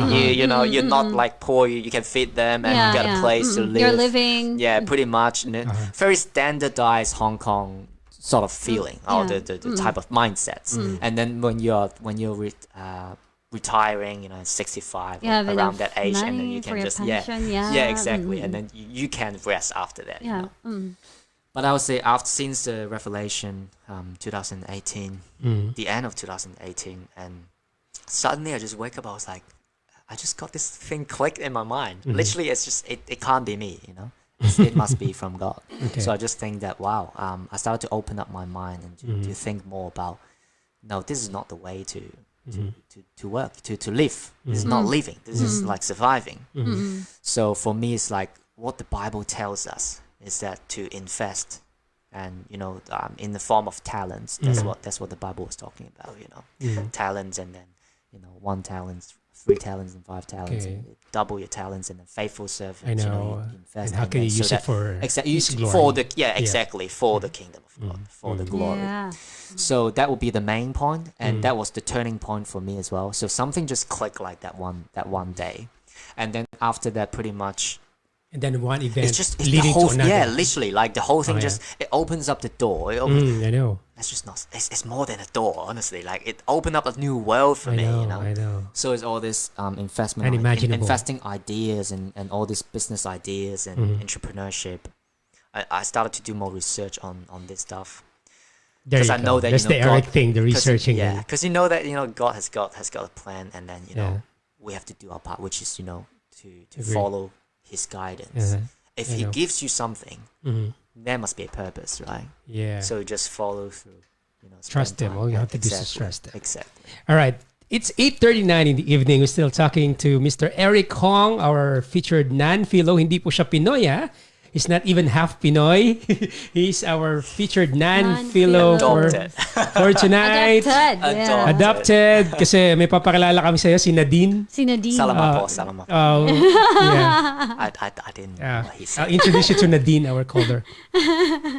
D: You know, you're not like poor. You can feed them and you got a place to live.
C: You're living.
D: Yeah, pretty much. Very standardized Hong Kong sort of feeling, or
C: Yeah.
D: the type of mindsets. And then when you're retiring, 65
C: You have
D: around
C: enough
D: that age, and then
C: money
D: you
C: for
D: can
C: your
D: just
C: pension,
D: yeah, exactly, and then you can rest after that. you
C: Yeah.
D: know. But I would say since the revelation, 2018, the end of 2018, and suddenly I just wake up. I was like, I just got this thing clicked in my mind. Literally, it's just it can't be me, it must be from God.
E: Okay.
D: So I just think that wow. I started to open up my mind and to think more about. No, this is not the way to work, to live. This is not living. This is like surviving. So for me, it's like what the Bible tells us is that to invest, and in the form of talents. That's what the Bible was talking about. Talents, and then 1 talent, 3 talents, and 5 talents,
E: Okay.
D: and double your talents, and a faithful servant.
E: I know.
D: You invest
E: And how
D: in
E: can
D: that
E: you use
D: so
E: it for
D: exactly
E: His glory?
D: for the exactly for the kingdom of God, for the glory.
C: Yeah.
D: So that would be the main point, and that was the turning point for me as well. So something just clicked like that one day, and then after that, pretty much
E: And then one event
D: it's the
E: leading
D: whole
E: to another.
D: yeah, literally like the whole thing
E: Oh, yeah.
D: just it opens up the door. It opens,
E: I know.
D: That's just not. It's more than a door, honestly. Like it opened up a new world for
E: I
D: me.
E: know.
D: You know.
E: I know.
D: So it's all this investment,
E: Unimaginable.
D: investing ideas, and all these business ideas and entrepreneurship. I started to do more research on this stuff.
E: There you
D: I know
E: go.
D: that
E: That's the Eric thing, the
D: 'cause,
E: researching.
D: Yeah,
E: and-
D: because you know that God has got a plan, and then
E: Yeah.
D: we have to do our part, which is to
E: Agree.
D: follow His guidance. If
E: I
D: He
E: know.
D: gives you something,
E: Mhm.
D: there must be a purpose, right?
E: Yeah.
D: So just follow through. Spend
E: Trust Him.
D: time.
E: All you
D: Yeah,
E: have to do is
D: exactly,
E: trust Him.
D: Exactly.
E: All right. It's 8:39 in the evening. We're still talking to Mr. Eric Hong, our featured non-philo. Hindi po siya Pinoy, ha? He's not even half Pinoy. He's our featured non-philo
C: Non-philo.
E: for tonight.
C: Adopted. Yeah.
E: Adopted. Kasi may papakilala kami sa'yo, si Nadine.
C: Si Nadine.
D: Salamat po, salamat po.
E: Yeah.
D: I didn't know what he
E: I'll
D: said.
E: introduce you to Nadine, our caller.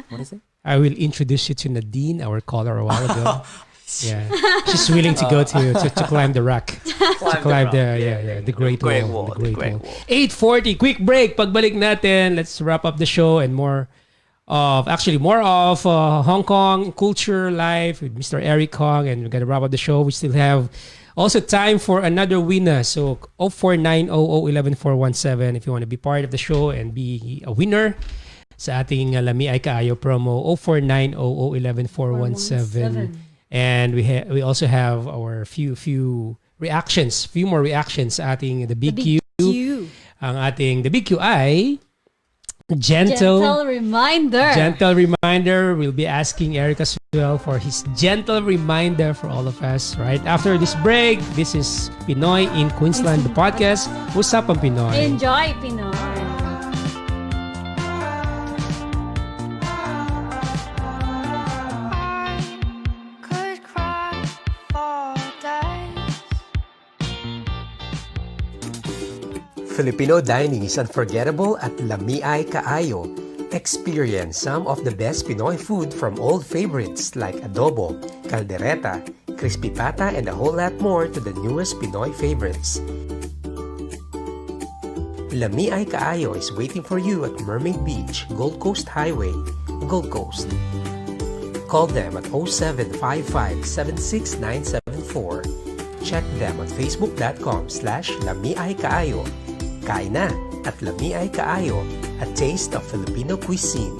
D: What is it?
E: I will introduce you to Nadine, our caller a while ago. Yeah, she's willing to go to climb the rock, to climb the Great Wall. The Great Wall. 8:40, quick break. Pagbalik natin, let's wrap up the show and more of Hong Kong culture life with Mr. Eric Hong, and we're gonna wrap up the show. We still have also time for another winner. So 0490011417 if you want to be part of the show and be a winner sa ating Lami Ay Kaayo promo. 0490011417. And we also have our few more reactions sa ating the Big Q. Ang ating the Big Q ay gentle
C: reminder.
E: Gentle reminder. We'll be asking Eric as well for his gentle reminder for all of us. Right after this break, this is Pinoy in Queensland, the podcast. Usapang Pinoy.
C: Enjoy, Pinoy.
F: Could cry for days.
B: Filipino dining is unforgettable at Lami Ay Kaayo. Experience some of the best Pinoy food from old favorites like adobo, caldereta, crispy pata, and a whole lot more to the newest Pinoy favorites. Lami Ay Kaayo is waiting for you at Mermaid Beach, Gold Coast Highway, Gold Coast. Call them at 0755-76974. Check them on facebook.com/Lami Ay Kaayo. Kain na at Lami Ay Kaayo, a taste of Filipino cuisine.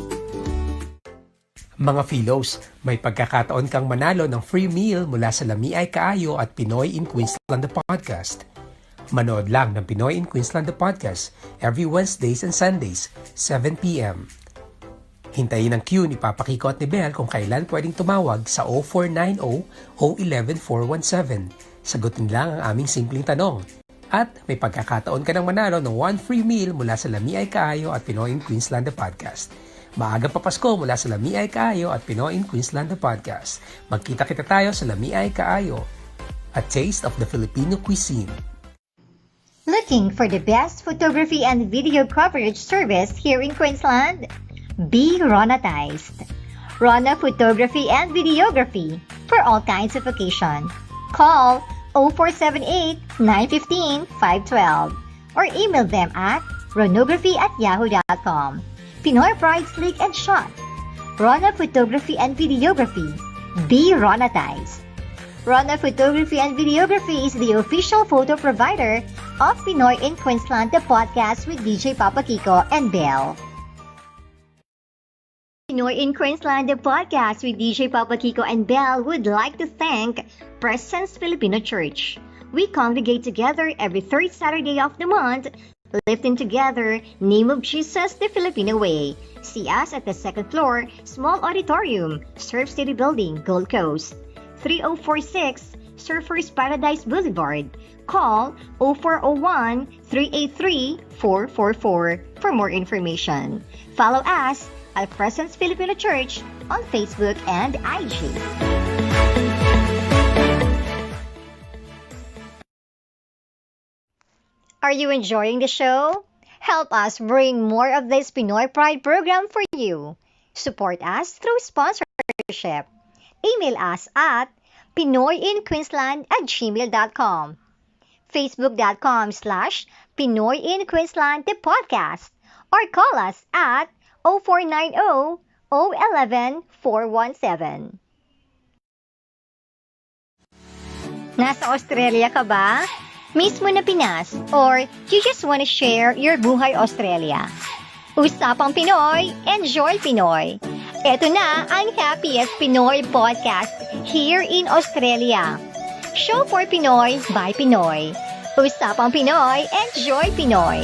B: Mga Philos, may pagkakataon kang manalo ng free meal mula sa Lami Ay Kaayo at Pinoy in Queensland the Podcast. Manood lang ng Pinoy in Queensland the Podcast every Wednesdays and Sundays, 7 p.m. Hintayin ang cue ni Papa Kiko at ni Belle kung kailan pwedeng tumawag sa 0490-011-417. Sagutin lang ang aming simpleng tanong. At may pagkakataon ka ng manalo ng 1 free meal mula sa Lami Ay Kaayo at Pinoy in Queensland the Podcast. Maagang papasko mula sa Lami Ay Kaayo at Pinoy in Queensland the Podcast. Magkita-kita tayo sa Lami Ay Kaayo, a taste of the Filipino cuisine.
A: Looking for the best photography and video coverage service here in Queensland? Be Ronatized. Rona Photography and Videography for all kinds of occasion. Call 0478-915-512 or email them at ronography@yahoo.com. Pinoy Pride Slick and Shot. Rona Photography and Videography. Be Ronatized. Rona Photography and Videography is the official photo provider of Pinoy in Queensland, the podcast with DJ Papa Kiko and Belle. Pinoy in Queensland, the podcast with DJ Papa Kiko and Belle would like to thank Presence Filipino Church. We congregate together every third Saturday of the month, lifting together Name of Jesus the Filipino Way. See us at the second floor, Small Auditorium, Surf City Building, Gold Coast. 3046 Surfers Paradise Boulevard. Call 0401-383-444 for more information. Follow us at Presence Filipino Church on Facebook and IG. Are you enjoying the show? Help us bring more of this Pinoy Pride program for you. Support us through sponsorship. Email us at pinoyinqueensland@gmail.com, facebook.com/pinoyinqueensland the podcast, or call us at 0490 011 417. Nasa Australia ka ba? Mismo na Pinas? Or you just wanna share your buhay Australia? Usapang Pinoy, enjoy Pinoy. Ito na ang happiest Pinoy podcast here in Australia. Show for Pinoy by Pinoy. Usapang Pinoy, enjoy Pinoy.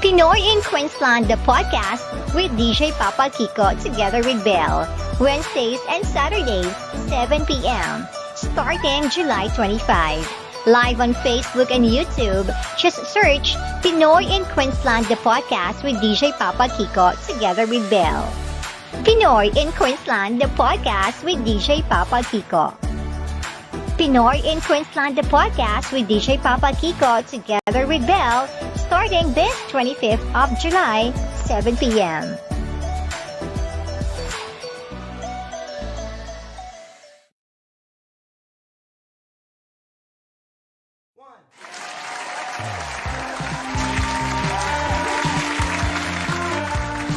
A: Pinoy in Queensland, the podcast with DJ Papa Kiko together with Belle. Wednesdays and Saturdays, 7 p.m. starting July 25. Live on Facebook and YouTube, just search Pinoy in Queensland, the podcast with DJ Papa Kiko together with Belle. Pinoy in Queensland, the podcast with DJ Papa Kiko. Pinoy in Queensland, the podcast with DJ Papa Kiko together with Belle, starting this 25th of July, 7 p.m.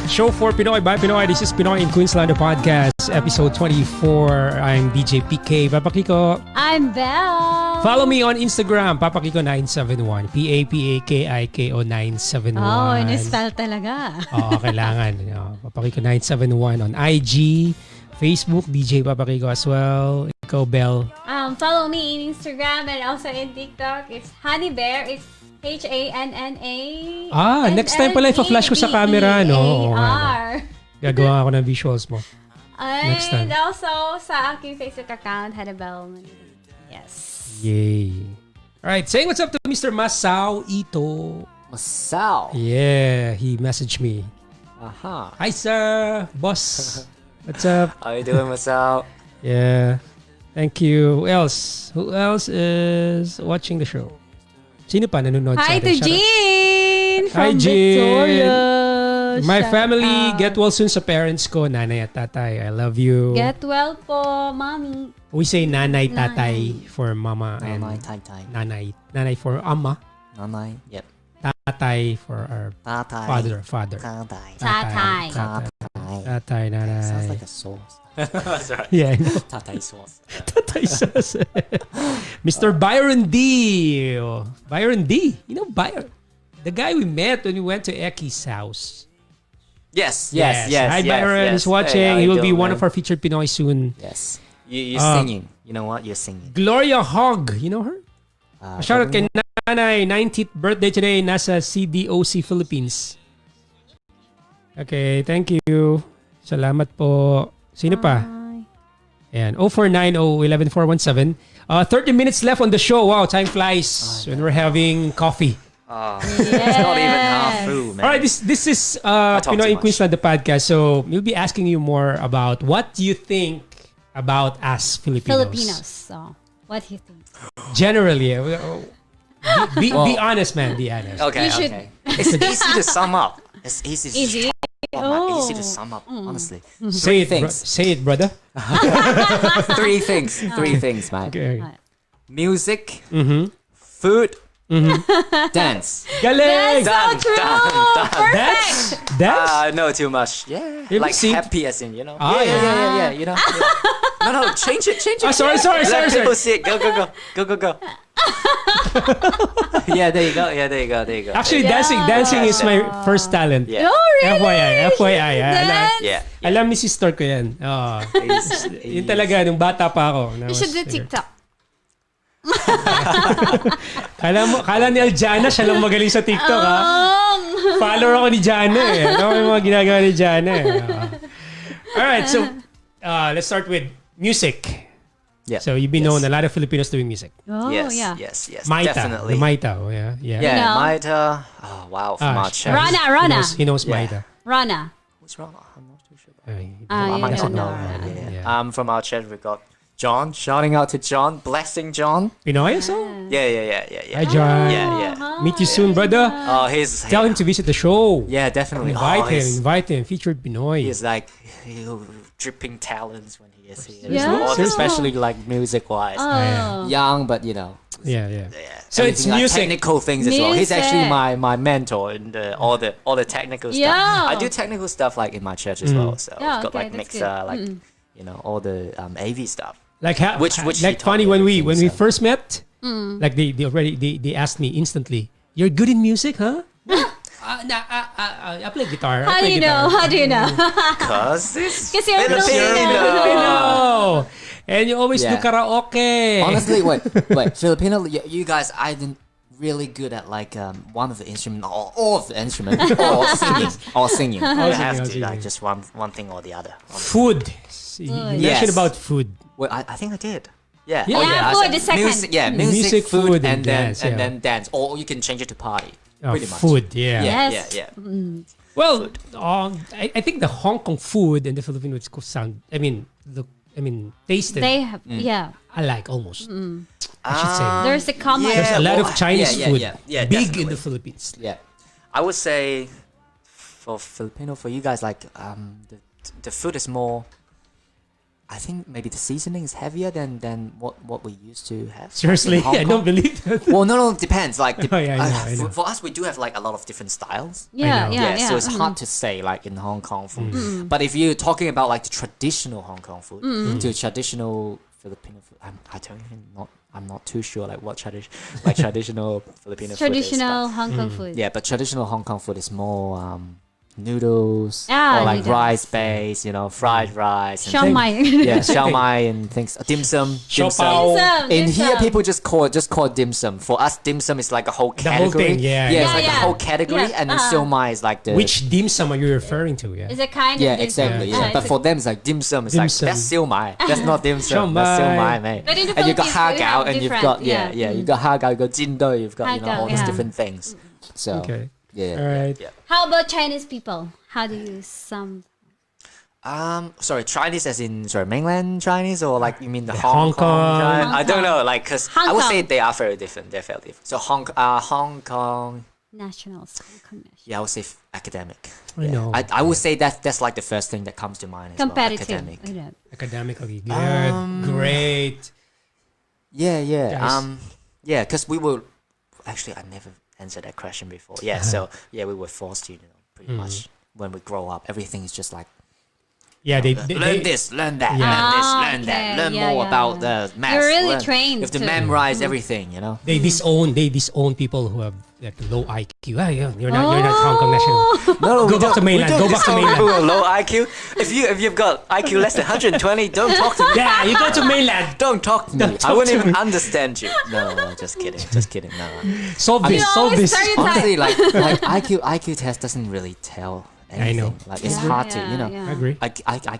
E: Show for Pinoy by Pinoy. This is Pinoy in Queensland, the podcast, episode 24. I'm DJ PK, Papa Kiko.
C: I'm Belle.
E: Follow me on Instagram, Papa Kiko 971, PAPAKIKO 971.
C: Oh, in-spell talaga.
E: Oo, kailangan. Papa Kiko 971 on IG, Facebook, DJ Papa Kiko as well. Ikaw, Belle.
C: Follow me in Instagram and also in TikTok. It's Honey Bear. It's HANNA.
E: Next time pala ipa-flash ko sa camera, no? Oo nga.
C: R.
E: Gagawa ako ng visuals mo.
C: And
E: Next time.
C: also sa aking Facebook account, Belle. Yes.
E: Yay. Alright, saying what's up to Mr. Masao Ito.
D: Masao.
E: Yeah, he messaged me.
D: Aha.
E: Hi, sir. Boss. What's up?
D: How you doing, Masao?
E: Yeah. Thank you. Who else is watching the show? Sino pa nanonood sa
C: Hi
E: atin?
C: to
E: Shout out.
C: Jean
E: Hi,
C: from
E: Jean.
C: Victoria.
E: My
C: Shout
E: family,
C: out.
E: get well soon sa parents ko, nanay at tatay. I love you.
C: Get well po, mommy.
E: We say nanay, tatay for mama and
D: Nanay, tai.
E: nanay. Nanay for ama,
D: Nanay. Yep.
E: tatay for our
D: Tatay.
E: father.
D: Tatay.
C: Tatay.
E: Tatay, nanay.
D: Sounds like a sauce. That's right.
E: Yeah, I know.
D: Tatay sauce.
E: Tatay sauce. Mr. Byron D. Byron D. You know Byron? The guy we met when we went to Eki's house.
D: Yes.
E: Hi, Byron is watching. He will be one of our featured Pinoy soon.
D: Yes. You're singing. You know what? You're singing.
E: Gloria Hogg. You know her? Shout out kay Nanay. 90th birthday today. Nasa CDOC, Philippines. Okay, thank you. Salamat po. Sino pa? Ayan, 0490-11417. 30 minutes left on the show. Wow, time flies when we're having coffee.
D: It's not even half through, man.
E: All right, this is
D: talk too
E: Pinoy in
D: much.
E: Queensland, the podcast. So we'll be asking you more about what do you think about us Filipinos.
C: So, what do you think?
E: Generally, be honest, man. Be honest.
D: Okay,
C: You should-
D: okay. It's easy to sum up. It's easy to
C: Easy?
D: Easy to sum up, honestly.
E: Say it,
D: things.
E: say it, brother.
D: Three things, man.
E: Okay.
D: Music,
E: Mm-hmm.
D: food, dance.
E: Galing!
C: That's so true!
E: That's that's
D: No, too much. Yeah.
E: You
D: Like
E: sing-
D: happy as in, you know?
E: Ah,
D: yeah, you know? Yeah. No, change it.
E: sorry.
D: Let people see it. Go. Yeah, there you go.
E: Actually,
C: Yeah.
E: dancing is my first talent.
D: Yeah.
C: Oh, really?
E: FYI.
C: Dance?
D: Yeah.
E: Alam ni sister ko yan. Oo. Yun talaga, nung bata pa ako.
C: You should do TikTok.
E: Kala ni Aljana, siya lang magaling sa TikTok, ha? Follower ako ni Jana, eh. Ano yung mga ginagawa ni Jana, eh. Alright, so, let's start with music.
D: Yeah.
E: So, you've been known a lot of Filipinos doing music.
C: Oh,
D: Yes,
C: yeah.
D: yes,
E: Maita.
D: definitely.
E: The Maita, oh, yeah.
D: Yeah,
C: You know.
D: Maita. Oh, wow, from our church.
C: Rana.
E: He knows
D: Yeah.
E: Maita.
C: Rana.
D: What's wrong? I'm not too sure.
E: Ay,
C: Ah,
D: I
C: you
D: might
C: don't
D: not
C: know
D: know.
C: Rana.
D: Yeah.
E: Yeah.
D: From our church, we got John. Shouting out to John. Blessing John.
E: Pinoy also?
D: Yeah.
E: Hi, John.
D: Yeah.
E: Meet you soon, brother.
D: Oh, he's
E: Tell him to visit the show.
D: Yeah, definitely.
E: Invite him. Featured Pinoy.
D: He's like dripping talents when he is here.
C: Yeah.
D: Or
E: Seriously?
D: especially like music wise.
C: Oh.
D: Young, but you know.
E: Yeah.
D: Yeah.
E: So it's
D: everything, like,
E: music.
D: technical things as well. He's actually
C: Music.
D: my mentor in all the technical stuff.
C: Yeah.
D: I do technical stuff like in my church as well. So
C: Yeah,
D: I've got
C: okay,
D: like
C: that's
D: mixer,
C: good.
D: like you know, all the AV stuff.
E: Like
D: Which he
E: like
D: taught
E: funny
D: me
E: when we
D: everything, so.
E: first met, like they asked me instantly, "You're good in music, huh?" I play guitar.
C: How do you know? How do you know?
D: Cause it's
C: Because you're
D: Filipino.
E: Filipino. And you always do
D: Yeah.
E: karaoke.
D: Honestly, wait, Filipino, you guys, I didn't really good at like one of the instrument or all of the instrument or singing. You have to
E: singing.
D: like just one thing or the other.
E: Food. You mentioned
D: Yes.
E: about food.
D: Well, I think I did. Yeah.
E: Yeah.
D: Oh,
C: Yeah,
D: I
C: food
D: said
C: is second.
D: Music, yeah, music,
E: Music,
D: food,
E: food, and dance, yeah.
D: and then dance. Or you can change it to party.
E: Oh,
D: Pretty much.
E: food, yeah.
C: Yes.
D: Yeah.
E: Well, I think the Hong Kong food and the Filipino food sound. Tasted.
C: They have, yeah.
E: alike almost. I should say.
C: There's a common.
E: There's a lot
D: well,
E: of Chinese
D: yeah,
E: food.
D: yeah,
E: big
D: definitely.
E: in the Philippines.
D: Yeah. I would say for Filipino, for you guys, like the food is more. I think maybe the seasoning is heavier than what we used to have.
E: Seriously,
D: in Hong
E: I don't
D: Kong.
E: believe that.
D: Well, no, depends. Like,
E: Oh, yeah, I know.
D: For us, we do have like a lot of different styles.
C: Yeah,
E: know.
C: yeah.
D: So it's hard to say like in Hong Kong food. But if you're talking about like the traditional Hong Kong food to traditional Filipino food, I'm not too sure like what traditional Filipino
C: Traditional
D: food is.
C: Hong Kong food.
D: But, yeah, but traditional Hong Kong food is more noodles
C: Ah,
D: or like
C: noodles.
D: rice based, fried rice. And
C: Siomai.
D: yeah, siomai and things. Dim sum.
E: Siopao. Dim
C: sum,
D: In
C: dim
D: here,
C: sum.
D: people just call it dim sum. For us, dim sum is like a whole
E: The whole
D: category.
E: thing, yeah.
D: it's
C: Yeah,
D: like a
C: yeah.
D: whole category,
C: Yeah,
D: and then siomai is like the
E: Which dim sum are you referring to? Yeah.
C: Is it kind of
D: yeah,
C: dim sum?
D: exactly.
E: Yeah.
D: Yeah, but for them, it's like dim sum. It's
E: Dim
D: like
E: sum.
D: that's siomai. That's not dim sum. That's
E: Siomai.
D: siomai, mate.
C: But in the
D: And you got
C: Philippines,
D: ha
C: we
D: gao,
C: have
D: and you've
C: different,
D: got
C: yeah.
D: you got ha gao, you got jindo, you've got
C: Ha gao,
D: all these
C: yeah.
D: different things. So
E: Okay.
D: yeah,
E: All right.
D: yeah.
C: How about Chinese people? How do you sum?
D: Sorry, Chinese as in mainland Chinese or like you mean the
E: Hong
D: Hong Kong?
E: Kong.
D: Chinese? I don't know, like because
C: Hong
D: I would say
C: Kong.
D: they are very different. They're fairly different. So Hong Kong,
C: Nationals. Hong Kong nationals.
D: yeah, I would say academic.
E: I know.
D: I would say that's like the first thing that comes to mind. As well,
C: Competitive.
D: academic.
C: Like that.
E: Academically good, great.
D: Yeah.
E: Guys.
D: Yeah, because we were actually I never answered that question before. Yeah, so yeah, we were forced to pretty much when we grow up, everything is just like.
E: Yeah, they
D: Learn this, learn that,
E: Yeah.
D: learn this,
C: Ah,
D: learn that,
C: okay.
D: learn
C: Yeah,
D: more
C: yeah,
D: about
C: yeah.
D: the maths.
C: You're really
D: learn.
C: trained
D: You have to
C: to-
D: memorize everything,
E: they disown people who have like low IQ. Ah, yeah, you're not Hong Kong national.
D: No,
E: Go back to mainland. Go back to mainland.
D: Low IQ. If you've got IQ less than 120, don't talk to me.
E: Yeah, you go to mainland.
D: Don't talk to me.
E: Don't
D: I
E: talk
D: wouldn't
E: to
D: even
E: me.
D: understand you. No, just kidding. Just kidding. No.
E: Solve this.
C: You
E: Solve
C: always
E: this.
C: stereotype.
D: Honestly, like IQ test doesn't really tell anything.
E: I know.
D: Like it's
C: Yeah,
D: hard to,
C: yeah,
E: I
C: yeah.
E: agree.
D: I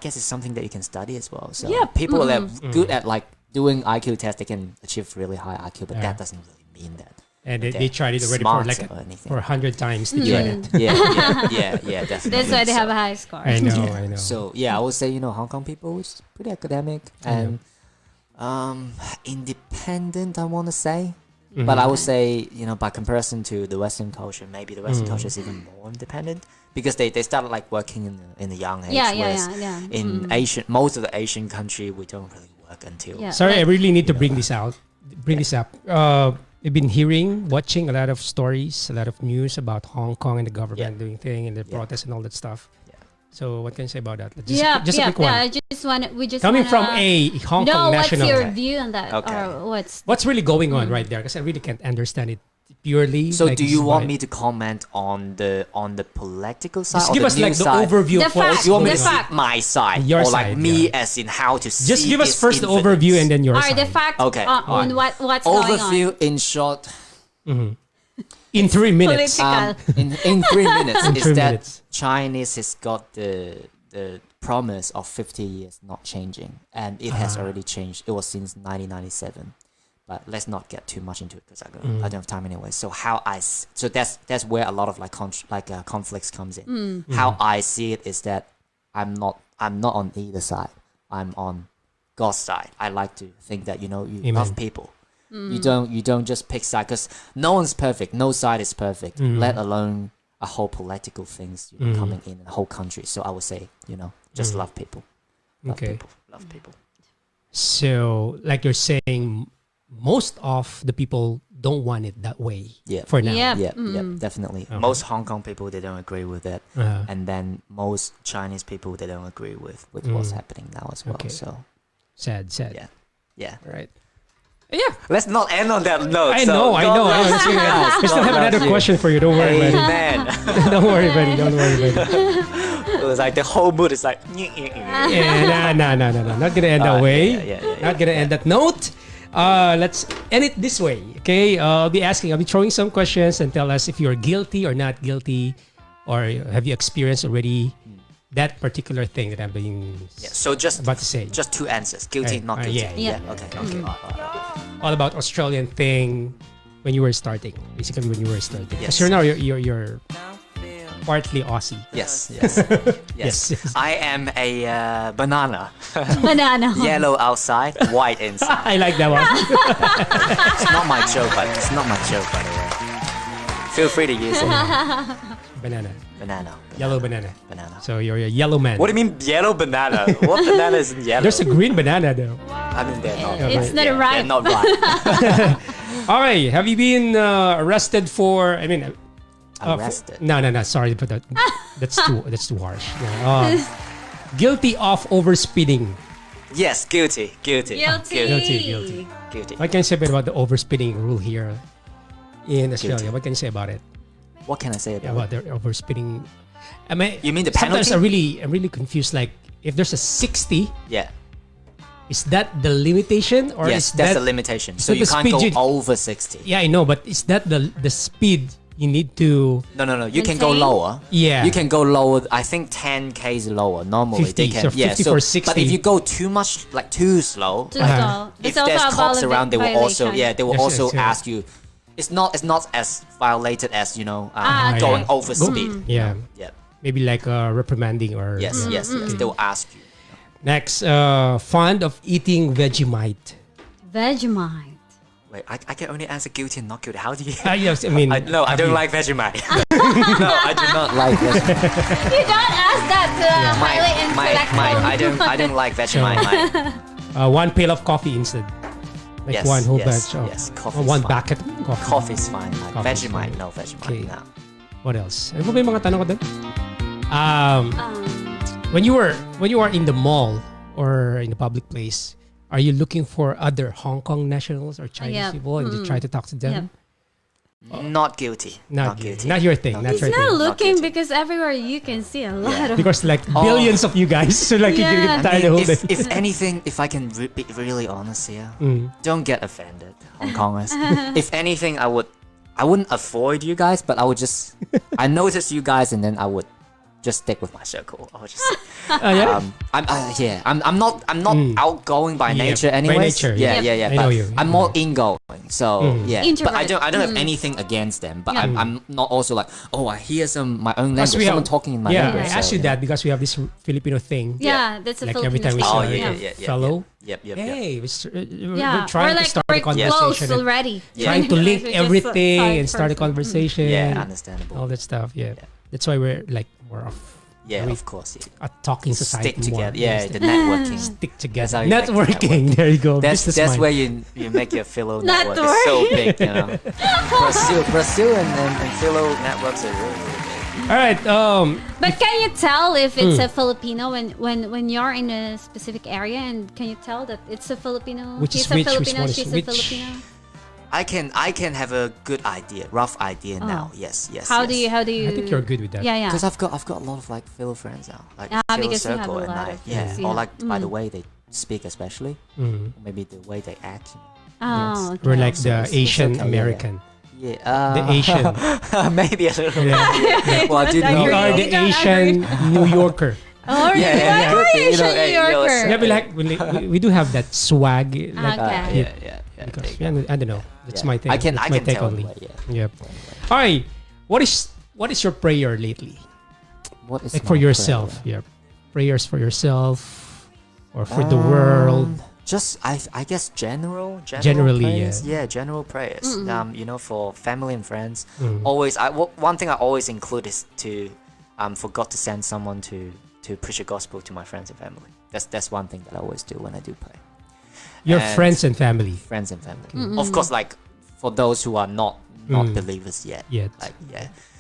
D: guess it's something that you can study as well. So
C: Yeah.
D: people that are good at like doing IQ tests, they can achieve really high IQ, but
E: Yeah.
D: that doesn't really mean that.
E: And
D: they're
E: they tried it already for
D: smart
E: like
D: or anything.
E: for 100 times. They
D: Yeah,
E: tried it.
D: yeah, definitely.
C: That's why they
D: So-
C: have a high score.
E: I know.
D: So yeah, I would say Hong Kong people is pretty academic and independent. I want to say, but I would say by comparison to the Western culture, maybe the Western culture is even more independent because they started like working in a young age.
C: Yeah,
D: whereas
C: yeah.
D: In most of the Asian country, we don't really work until
C: Yeah.
E: Sorry, I really need to bring this up. I've been watching a lot of stories, a lot of news about Hong Kong and the government doing thing and the protests and all that stuff.
D: Yeah.
E: So what can you say about that? Just a quick
C: yeah.
E: one.
C: I just want we just
E: Coming from
C: wanna
E: a Hong
C: know
E: Kong
C: what's
E: national.
C: your view on that,
D: Okay.
C: or what's
E: What's really going on right there? Because I really can't understand it purely.
D: So
E: like,
D: do
E: this
D: you
E: is
D: want
E: why-
D: me to comment on the political side
E: Just
D: or
E: give
D: the
E: us like
D: news
E: the
D: side?
E: overview
C: The
E: of what's
C: fact,
D: You want me
E: going
D: to
C: the
E: on.
D: see
C: fact.
D: my side
E: Your
D: or
E: side,
D: like me
E: yeah.
D: as in how to see
E: Just give us
D: this
E: first the
D: influence?
E: overview and then your
C: are
E: side.
C: the facts
D: Okay.
C: on what's going on?
D: Overview in short.
E: In 3 minutes.
C: Political.
D: In 3 minutes
E: In
D: is
E: 3
D: that
E: minutes.
D: Chinese has got the promise of 50 years not changing, and it has already changed. It was since 1997, but let's not get too much into it because I don't have time anyway. So that's where a lot of conflicts comes in. How I see it is that I'm not on either side. I'm on God's side. I like to think that you
E: Amen.
D: love people. You don't just pick side, because no one's perfect. No side is perfect. Let alone a whole political things coming in the whole country. So I would say just love people. Love
E: Okay.
D: people. Love people.
E: So, like you're saying, most of the people don't want it that way.
D: Yeah.
E: For now.
C: Yeah.
D: Yeah, definitely.
E: Okay.
D: Most Hong Kong people, they don't agree with that.
E: Uh-huh.
D: And then most Chinese people, they don't agree with what's happening now as well.
E: Okay.
D: So
E: Sad.
D: yeah.
E: Right. Yeah.
D: Let's not end on that note.
E: I
D: so
E: know.
D: God bless
E: Let's
D: you
E: figure it out.
D: guys.
E: We still
D: God
E: have
D: bless
E: another
D: you.
E: question for you. Don't worry, buddy.
D: Amen.
E: Don't worry, buddy.
D: It was like the whole mood is like.
E: Yeah, no. Not gonna end that way.
D: Yeah.
E: Not gonna end that note. Let's end it this way, okay? I'll be throwing some questions and tell us if you're guilty or not guilty, or have you experienced already that particular thing that I'm being
D: Yeah, so just
E: about to say.
D: just two answers: guilty,
E: Right.
D: not guilty.
E: Yeah.
D: Okay.
E: All about Australian thing when you were starting, basically when you were starting. Because
D: Yes.
E: you're now you're partly Aussie.
D: Yes.
E: Yes.
D: I am a banana,
C: Banana.
D: yellow outside, white inside.
E: I like that one.
D: It's not my joke, by the way. Feel free to use it.
E: Banana.
D: Banana.
E: Yellow banana.
D: Banana.
E: So you're a yellow man.
D: What do you mean yellow banana? What banana is yellow?
E: There's a green banana though.
D: I mean, they're not.
C: It's not
D: They're
C: right.
D: not right.
E: All right. Have you been arrested for? I mean,
D: Arrested.
E: No. Sorry, but that's too harsh. No, guilty of overspeeding.
D: Yes, guilty.
C: Guilty.
E: What can you say about the overspeeding rule here in Australia?
D: Guilty.
E: What can you say about it?
D: What can I say about
E: About the overspeeding? I mean,
D: You mean the
E: sometimes
D: penalty?
E: I'm really confused. Like, if there's a 60,
D: it? Yeah.
E: is that the limitation or
D: Yes,
E: is
D: that's
E: that
D: the limitation. So
E: the
D: you can't
E: speed
D: go over 60.
E: Yeah, I know, but is that the speed you need to?
D: No. You can go
C: Maintain?
D: lower.
E: Yeah.
D: You can go lower. I think 10 k's lower. Normally
E: 50,
D: they can.
E: so
D: yeah.
E: 50
D: So,
E: for
D: but
E: 60.
D: if you go too much, like too slow,
C: Too
D: like,
C: slow.
D: if
C: It's also
D: there's
C: a
D: cops around, they will also
C: violation.
D: they will
E: Yes,
D: also
E: yes, yeah.
D: ask you. It's not as violated as
C: okay.
D: going
E: Yeah.
D: over speed.
E: Yeah,
D: Yeah.
E: maybe like reprimanding or
D: Yes.
E: yeah.
D: Yes. They will ask you.
E: Next, fond of eating Vegemite.
C: Vegemite.
D: Wait, I can only answer guilty and not guilty. How do you?
E: Yes, I mean,
D: No, I
E: have
D: don't
E: you-
D: like Vegemite. No, I do not like Vegemite.
C: You don't ask that to highly intellectual.
D: I don't like Vegemite. mate.
E: one pail of coffee instead. Like
D: Yes,
E: one whole
D: yes,
E: batch of
D: yes,
E: or
D: coffee's
E: one
D: fine.
E: bucket of coffee.
D: Coffee's fine. Like
E: Coffee's
D: Vegemite,
E: fine.
D: no Vegemite.
E: Okay.
D: No.
E: What else? Ano ba yung mga tanong ko doon? When you are in the mall or in a public place, are you looking for other Hong Kong nationals or Chinese
C: Yeah.
E: people and you try to talk to them?
D: Not guilty.
E: Not guilty. Not your thing. Not
C: He's
E: your
C: not
E: thing.
C: looking
D: guilty.
C: because everywhere you can see a lot of.
E: Because like billions of you guys, so like you
C: Yeah.
E: get tired
D: I
E: the
D: mean,
E: whole day.
D: if anything, if I can be really honest here, don't get offended, Hong Kongers. If anything, I wouldn't avoid you guys, but I would just, I notice you guys, and then I would just stick with my circle. I would just,
E: Yeah?
D: I'm not outgoing by
E: Yeah,
D: nature,
E: by
D: anyways.
E: nature,
D: yeah,
E: yeah.
D: yeah.
E: I
D: But
E: know you.
D: I'm more ingoing, so yeah. But I
C: Introvert.
D: don't have anything against them. But
C: Yeah.
D: I'm not also like, oh, I hear my own
E: Because
D: language, someone talking in my
E: yeah,
D: language.
E: I asked
D: so,
E: you that because we have this Filipino thing.
C: Yeah, that's a
E: Like
C: Filipino
E: every time we
C: thing.
E: see
D: Oh,
E: a
D: yeah.
E: fellow,
D: Yep.
E: hey, we're
C: Yeah,
E: trying
C: we're
E: to
C: like
E: start a
C: we're close
E: conversation. and
C: already.
E: Trying to link
C: We're just
E: everything
C: side
E: and start a
C: person.
E: conversation.
D: Yeah, understandable.
E: All that stuff. Yeah. That's why we're like more of
D: Yeah,
E: we-
D: of course. Yeah.
E: a talking society.
D: Stick together.
E: More.
D: Yeah, the networking.
E: Stick
D: That's
E: together.
D: how you make the
E: Networking. There you go.
D: That's
E: Business mind.
D: where you make your Philo network. It's so big, you know. Brazil and Philo networks are really big.
E: All right.
C: But can you tell if it's a Filipino when you're in a specific area, and can you tell that it's a Filipino?
E: Which is
C: he's a
E: which? Which
C: Filipino,
E: one is
C: she's
E: which?
C: a Filipino.
D: I can have a good idea, rough idea now. Yes.
C: How do you?
E: I think you're good with that.
C: Yeah.
D: Because I've got a lot of like Philo friends now, like
C: Yeah,
D: Philo
C: because you have
D: circle,
C: a
D: and
C: lot
D: like
C: of
D: yeah,
C: friends,
D: or
C: yeah.
D: like by the way they speak, especially maybe the way they act.
C: Oh, okay.
E: We're like the
D: It's
E: Asian
D: okay, yeah,
E: American.
D: Yeah,
E: The Asian.
D: maybe a little.
E: Yeah.
D: Well, I do
C: Like
E: We
D: know.
E: are the
C: You don't
E: Asian New Yorker.
C: Oh, really?
D: Yeah,
C: Why are you
D: you know,
C: Asian New
D: you know,
C: Yorker?
E: Yeah, we do have that swag. Like,
C: Okay.
D: Yeah.
E: because
D: there you go.
E: I don't know. That's
D: Yeah.
E: my thing.
D: I can
E: That's my take
D: tell
E: only.
D: anyway, yeah.
E: Yep. All right. What is your prayer lately?
D: What is
E: Like
D: my
E: for yourself.
D: prayer?
E: Yeah. Prayers for yourself or for the world.
D: Just I guess
E: Generally,
D: prayers.
E: yeah.
D: General prayers. You know, for family and friends.
E: Mm.
D: Always, one thing I always include is to for God to send someone to preach the gospel to my friends and family. That's one thing that I always do when I do pray.
E: Your
D: And
E: friends and family.
D: friends and family. Of course, like for those who are not believers yet. Like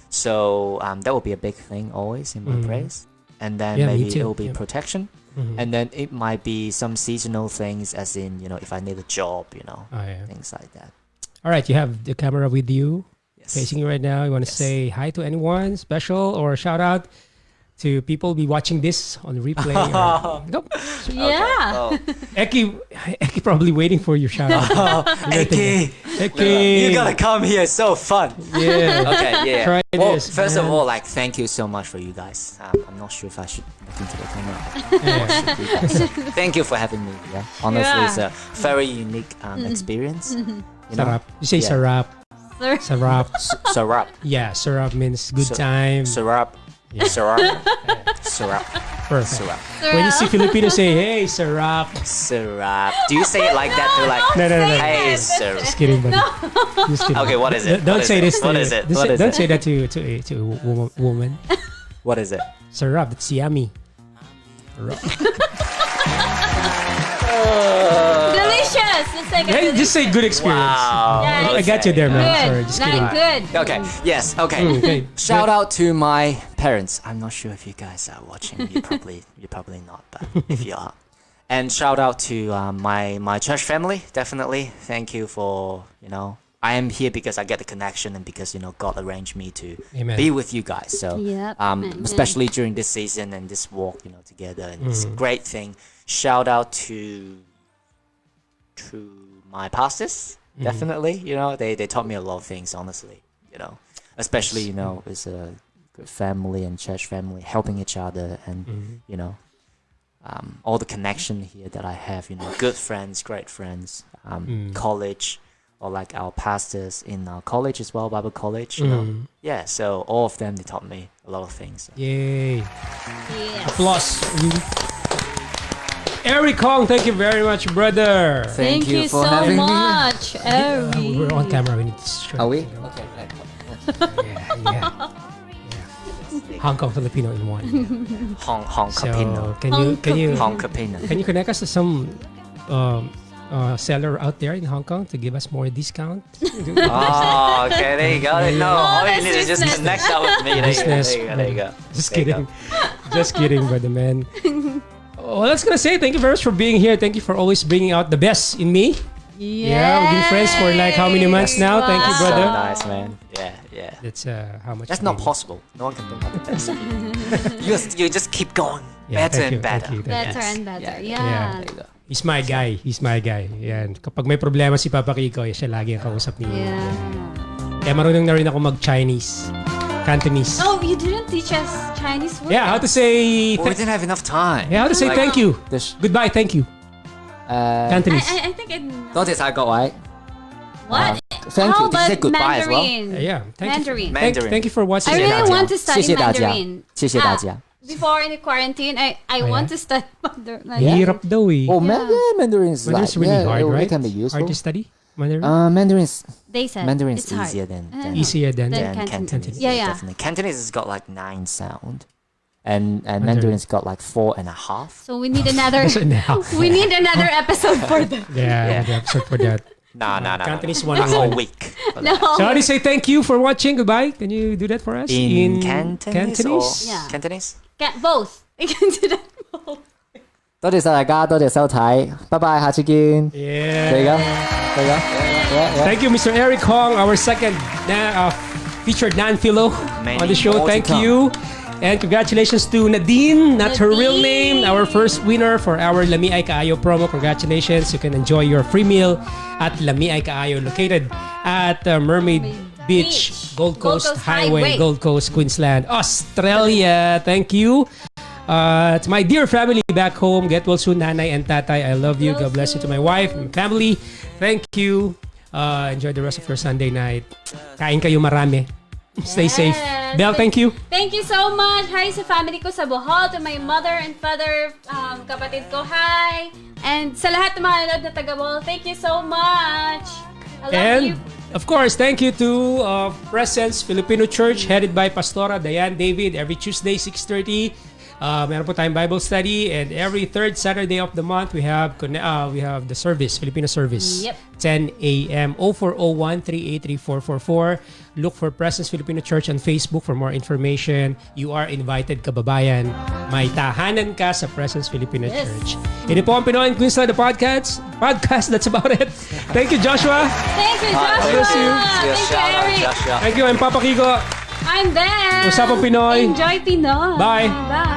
D: So that will be a big thing always in my prayers. And then
E: Yeah, me
D: maybe
E: too.
D: it will be
E: Yeah.
D: protection. And then it might be some seasonal things, as in, you know, if I need a job, you know,
E: Oh, yeah.
D: things like that.
E: All right, you have the camera with you,
D: Yes.
E: facing you right now. You want to
D: Yes.
E: say hi to anyone special or shout out to people be watching this on replay? Or, nope.
C: Yeah.
D: Oh,
E: Eki probably waiting for your shout out.
D: Eki,
E: Eki.
D: you gotta come here. It's so fun.
E: Yeah.
D: Okay, yeah.
E: Try
D: Well,
E: this,
D: first of
E: man.
D: all, like, thank you so much for you guys. I'm not sure if I should look into the camera.
E: Yeah.
D: You guys. Thank you for having me. Yeah, honestly, it's
C: Yeah.
D: a very unique experience. You know?
E: Sarap. You say
D: Yeah.
E: sarap.
C: Sir.
E: Sarap.
D: Syrup,
E: Yeah, syrup means good
D: Sy-
E: time.
D: syrup,
E: Yeah.
D: syrup, syrup,
E: Perfect.
D: syrup,
E: When you see Filipinos say, hey, syrup.
D: syrup. Do you say it like that to like?
E: No.
D: Hey, syrup.
E: Just kidding, buddy. Just kidding.
D: Okay, what is it?
E: Don't
D: What
E: say
D: is
E: this
D: it? What
E: to
D: is it?
E: Don't
D: What
E: say,
D: is
E: don't
D: it?
E: say that to a woman.
D: What is it?
E: Syrup, that's yummy.
C: Delicious. It's like a
E: Hey, just say good experience.
D: Wow.
C: Yeah,
E: I got you there, man.
C: good.
E: Sorry, just kidding.
C: Like good.
D: Okay. Yes. Okay.
E: Okay.
D: Shout out to my parents. I'm not sure if you guys are watching. You're probably not, but if you are. And shout out to my church family. Definitely. Thank you for, you know, I am here because I get the connection and because, you know, God arranged me to
E: Amen.
D: be with you guys. So
C: Yep. Amen.
D: especially during this season and this walk, you know, together, and it's a great thing. Shout out to my pastors. Definitely, you know, they taught me a lot of things, honestly, you know, especially, you know, as a good family and church family, helping each other, and you know, all the connection here that I have, you know, good friends, great friends, college, or like our pastors in our college as well, Bible college, you know. Yeah, so all of them, they taught me a lot of things.
E: Yay.
C: Yes.
E: Applause. Eric Kong, thank you very much, brother.
C: Thank you so much, Ari.
E: We're on camera. We need to show.
D: Are we?
E: Okay. Yeah. Hong Kong Filipino in one.
D: Hong
E: So
D: Capino.
E: can
D: Hong Capino.
E: you connect us to some seller out there in Hong Kong to give us more discount?
D: Oh, okay, there you go. No, all you
C: that's
D: need is just
C: business.
D: connect that with me.
E: Business.
D: There you go.
E: Just
D: There you
E: kidding. Just kidding, brother man. Well, I was gonna say thank you very much for being here. Thank you for always bringing out the best in me. Yeah, we've been friends for like how many months now? Thank you,
D: So
E: brother.
D: nice, man. Yeah.
E: That's how much.
D: That's
E: we
D: not
E: need.
D: possible. No one can bring out the best. you just keep going.
E: Yeah,
D: Better
E: thank you,
D: and better.
E: thank you, thank you.
C: Better and better.
E: Yeah.
C: Yeah.
D: There you go.
E: He's my guy. He's my guy. Yan. Kapag may problema si Papa Kiko, siya lagi ang kausap niya.
C: Yeah.
E: Kaya marunong na rin ako mag-Chinese. Cantonese.
C: Oh, you didn't teach us Chinese words?
E: Yeah, how to say...
D: Well, we didn't have enough time.
E: yeah, how to say
D: Like,
E: thank you.
D: This,
E: Goodbye, thank you. Cantonese.
C: I think it...
D: 多謝晒各位.
C: What?
D: Thank
C: How
D: you. Did you say
C: about
D: goodbye as well?
C: Mandarin?
E: Yeah, thank you.
C: Mandarin.
D: Mandarin.
E: Thank you for watching.
C: I really want to study
D: 谢谢大家.
C: Mandarin.
D: 谢谢大家.
C: Before in the quarantine, I want to study Mandarin.
E: Hirap daw eh.
D: Oh, Mandarin is
E: Mandarin's
D: like,
E: really hard, right?
D: It can be useful.
E: Hard to study? Mandarin?
D: Mandarin is
C: They said
D: Mandarin
C: it's
D: is
C: hard.
D: easier than
E: Easier than...
C: Then
D: than
C: Cantonese.
D: Cantonese.
C: Yeah, yeah.
D: Definitely. Cantonese has got like 9 sound, and Mandarin's got like 4.5.
C: So we need another.
E: So now.
C: We need another episode for that.
E: Yeah, the episode for that.
D: No.
E: Cantonese
D: A
E: 101.
D: whole week. for that.
E: So how do you say thank you for watching? Goodbye. Can you do that for us?
D: In Cantonese or
C: Yeah.
D: Cantonese?
C: Both. We can do that both.
D: 多謝晒大家，多謝收睇，拜拜，下次見。
E: Yeah.
D: There you go. There you go. Yeah.
E: Thank you, Mr. Eric Hong, our second featured non-philo
D: Many
E: on the show.
D: more to
E: Thank
D: come.
E: you. And congratulations to Nadine, not her real name, our first winner for our Lami Ay Kaayo promo. Congratulations. You can enjoy your free meal at Lami Ay Kaayo, located at Mermaid Beach, Gold Coast Highway, Gold Coast, Queensland, Australia. Thank you. To my dear family back home, get well soon, Nanay and Tatay. I love you. God bless you. To my wife and family, thank you. Enjoy the rest of your Sunday night. Kain kayo marami. Stay safe.
C: Yes.
E: Belle, thank you.
C: Thank you so much. Hi sa family ko sa Bohol, to my mother and father, kapatid ko, hi. And sa lahat ng mga nanonood na taga Bohol, thank you so much. I love you.
E: Of course, thank you to Presence Filipino Church headed by Pastora Diane David every Tuesday 6:30. Meron po tayong Bible study, and every third Saturday of the month we have the service, Filipino service.
C: Yep.
E: 10 a.m. 0401-383-444. Look for Presence Filipino Church on Facebook for more information. You are invited, kababayan. May tahanan ka sa Presence Filipino
C: Yes.
E: Church. Ito po ang Pinoy and Queensland the podcast. That's about it. Thank you, Joshua.
C: Thank you, Joshua.
E: bless you.
C: Thank you, Eric.
E: Thank you, I'm Papa Kiko.
C: I'm there.
E: Usapang Pinoy.
C: Enjoy Pinoy.
E: Bye.
C: Bye.